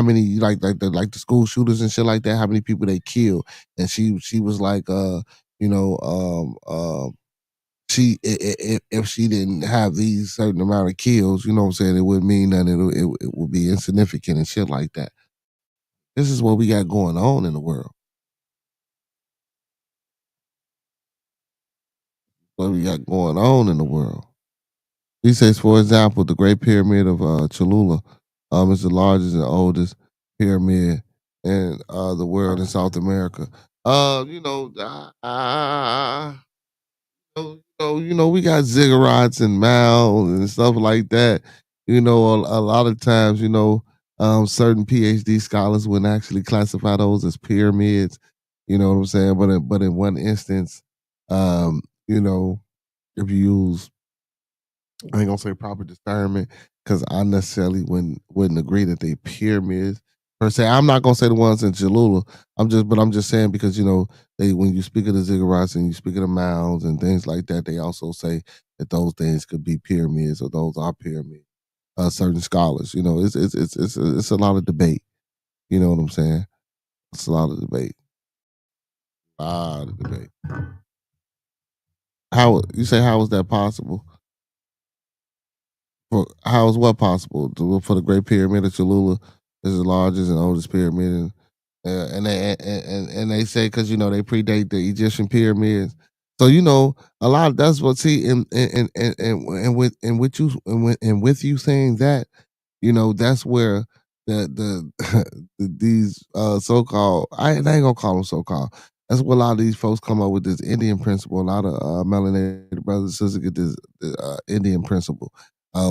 many like the school shooters and shit like that, how many people they killed. And she was like you know, if she didn't have these certain amount of kills, you know what I'm saying, it wouldn't mean nothing. It would be insignificant and shit like that. This is what we got going on in the world. What we got going on in the world. He says, for example, the Great Pyramid of Cholula is the largest and oldest pyramid in the world in South America. We got ziggurats and mounds and stuff like that. A lot of times, certain PhD scholars wouldn't actually classify those as pyramids. You know what I'm saying? But in one instance, you know, if you use I ain't gonna say proper discernment because I necessarily wouldn't agree that they pyramids per se. I'm not gonna say the ones in Jalula. I'm just saying because they when you speak of the ziggurats and you speak of the mounds and things like that, they also say that those things could be pyramids or those are pyramids. Certain scholars, it's a lot of debate. You know what I'm saying? It's a lot of debate. A lot of debate. How you say how is that possible? How is what possible? For the Great Pyramid of Cholula is the largest and oldest pyramid, and they say because they predate the Egyptian pyramids. So a lot of that's what see and with you saying that, that's where these so-called I ain't gonna call them so-called. That's where a lot of these folks come up with this Indian principle. A lot of melanated brothers and sisters get this Indian principle.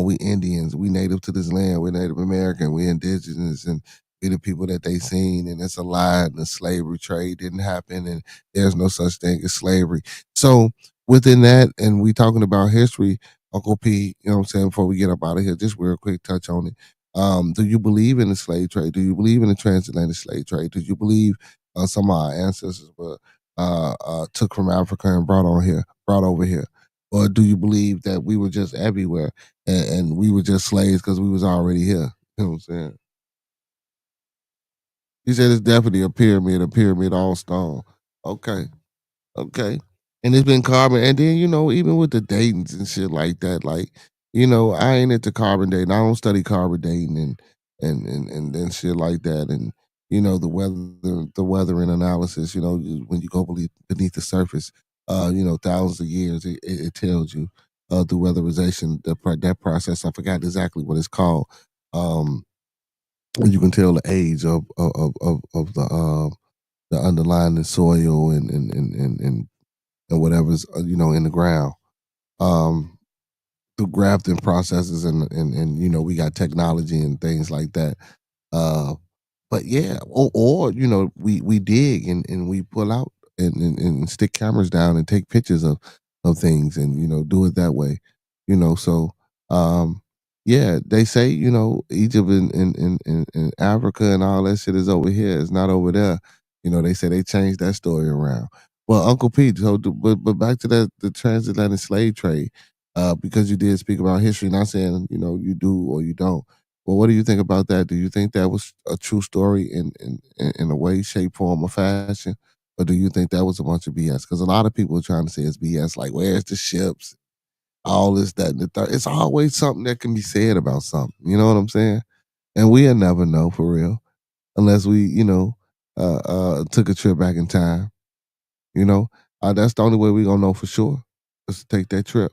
We Indians, we native to this land, we're Native American, we indigenous, and we the people that they seen, and it's a lie, and the slavery trade didn't happen, and there's no such thing as slavery. So within that, and we talking about history, Uncle P, you know what I'm saying, before we get up out of here, just real quick touch on it. Do you believe in the slave trade? Do you believe in the transatlantic slave trade? Do you believe some of our ancestors were took from Africa and brought over here? Or do you believe that we were just everywhere and we were just slaves because we was already here? You know what I'm saying? He said it's definitely a pyramid all stone. Okay. Okay. And it's been carbon. And then, even with the datings and shit like that, like, I ain't into carbon dating. I don't study carbon dating and then shit like that. And, the weather and analysis, when you go beneath the surface, thousands of years, it tells you through weatherization, that process. I forgot exactly what it's called. You can tell the age of the underlying soil and whatever's in the ground through grafting processes and we got technology and things like that. uh but yeah, or we dig and we pull out and stick cameras down and take pictures of things and do it that way. So yeah, they say Egypt and Africa and all that shit is over here. It's not over there. They say they changed that story around. Well, Uncle Pete, but back to the transatlantic slave trade, because you did speak about history, not saying you do or you don't. Well, what do you think about that? Do you think that was a true story in a way, shape, form, or fashion? Or do you think that was a bunch of BS? Because a lot of people are trying to say it's BS, like, where's the ships? All this, that, and the third. It's always something that can be said about something. You know what I'm saying? And we'll never know for real unless we, took a trip back in time. You know, that's the only way we're gonna know for sure is to take that trip.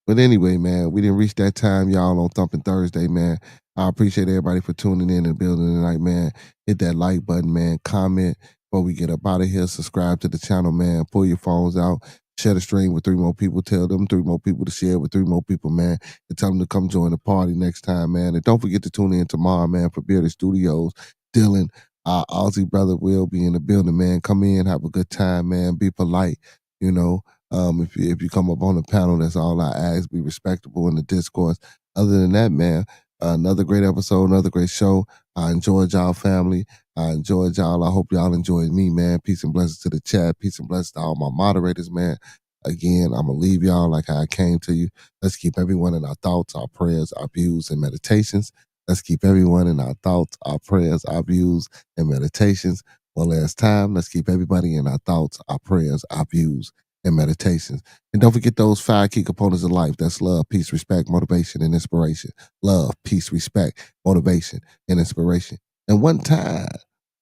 But anyway, man, we didn't reach that time, y'all, on Thumping Thursday, man. I appreciate everybody for tuning in and building tonight, man. Hit that like button, man. Comment before we get up out of here. Subscribe to the channel, man. Pull your phones out. Share the stream with 3 more people. Tell them 3 more people to share with 3 more people, man. And tell them to come join the party next time, man. And don't forget to tune in tomorrow, man, for Bearded Studios. Dylan, our Aussie brother will be in the building, man. Come in, have a good time, man. Be polite, you know. If you come up on the panel, that's all I ask. Be respectable in the discourse. Other than that, man, another great episode, another great show. I enjoyed y'all, family. I enjoyed y'all. I hope y'all enjoyed me, man. Peace and blessings to the chat. Peace and blessings to all my moderators, man. Again, I'm going to leave y'all like how I came to you. Let's keep everyone in our thoughts, our prayers, our views, and meditations. Let's keep everyone in our thoughts, our prayers, our views, and meditations. One last time, let's keep everybody in our thoughts, our prayers, our views, and meditations. And don't forget those 5 key components of life. That's love, peace, respect, motivation, and inspiration. Love, peace, respect, motivation, and inspiration. And one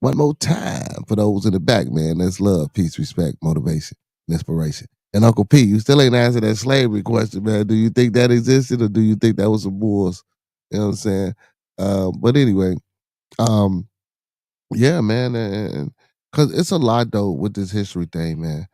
more time for those in the back, man. That's love, peace, respect, motivation, and inspiration. And Uncle P, you still ain't answered that slavery question, man. Do you think that existed or do you think that was some bulls? You know what I'm saying? But anyway, yeah, man. And because it's a lot, though, with this history thing, man.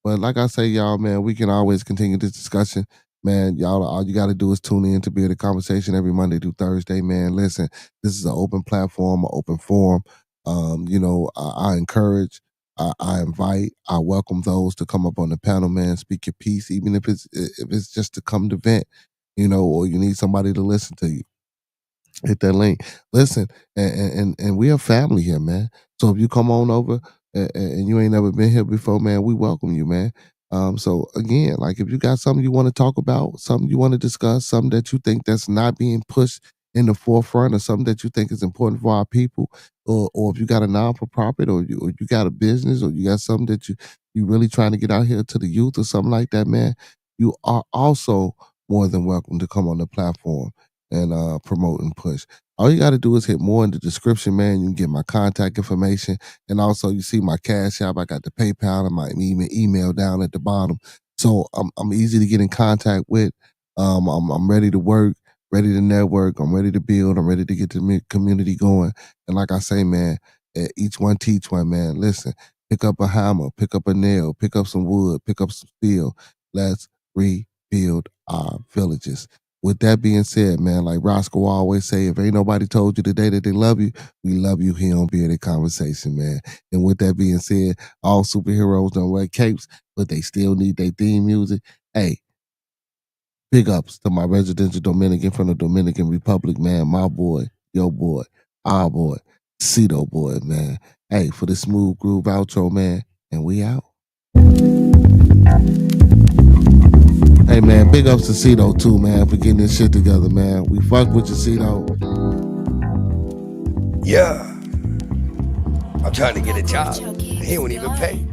But like I say, y'all, man, we can always continue this discussion. Man, y'all, all you got to do is tune in to be in the conversation every Monday through Thursday, man. Listen, this is an open platform, an open forum. I encourage, I invite, I welcome those to come up on the panel, man, speak your piece, even if it's just to come to vent, or you need somebody to listen to you. Hit that link. Listen, and we are family here, man. So if you come on over and you ain't never been here before, man, we welcome you, man. So again, like if you got something you want to talk about, something you want to discuss, something that you think that's not being pushed in the forefront, or something that you think is important for our people, or if you got a non-for-profit, or you got a business, or you got something that you really trying to get out here to the youth or something like that, man, you are also more than welcome to come on the platform and promote and push. All you got to do is hit more in the description, man. You can get my contact information. And also, you see my Cash App. I got the PayPal and my email down at the bottom. So I'm easy to get in contact with. I'm ready to work, ready to network. I'm ready to build. I'm ready to get the community going. And like I say, man, each one teach one, man. Listen, pick up a hammer, pick up a nail, pick up some wood, pick up some steel. Let's rebuild our villages. With that being said, man, like Roscoe always say, if ain't nobody told you today that they love you, we love you here on Bearded Conversation, man. And with that being said, all superheroes don't wear capes, but they still need their theme music. Hey, big ups to my residential Dominican from the Dominican Republic, man. My boy, your boy, our boy, Cito boy, man. Hey, for the smooth groove outro, man, and we out. Hey, man, big ups to Cito, too, man, for getting this shit together, man. We fuck with you, Cito. Yeah. I'm trying to get a job. He won't even pay.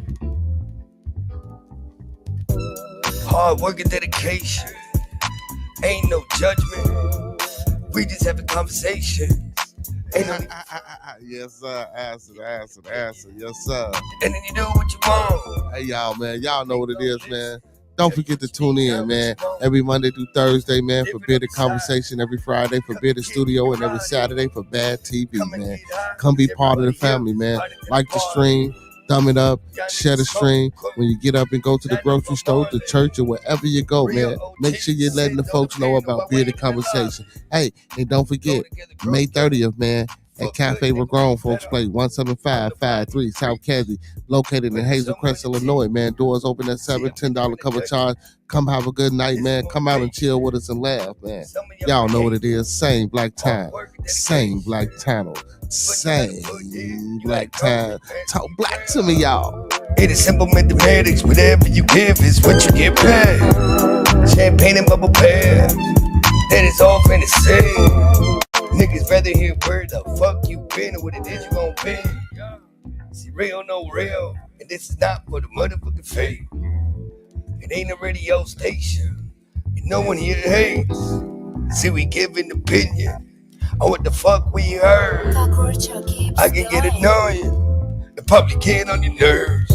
Hard work and dedication. Ain't no judgment. We just having conversations. Ain't no... Yes, sir. Answer. Yes, sir. And then you do what you want. Hey, y'all, man. Y'all know what it is, man. Don't forget to tune in, man. Every Monday through Thursday, man, for Bearded Conversation. Every Friday for Bearded Studio. And every Saturday for Bad TV, man. Come be part of the family, man. Like the stream. Thumb it up. Share the stream. When you get up and go to the grocery store, the church, or wherever you go, man, make sure you're letting the folks know about Bearded Conversation. Hey, and don't forget, May 30th, man, at Cafe We're Grown Folks Play, 17553 South Casey, located in Hazel Crest, Illinois, man. Doors open at $7, $10 cover charge. Come have a good night, man. Come out and chill with us and laugh, man. Y'all know what it is. Same black time. Same black channel. Same black time. Talk black to me, y'all. It is simple mathematics. Whatever you give is what you get back. Champagne and bubble bath. That is all fantasy. Niggas rather hear where the fuck you been or what it is you gon' be. See, real, no real. And this is not for the motherfucking fake. It ain't a radio station. And no one here hates. See, we give an opinion on what the fuck we heard. I can get annoying and probably get on your nerves.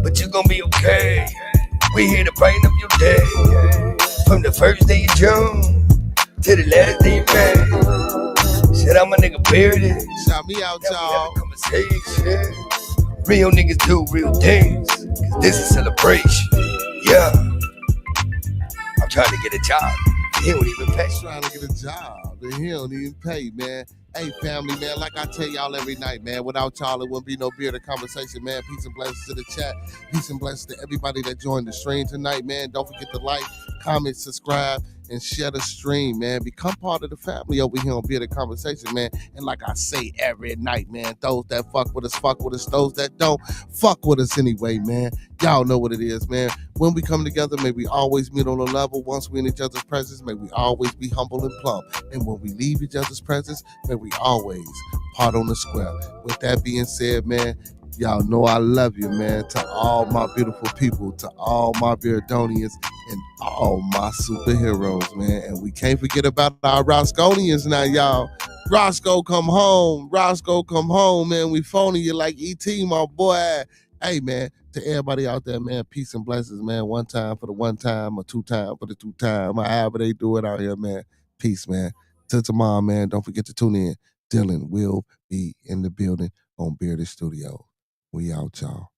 But you gon' be okay. We here to brighten up your day. From the first day of June to the last day of May. Shit, I'm a nigga bearded. Shout me out, y'all. Conversation. Real niggas do real things. Cause this is celebration. Yeah. I'm trying to get a job. He don't even pay. Trying to get a job. And he don't even pay, man. Hey, family, man, like I tell y'all every night, man, without y'all, it wouldn't be no Bearded Conversation, man. Peace and blessings to the chat. Peace and blessings to everybody that joined the stream tonight, man. Don't forget to like, comment, subscribe, and share the stream, man. Become part of the family over here on Bearded Conversation, man. And like I say every night, man, those that fuck with us, fuck with us. Those that don't, fuck with us anyway, man. Y'all know what it is, man. When we come together, may we always meet on a level. Once we in each other's presence, may we always be humble and plumb. And when we leave each other's presence, may we always part on the square. With that being said, man, y'all know I love you, man. To all my beautiful people, to all my Beardonians, and all my superheroes, man. And we can't forget about our Rosconians now, y'all. Roscoe, come home. Roscoe, come home, man. We phoning you like E.T., my boy. Hey, man, to everybody out there, man, peace and blessings, man. One time for the one time, or two time for the two time, or however they do it out here, man. Peace, man. Till tomorrow, man, don't forget to tune in. Dylan will be in the building on Bearded Studio. We out, y'all.